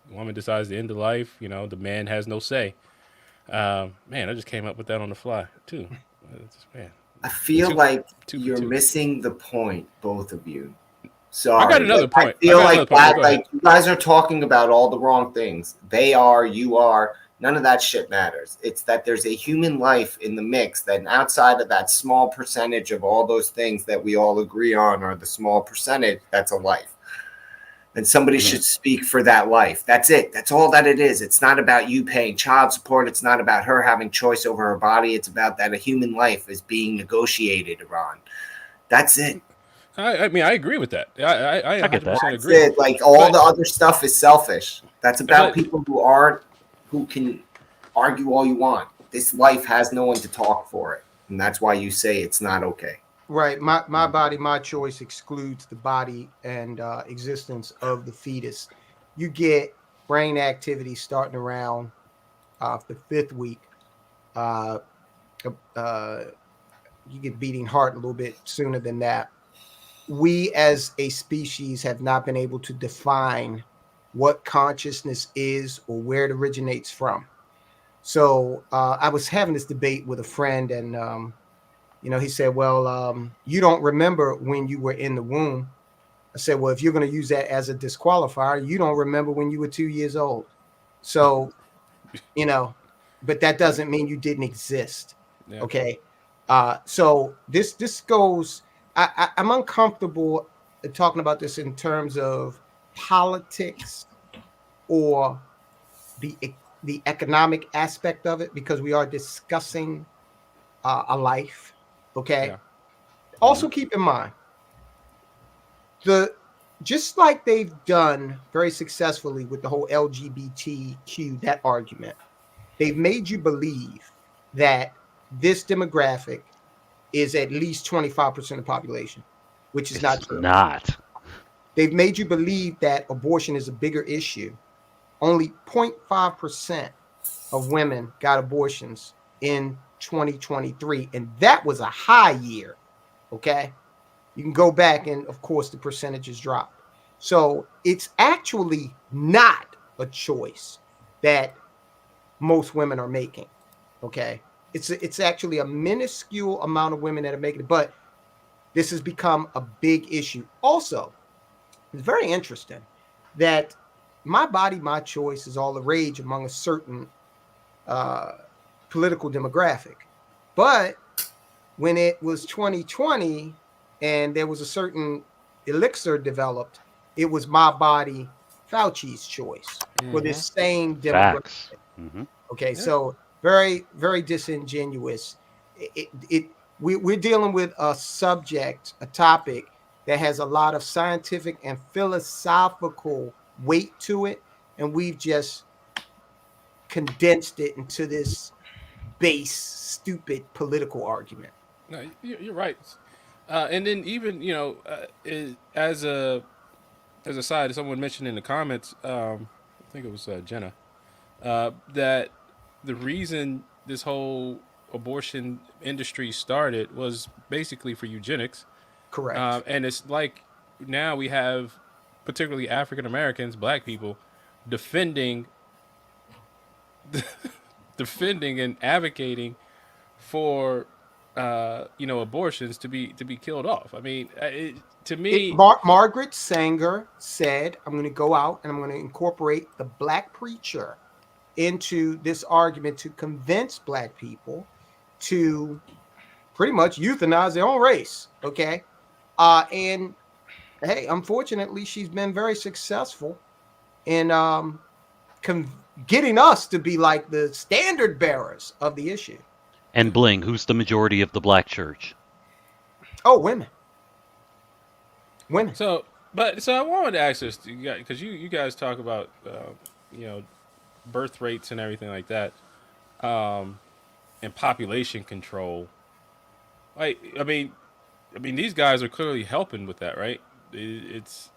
[SPEAKER 1] the woman decides to end the life, the man has no say. Man, I just came up with that on the fly too. Man,
[SPEAKER 2] I feel like you're missing the point, both of you. Sorry,
[SPEAKER 1] I got another point.
[SPEAKER 2] I feel like you guys are talking about all the wrong things. They are, you are. None of that shit matters. It's that there's a human life in the mix, that outside of that small percentage of all those things that we all agree on are the small percentage, that's a life. And somebody should speak for that life. That's it. That's all that it is. It's not about you paying child support. It's not about her having choice over her body. It's about that a human life is being negotiated around. That's it.
[SPEAKER 1] I mean, I agree with that. I
[SPEAKER 3] get that.
[SPEAKER 1] 100%
[SPEAKER 2] That's
[SPEAKER 1] agree.
[SPEAKER 2] it. Like all
[SPEAKER 1] But-
[SPEAKER 2] the other stuff is selfish. That's about
[SPEAKER 1] but-
[SPEAKER 2] people who can argue all you want. This life has no one to talk for it, and that's why you say it's not okay.
[SPEAKER 11] Right. My body, my choice excludes the body and existence of the fetus. You get brain activity starting around the 5th week. You get beating heart a little bit sooner than that. We as a species have not been able to define what consciousness is or where it originates from. So I was having this debate with a friend, and he said, well, you don't remember when you were in the womb. I said, well, if you're going to use that as a disqualifier, you don't remember when you were 2 years old. So, but that doesn't mean you didn't exist.
[SPEAKER 1] Yeah.
[SPEAKER 11] Okay. So this goes, I'm uncomfortable talking about this in terms of politics or the economic aspect of it, because we are discussing a life. Okay.
[SPEAKER 1] Yeah.
[SPEAKER 11] Also keep in mind, just like they've done very successfully with the whole LGBTQ, that argument, they've made you believe that this demographic is at least 25% of the population, which is not true.
[SPEAKER 3] Not.
[SPEAKER 11] They've made you believe that abortion is a bigger issue. Only 0.5% of women got abortions in 2023, and that was a high year. Okay, you can go back, and of course the percentages drop. So it's actually not a choice that most women are making. Okay, it's actually a minuscule amount of women that are making it, but this has become a big issue. Also, it's very interesting that my body, my choice is all the rage among a certain political demographic. But when it was 2020 and there was a certain elixir developed, it was my body, Fauci's choice for this same demographic. Okay, so very, very disingenuous. We're dealing with a subject, a topic that has a lot of scientific and philosophical weight to it, and we've just condensed it into this base, stupid political argument.
[SPEAKER 1] No, you're right. And then even as a side, someone mentioned in the comments, I think it was Jenna, that the reason this whole abortion industry started was basically for eugenics.
[SPEAKER 11] Correct.
[SPEAKER 1] And it's like now we have particularly African Americans, black people, defending and advocating for abortions to be killed off. I mean, to me,
[SPEAKER 11] Margaret Sanger said, "I'm going to go out and I'm going to incorporate the black preacher into this argument to convince black people to pretty much euthanize their own race." Okay, and hey, unfortunately, she's been very successful in getting us to be like the standard bearers of the issue.
[SPEAKER 3] And Bling, who's the majority of the black church?
[SPEAKER 11] Oh, women. Women.
[SPEAKER 1] So I wanted to ask this, because you guys talk about birth rates and everything like that, and population control. Like, I mean, these guys are clearly helping with that, right? It's.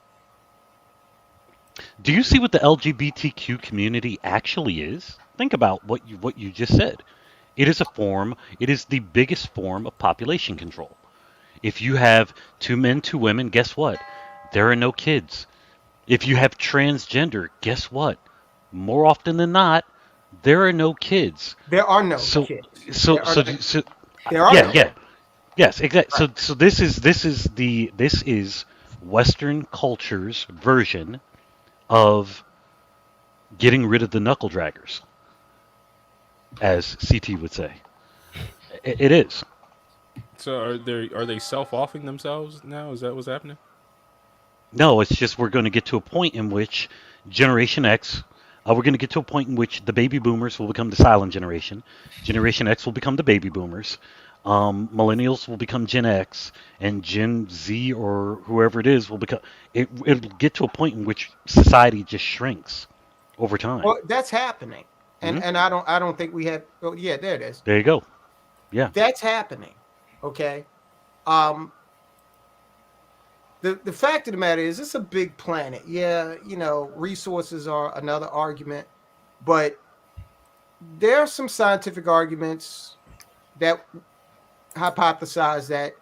[SPEAKER 3] Do you see what the LGBTQ community actually is? Think about what you just said. It is the biggest form of population control. If you have 2 men, 2 women, guess what? There are no kids. If you have transgender, guess what? More often than not, there are no kids.
[SPEAKER 11] There are no kids.
[SPEAKER 3] Yes, exactly. So this is Western culture's version of getting rid of the knuckle draggers, as CT would say. It is.
[SPEAKER 1] So are they self-offing themselves now? Is that what's happening?
[SPEAKER 3] No, it's just we're going to get to a point in which Generation X, we're going to get to a point in which the baby boomers will become the silent generation. Generation X will become the baby boomers. Millennials will become Gen X, and Gen Z or whoever it is will become. It'll get to a point in which society just shrinks over time.
[SPEAKER 11] Well, that's happening, and I don't think we have. Oh, yeah, there it is.
[SPEAKER 3] There you go. Yeah,
[SPEAKER 11] that's happening. Okay. The fact of the matter is, it's a big planet. Yeah, resources are another argument, but there are some scientific arguments that hypothesize that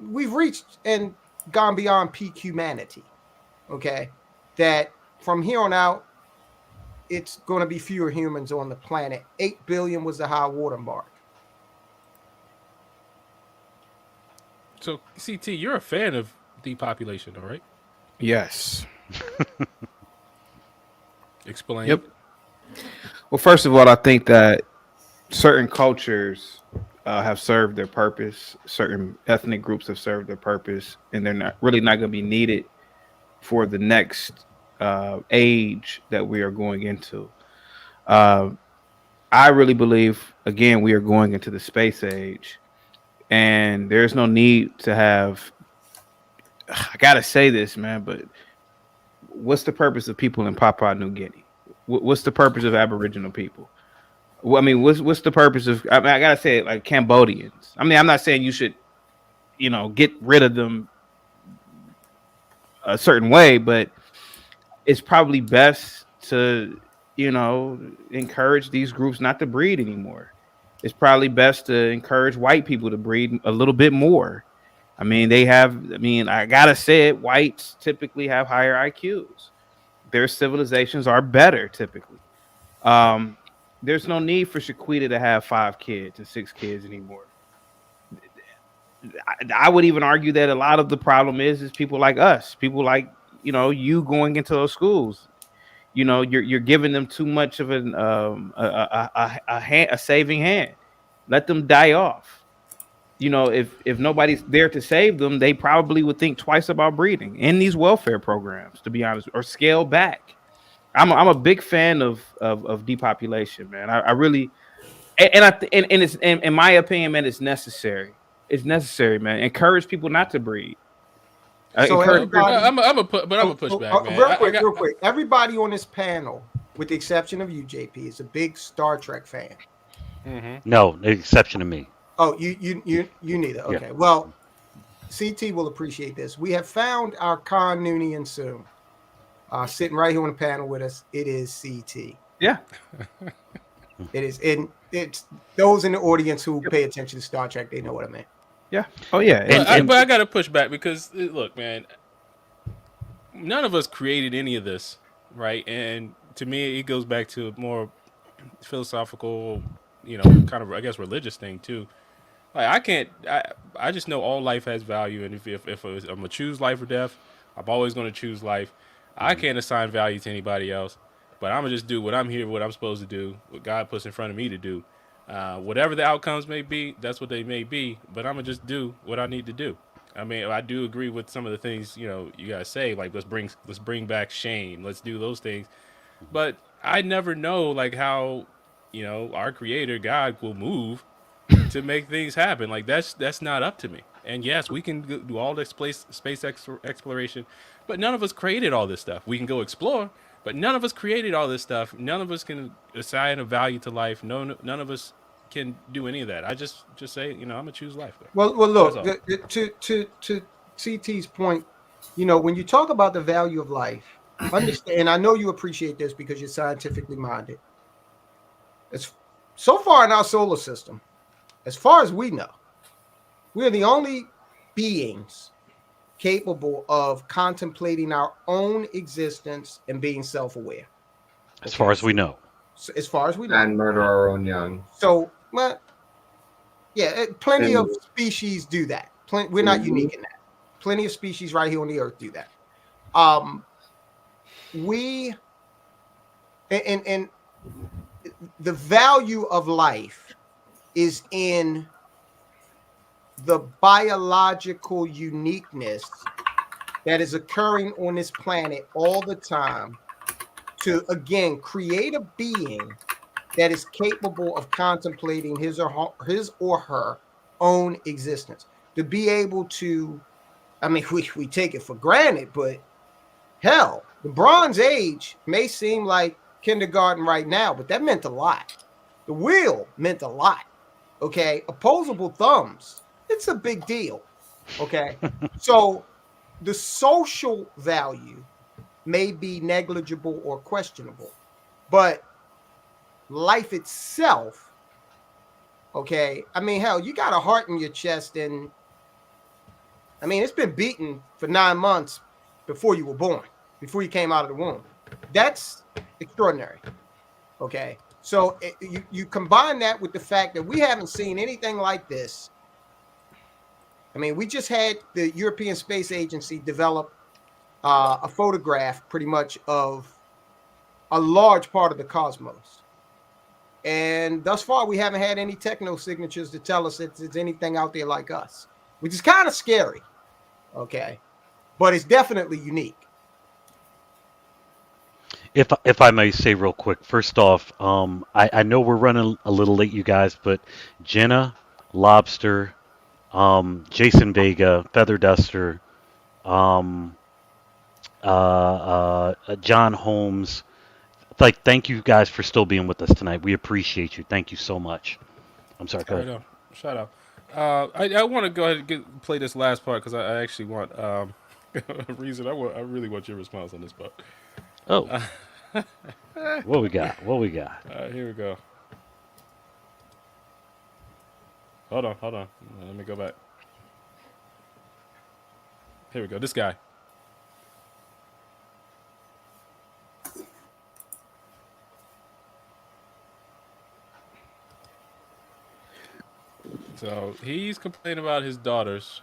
[SPEAKER 11] we've reached and gone beyond peak humanity. Okay, that from here on out, it's going to be fewer humans on the planet. 8 billion was the high water mark.
[SPEAKER 1] So, CT, you're a fan of depopulation, all right?
[SPEAKER 10] Yes.
[SPEAKER 1] Explain.
[SPEAKER 10] Yep. Well, first of all, I think that certain cultures have served their purpose. Certain ethnic groups have served their purpose, and they're not going to be needed for the next age that we are going into. I really believe, again, we are going into the space age, and there's no need to have. I gotta say this, man, but what's the purpose of people in Papua New Guinea? What's the purpose of Aboriginal people? Well, I mean, what's the purpose of? I gotta say it, like Cambodians. I mean, I'm not saying you should, get rid of them a certain way, but it's probably best to, encourage these groups not to breed anymore. It's probably best to encourage white people to breed a little bit more. I mean, I gotta say it, whites typically have higher IQs. Their civilizations are better typically. There's no need for Shaquita to have 5 kids and 6 kids anymore. I would even argue that a lot of the problem is people like us, people like, you going into those schools. You're giving them too much of a saving hand. Let them die off. If nobody's there to save them, they probably would think twice about breeding in these welfare programs, to be honest, or scale back. I'm a big fan of depopulation, man. I really, and it's in my opinion, man, it's necessary. It's necessary, man. Encourage people not to breed.
[SPEAKER 11] So
[SPEAKER 1] I'm gonna push back, man.
[SPEAKER 11] Real quick. Everybody on this panel, with the exception of you, JP, is a big Star Trek fan.
[SPEAKER 1] Mm-hmm.
[SPEAKER 3] No, exception to me.
[SPEAKER 11] Oh, you neither. Okay. Yeah. Well, CT will appreciate this. We have found our Khan Noonien soon. Sitting right here on the panel with us. It is CT.
[SPEAKER 10] Yeah.
[SPEAKER 11] It is. And it's those in the audience who pay attention to Star Trek, they know what I mean.
[SPEAKER 10] Yeah. Oh, yeah.
[SPEAKER 1] But I got to push back because, look, man, none of us created any of this, right? And to me, it goes back to a more philosophical, kind of, I guess, religious thing, too. Like, I just know all life has value. And if I'm going to choose life or death, I'm always going to choose life. I can't assign value to anybody else, but I'm going to just do what I'm supposed to do, what God puts in front of me to do. Whatever the outcomes may be, that's what they may be, but I'm going to just do what I need to do. I mean, I do agree with some of the things, you guys say, like, let's bring back shame. Let's do those things. But I never know, like, how, our creator, God, will move to make things happen. Like, that's not up to me. And yes, we can do all this space exploration, but none of us created all this stuff. We can go explore, but none of us created all this stuff. None of us can assign a value to life. None of us can do any of that. I just say, I'm gonna choose life.
[SPEAKER 11] Well, look, to CT's point, when you talk about the value of life, understand, and I know you appreciate this because you're scientifically minded. It's so far in our solar system, as far as we know, we are the only beings capable of contemplating our own existence and being self-aware.
[SPEAKER 3] As far as we know.
[SPEAKER 11] So, as far as we know.
[SPEAKER 2] And murder our own young.
[SPEAKER 11] So, plenty of species do that. We're not unique in that. Plenty of species right here on the earth do that. And the value of life is in the biological uniqueness that is occurring on this planet all the time to, again, create a being that is capable of contemplating his or her own existence. To be able to, I mean, we take it for granted, but hell, the Bronze Age may seem like kindergarten right now, but that meant a lot. The wheel meant a lot. Okay. Opposable thumbs, it's a big deal. Okay. So the social value may be negligible or questionable, but life itself, okay, I mean, hell, you got a heart in your chest, and I mean, it's been beaten for 9 months before you were born, before you came out of the womb. That's extraordinary. Okay. So you combine that with the fact that we haven't seen anything like this. I mean, we just had the European Space Agency develop a photograph pretty much of a large part of the cosmos. And thus far, we haven't had any techno signatures to tell us that there's anything out there like us, which is kind of scary. Okay. But it's definitely unique.
[SPEAKER 3] If I may say real quick, first off, I know we're running a little late, you guys, but Jenna, Lobster, Jason Vega, Feather Duster, John Holmes, like, thank you guys for still being with us tonight. We appreciate you. Thank you so much. I'm sorry. Go ahead.
[SPEAKER 1] Shut up. I want to go ahead and play this last part because I actually want a reason. I really want your response on this part.
[SPEAKER 3] Oh. What we got? What we got?
[SPEAKER 1] Here we go. Hold on. Let me go back. Here we go. This guy. So he's complaining about his daughters,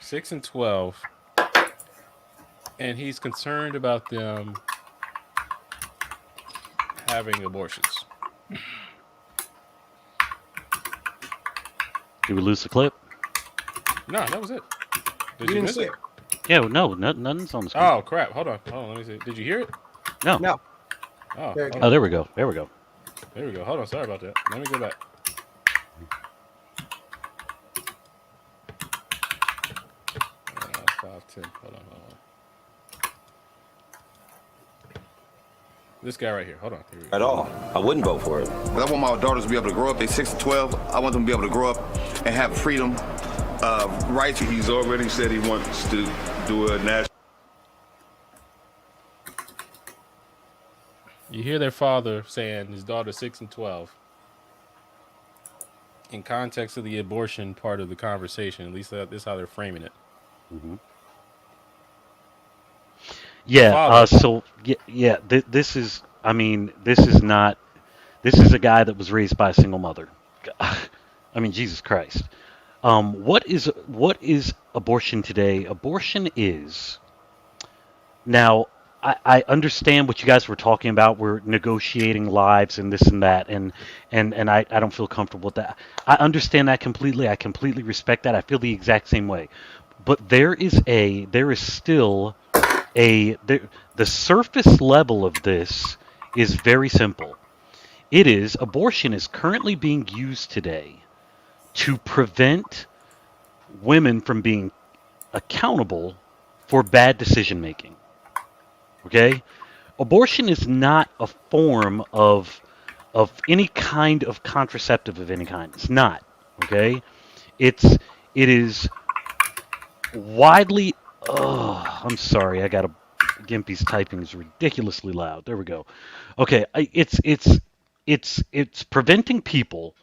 [SPEAKER 1] 6 and 12, and he's concerned about them having abortions.
[SPEAKER 3] Did we lose the clip?
[SPEAKER 1] No, that was it. Did
[SPEAKER 11] You
[SPEAKER 1] you
[SPEAKER 11] didn't
[SPEAKER 1] miss
[SPEAKER 11] see
[SPEAKER 1] it?
[SPEAKER 3] Yeah, no, nothing's on the screen.
[SPEAKER 1] Oh crap! Hold on. Let me see. Did you hear it?
[SPEAKER 3] No.
[SPEAKER 11] No.
[SPEAKER 1] Oh,
[SPEAKER 11] There you
[SPEAKER 3] Oh, there we go. There we go.
[SPEAKER 1] There we go. Hold on. Sorry about that. Let me go back. Five, 10. Hold on. This guy right here. Hold on. Here we go.
[SPEAKER 20] At all. I wouldn't vote for it.
[SPEAKER 14] I want my daughters to be able to grow up. They're 6 to 12. I want them to be able to grow up and have freedom, rights.
[SPEAKER 19] He's already said he wants to do a national.
[SPEAKER 1] You hear their father saying his daughter's 6 and 12. In context of the abortion part of the conversation, at least this is how they're framing it.
[SPEAKER 3] Mm-hmm. Yeah. This is. I mean, this is not. This is a guy that was raised by a single mother. I mean, Jesus Christ. What is abortion today? Abortion is. Now, I understand what you guys were talking about. We're negotiating lives and this and that, and I don't feel comfortable with that. I understand that completely. I completely respect that. I feel the exact same way. But there is still the surface level of this is very simple. Abortion is currently being used today to prevent women from being accountable for bad decision making. Okay? Abortion is not a form of any kind of contraceptive of any kind. It's not. Okay? It is widely. Oh, I'm sorry. I got Gimpy's typing is ridiculously loud. There we go. Okay, it's preventing people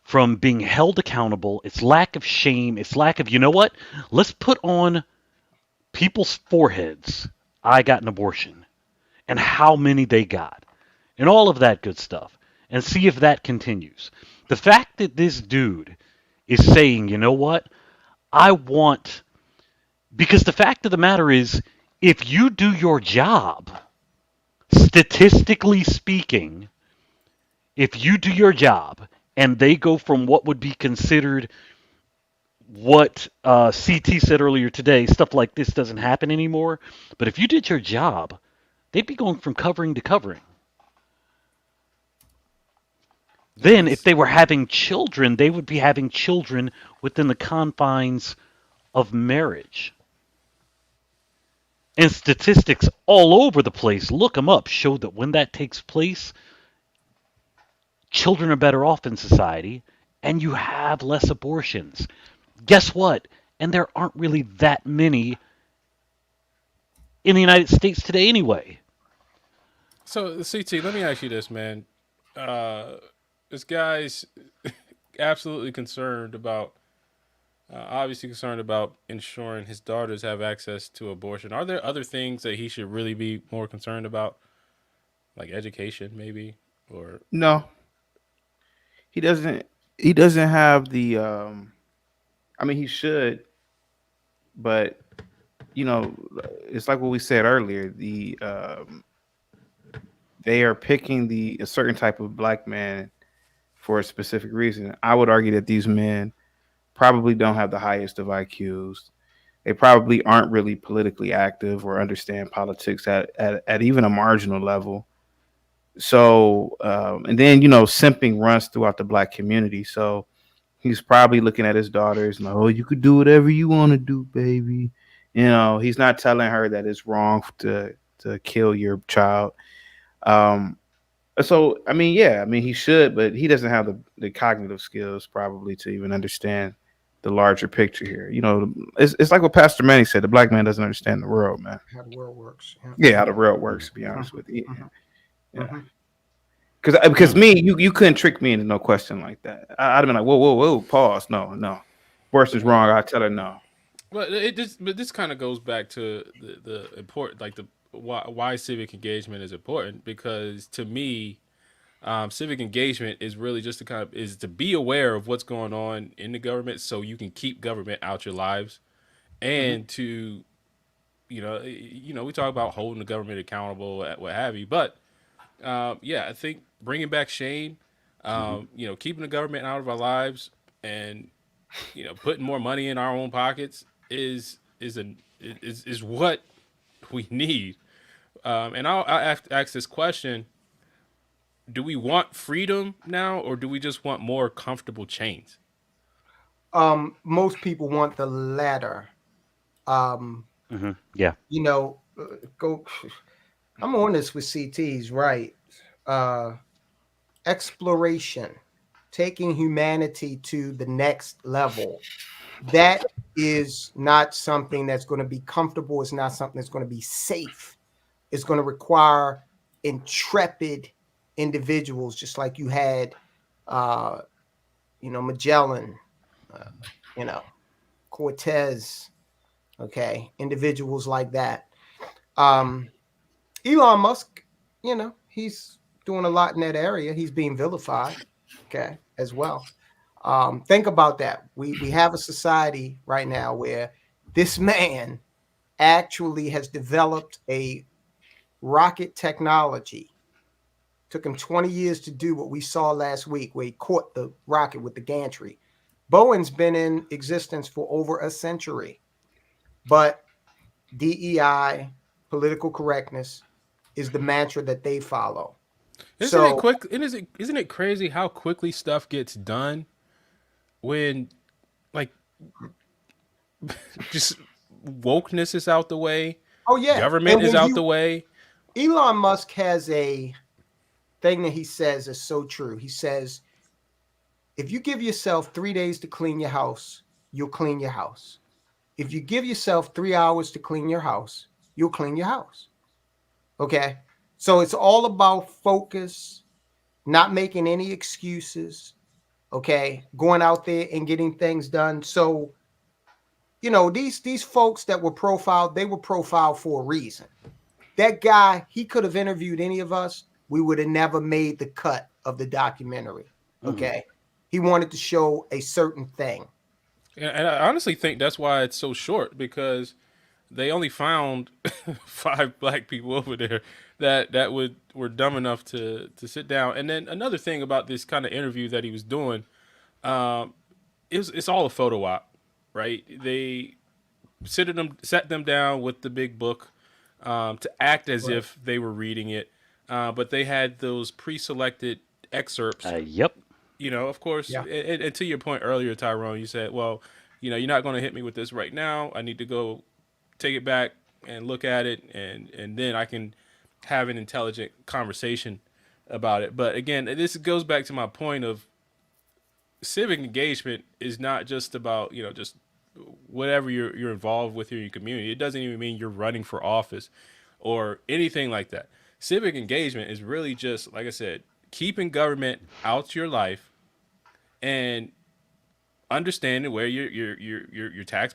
[SPEAKER 3] from being held accountable. It's lack of shame. It's lack of, you know what? Let's put on people's foreheads, I got an abortion, and how many they got, and all of that good stuff, and see if that continues. The fact that this dude is saying, you know what? Because the fact of the matter is, if you do your job, statistically speaking, if you do your job and they go from what would be considered what CT said earlier today, stuff like this doesn't happen anymore. But if you did your job, they'd be going from covering to covering. Then, if they were having children, they would be having children within the confines of marriage. And statistics all over the place, look them up, show that when that takes place, children are better off in society and you have less abortions. Guess what? And there aren't really that many in the United States today anyway.
[SPEAKER 1] So, CT, let me ask you this, man. This guy's absolutely concerned about, obviously concerned about ensuring his daughters have access to abortion. Are there other things that he should really be more concerned about? Like education, maybe? Or
[SPEAKER 10] No, he doesn't. He doesn't have the. I mean, he should, but it's like what we said earlier. They are picking a certain type of black man for a specific reason. I would argue that these men probably don't have the highest of IQs. They probably aren't really politically active or understand politics at even a marginal level. So, and then, simping runs throughout the black community. So he's probably looking at his daughters and, oh, you could do whatever you want to do, baby. He's not telling her that it's wrong to kill your child. So, I mean, yeah, I mean, he should, but he doesn't have the cognitive skills probably to even understand the larger picture here. It's like what Pastor Manny said, the black man doesn't understand the world, man.
[SPEAKER 11] How the world works.
[SPEAKER 10] Yeah, how the world works, to be honest with you. Yeah. Because me, you couldn't trick me into no question like that. I'd have been like, whoa, pause. No. Abortion's wrong. I tell her no.
[SPEAKER 1] But this kind of goes back to the important, like why civic engagement is important, because to me, civic engagement is really just to be aware of what's going on in the government, so you can keep government out your lives, and to, we talk about holding the government accountable, what have you, but I think bringing back shame, keeping the government out of our lives, and putting more money in our own pockets is what we need. And I'll ask this question: do we want freedom now, or do we just want more comfortable chains?
[SPEAKER 11] Most people want the latter.
[SPEAKER 3] Yeah.
[SPEAKER 11] Go. I'm on this with CT's right. Exploration, taking humanity to the next level. That is not something that's going to be comfortable. It's not something that's going to be safe. It's going to require intrepid individuals, just like you had, Magellan, Cortez, individuals like that. Elon Musk, he's doing a lot in that area. He's being vilified, as well. Think about that. We have a society right now where this man actually has developed a rocket technology. Took him 20 years to do what we saw last week, where he caught the rocket with the gantry. Boeing's been in existence for over a century, but DEI, political correctness, is the mantra that they follow.
[SPEAKER 1] Isn't it crazy how quickly stuff gets done when, like, just wokeness is out the way?
[SPEAKER 11] Oh yeah,
[SPEAKER 1] government is out the way.
[SPEAKER 11] Elon Musk has a thing that he says is so true. He says, if you give yourself 3 days to clean your house, you'll clean your house. If you give yourself 3 hours to clean your house, you'll clean your house. Okay? So it's all about focus, not making any excuses, going out there and getting things done. So, these folks that were profiled, they were profiled for a reason. That guy, he could have interviewed any of us. We would have never made the cut of the documentary. He wanted to show a certain thing.
[SPEAKER 1] And I honestly think that's why it's so short, because they only found 5 black people over there that were dumb enough to sit down. And then another thing about this kind of interview that he was doing, it's all a photo op, right? They sat them down with the big book to act as if they were reading it, but they had those pre-selected excerpts.
[SPEAKER 3] Yep.
[SPEAKER 1] Of course,
[SPEAKER 11] Yeah.
[SPEAKER 1] and to your point earlier, Tyrone, you said, well, you're not going to hit me with this right now. I need to go take it back and look at it, and then I can have an intelligent conversation about it. But again, this goes back to my point of civic engagement is not just about, just whatever you're involved with in your community. It doesn't even mean you're running for office or anything like that. Civic engagement is really just, like I said, keeping government out your life and understanding where your tax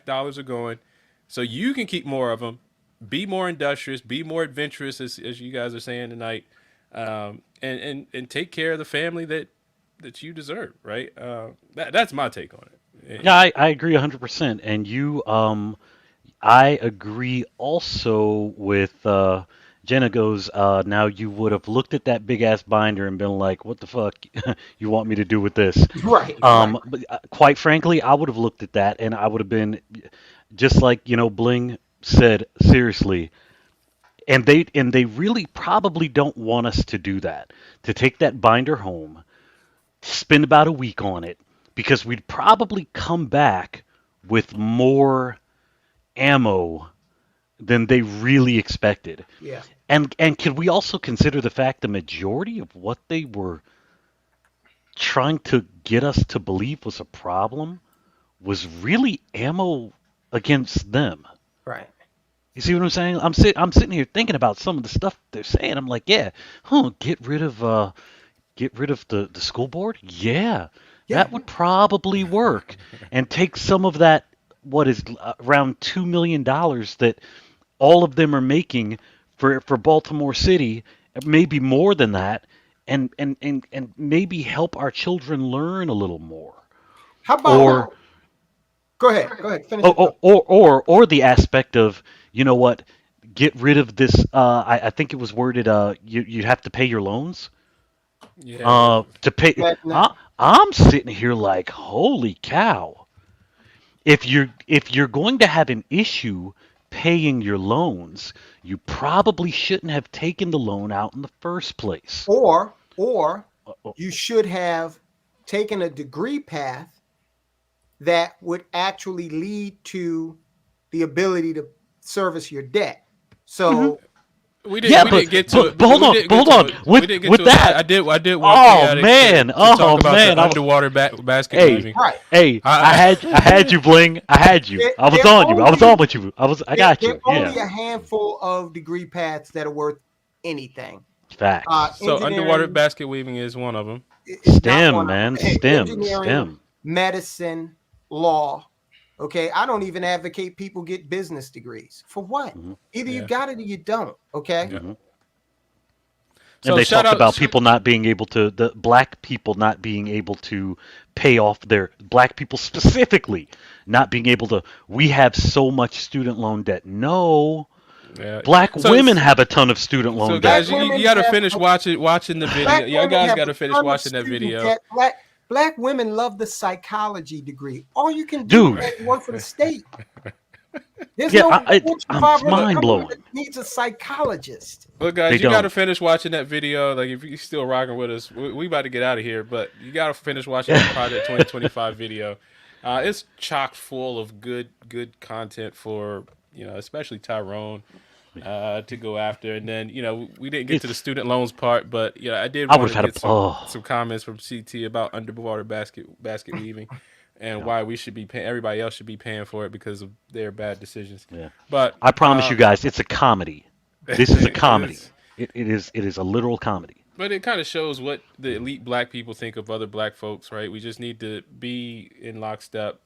[SPEAKER 1] dollars are going, so you can keep more of them, be more industrious, be more adventurous, as you guys are saying tonight, and take care of the family that you deserve, right? That's my take on it.
[SPEAKER 3] Yeah, I agree 100%. And I agree also with Jenna goes, now you would have looked at that big ass binder and been like, what the fuck you want me to do with this?
[SPEAKER 11] Right.
[SPEAKER 3] But quite frankly, I would have looked at that and I would have been just like, Bling said, seriously. And they really probably don't want us to do that, to take that binder home, spend about a week on it, because we'd probably come back with more ammo than they really expected.
[SPEAKER 11] Yeah.
[SPEAKER 3] And could we also consider the fact the majority of what they were trying to get us to believe was a problem was really ammo against them?
[SPEAKER 11] Right.
[SPEAKER 3] You see what I'm saying? I'm sitting here thinking about some of the stuff they're saying. I'm like, yeah, get rid of the school board? Yeah. That would probably work. And take some of that, what is around $2 million that all of them are making for Baltimore City, maybe more than that, and maybe help our children learn a little more.
[SPEAKER 11] How about Go ahead. Finish
[SPEAKER 3] or the aspect of, you know what, get rid of this. I think it was worded. You have to pay your loans.
[SPEAKER 1] Yeah.
[SPEAKER 3] To pay. I'm sitting here like, holy cow! If you're going to have an issue paying your loans, you probably shouldn't have taken the loan out in the first place.
[SPEAKER 11] Or you should have taken a degree path that would actually lead to the ability to service your debt. So
[SPEAKER 1] we didn't get to it.
[SPEAKER 3] But hold on. With that,
[SPEAKER 1] I did want
[SPEAKER 3] man,
[SPEAKER 1] to talk about
[SPEAKER 3] man,
[SPEAKER 1] the underwater basket weaving.
[SPEAKER 3] I had you, Bling. I had you. I was on you. I was on with you. I got you.
[SPEAKER 11] There are only a handful of degree paths that are worth anything.
[SPEAKER 3] Facts.
[SPEAKER 1] So underwater basket weaving is one of them.
[SPEAKER 3] STEM, man. STEM.
[SPEAKER 11] Medicine, law. Okay, I don't even advocate people get business degrees. For what? Either you got it or you don't. Okay.
[SPEAKER 3] And they talked about people not being able to, the black people not being able to pay off their, black people specifically not being able to. We have so much student loan debt. No. Black women have a ton of student loan debt.
[SPEAKER 1] So guys, you got to finish watching the video. You guys got to finish watching that video.
[SPEAKER 11] Black women love the psychology degree. All you can do is work for the state. There's
[SPEAKER 3] I'm mind blowing.
[SPEAKER 11] That needs a psychologist.
[SPEAKER 1] Look, guys, you got to finish watching that video. Like, if you're still rocking with us, we about to get out of here. But you got to finish watching that Project 2025 video. It's chock full of good content for, especially Tyrone to go after. And then, we didn't get to the student loans part, but I did want to get some comments from CT about underwater basket weaving and why we should be paying, everybody else should be paying for it because of their bad decisions.
[SPEAKER 3] Yeah.
[SPEAKER 1] But
[SPEAKER 3] I promise you guys, it's a comedy. This is a comedy. It is a literal comedy.
[SPEAKER 1] But it kind of shows what the elite black people think of other black folks, right? We just need to be in lockstep,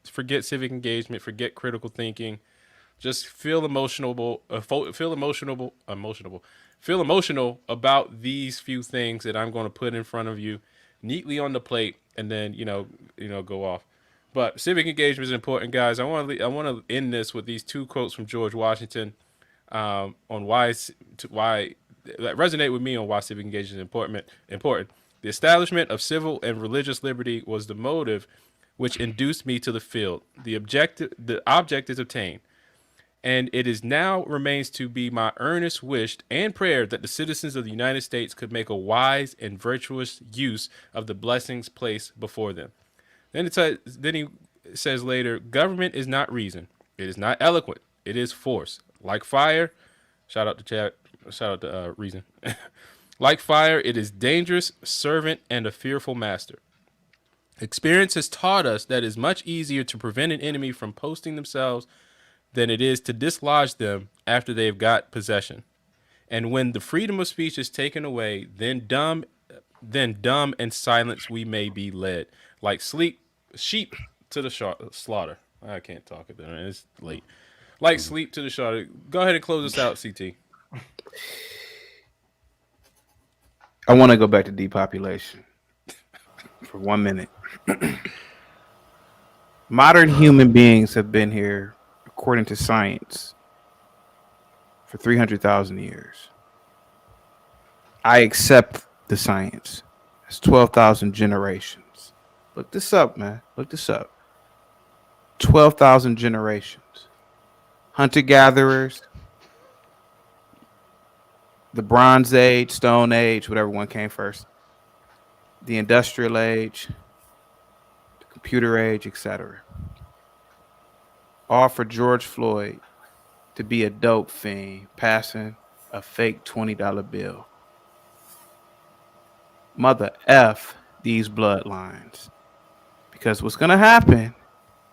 [SPEAKER 1] forget civic engagement, forget critical thinking. Just feel emotional about these few things that I'm going to put in front of you neatly on the plate, and then go off. But civic engagement is important, guys. I want to end this with these two quotes from George Washington on why that resonate with me on why civic engagement is important. The establishment of civil and religious liberty was the motive which induced me to the field. The object is obtained. And it is now remains to be my earnest wish and prayer that the citizens of the United States could make a wise and virtuous use of the blessings placed before them. Then he says later, government is not reason. It is not eloquent. It is force. Like fire, shout out to chat, shout out to Reason. Like fire, it is dangerous, servant, and a fearful master. Experience has taught us that it is much easier to prevent an enemy from posting themselves than it is to dislodge them after they've got possession. And when the freedom of speech is taken away, then dumb and silence we may be led, like sheep to the slaughter. I can't talk at that. It's late. Like sleep to the slaughter. Go ahead and close us out, CT.
[SPEAKER 10] I want to go back to depopulation for 1 minute. Modern human beings have been here, according to science, for 300,000 years. I accept the science. It's 12,000 generations. Look this up, man. Look this up. 12,000 generations. Hunter-gatherers, the Bronze Age, Stone Age, whatever one came first, the Industrial Age, the Computer Age, etc. All for George Floyd to be a dope fiend passing a fake $20 bill. Mother F these bloodlines. Because what's going to happen,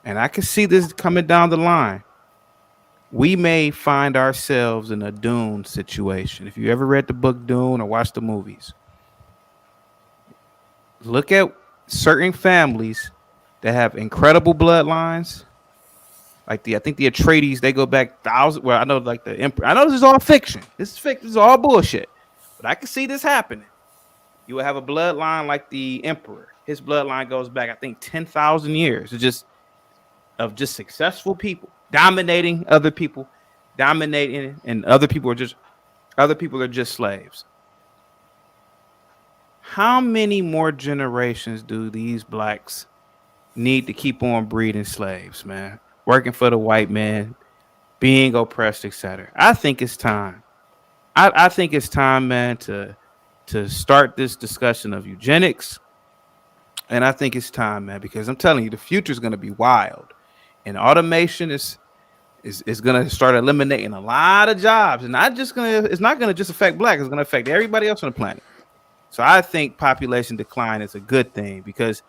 [SPEAKER 10] and I can see this coming down the line, we may find ourselves in a Dune situation. If you ever read the book Dune or watched the movies, look at certain families that have incredible bloodlines. Like I think the Atreides, they go back thousands. Well, I know like the Emperor. I know this is all fiction. This is fiction. This is all bullshit. But I can see this happening. You will have a bloodline like the Emperor. His bloodline goes back, I think, 10,000 years. It's of just successful people dominating other people, and other people are just slaves. How many more generations do these blacks need to keep on breeding slaves, man? Working for the white man, being oppressed, etc. I think it's time. I think it's time, man, to start this discussion of eugenics. And I think it's time, man, because I'm telling you, the future is going to be wild. And automation is going to start eliminating a lot of jobs. And it's not going to just affect blacks. It's going to affect everybody else on the planet. So I think population decline is a good thing because,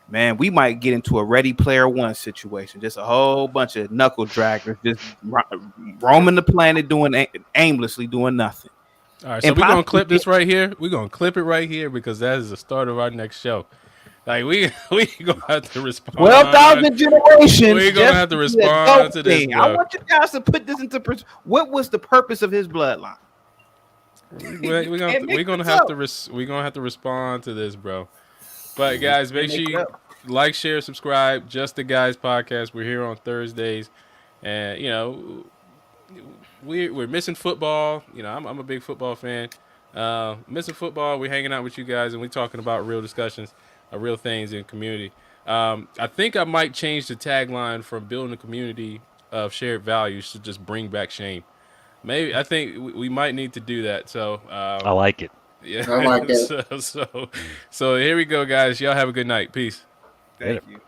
[SPEAKER 10] man, we might get into a Ready Player One situation. Just a whole bunch of knuckle draggers just roaming the planet, aimlessly doing nothing.
[SPEAKER 1] All right, so we're going to clip this right here. We're going to clip it right here because that is the start of our next show. Like, we going to have to respond.
[SPEAKER 10] 12,000 generations.
[SPEAKER 1] We're going to have to respond to this, bro.
[SPEAKER 10] I want you guys to put this into perspective. What was the purpose of his bloodline?
[SPEAKER 1] We're gonna have to respond to this, bro. But guys, make sure you like, share, subscribe. Just the Guys podcast. We're here on Thursdays, and you know we're missing football. You know, I'm a big football fan. Missing football. We're hanging out with you guys, and we're talking about real discussions, real things in community. I think I might change the tagline from building a community of shared values to just bring back shame. Maybe I think we might need to do that. So
[SPEAKER 3] I like it.
[SPEAKER 1] Yeah,
[SPEAKER 2] I like it.
[SPEAKER 1] So here we go, guys. Y'all have a good night. Peace.
[SPEAKER 10] Thank you.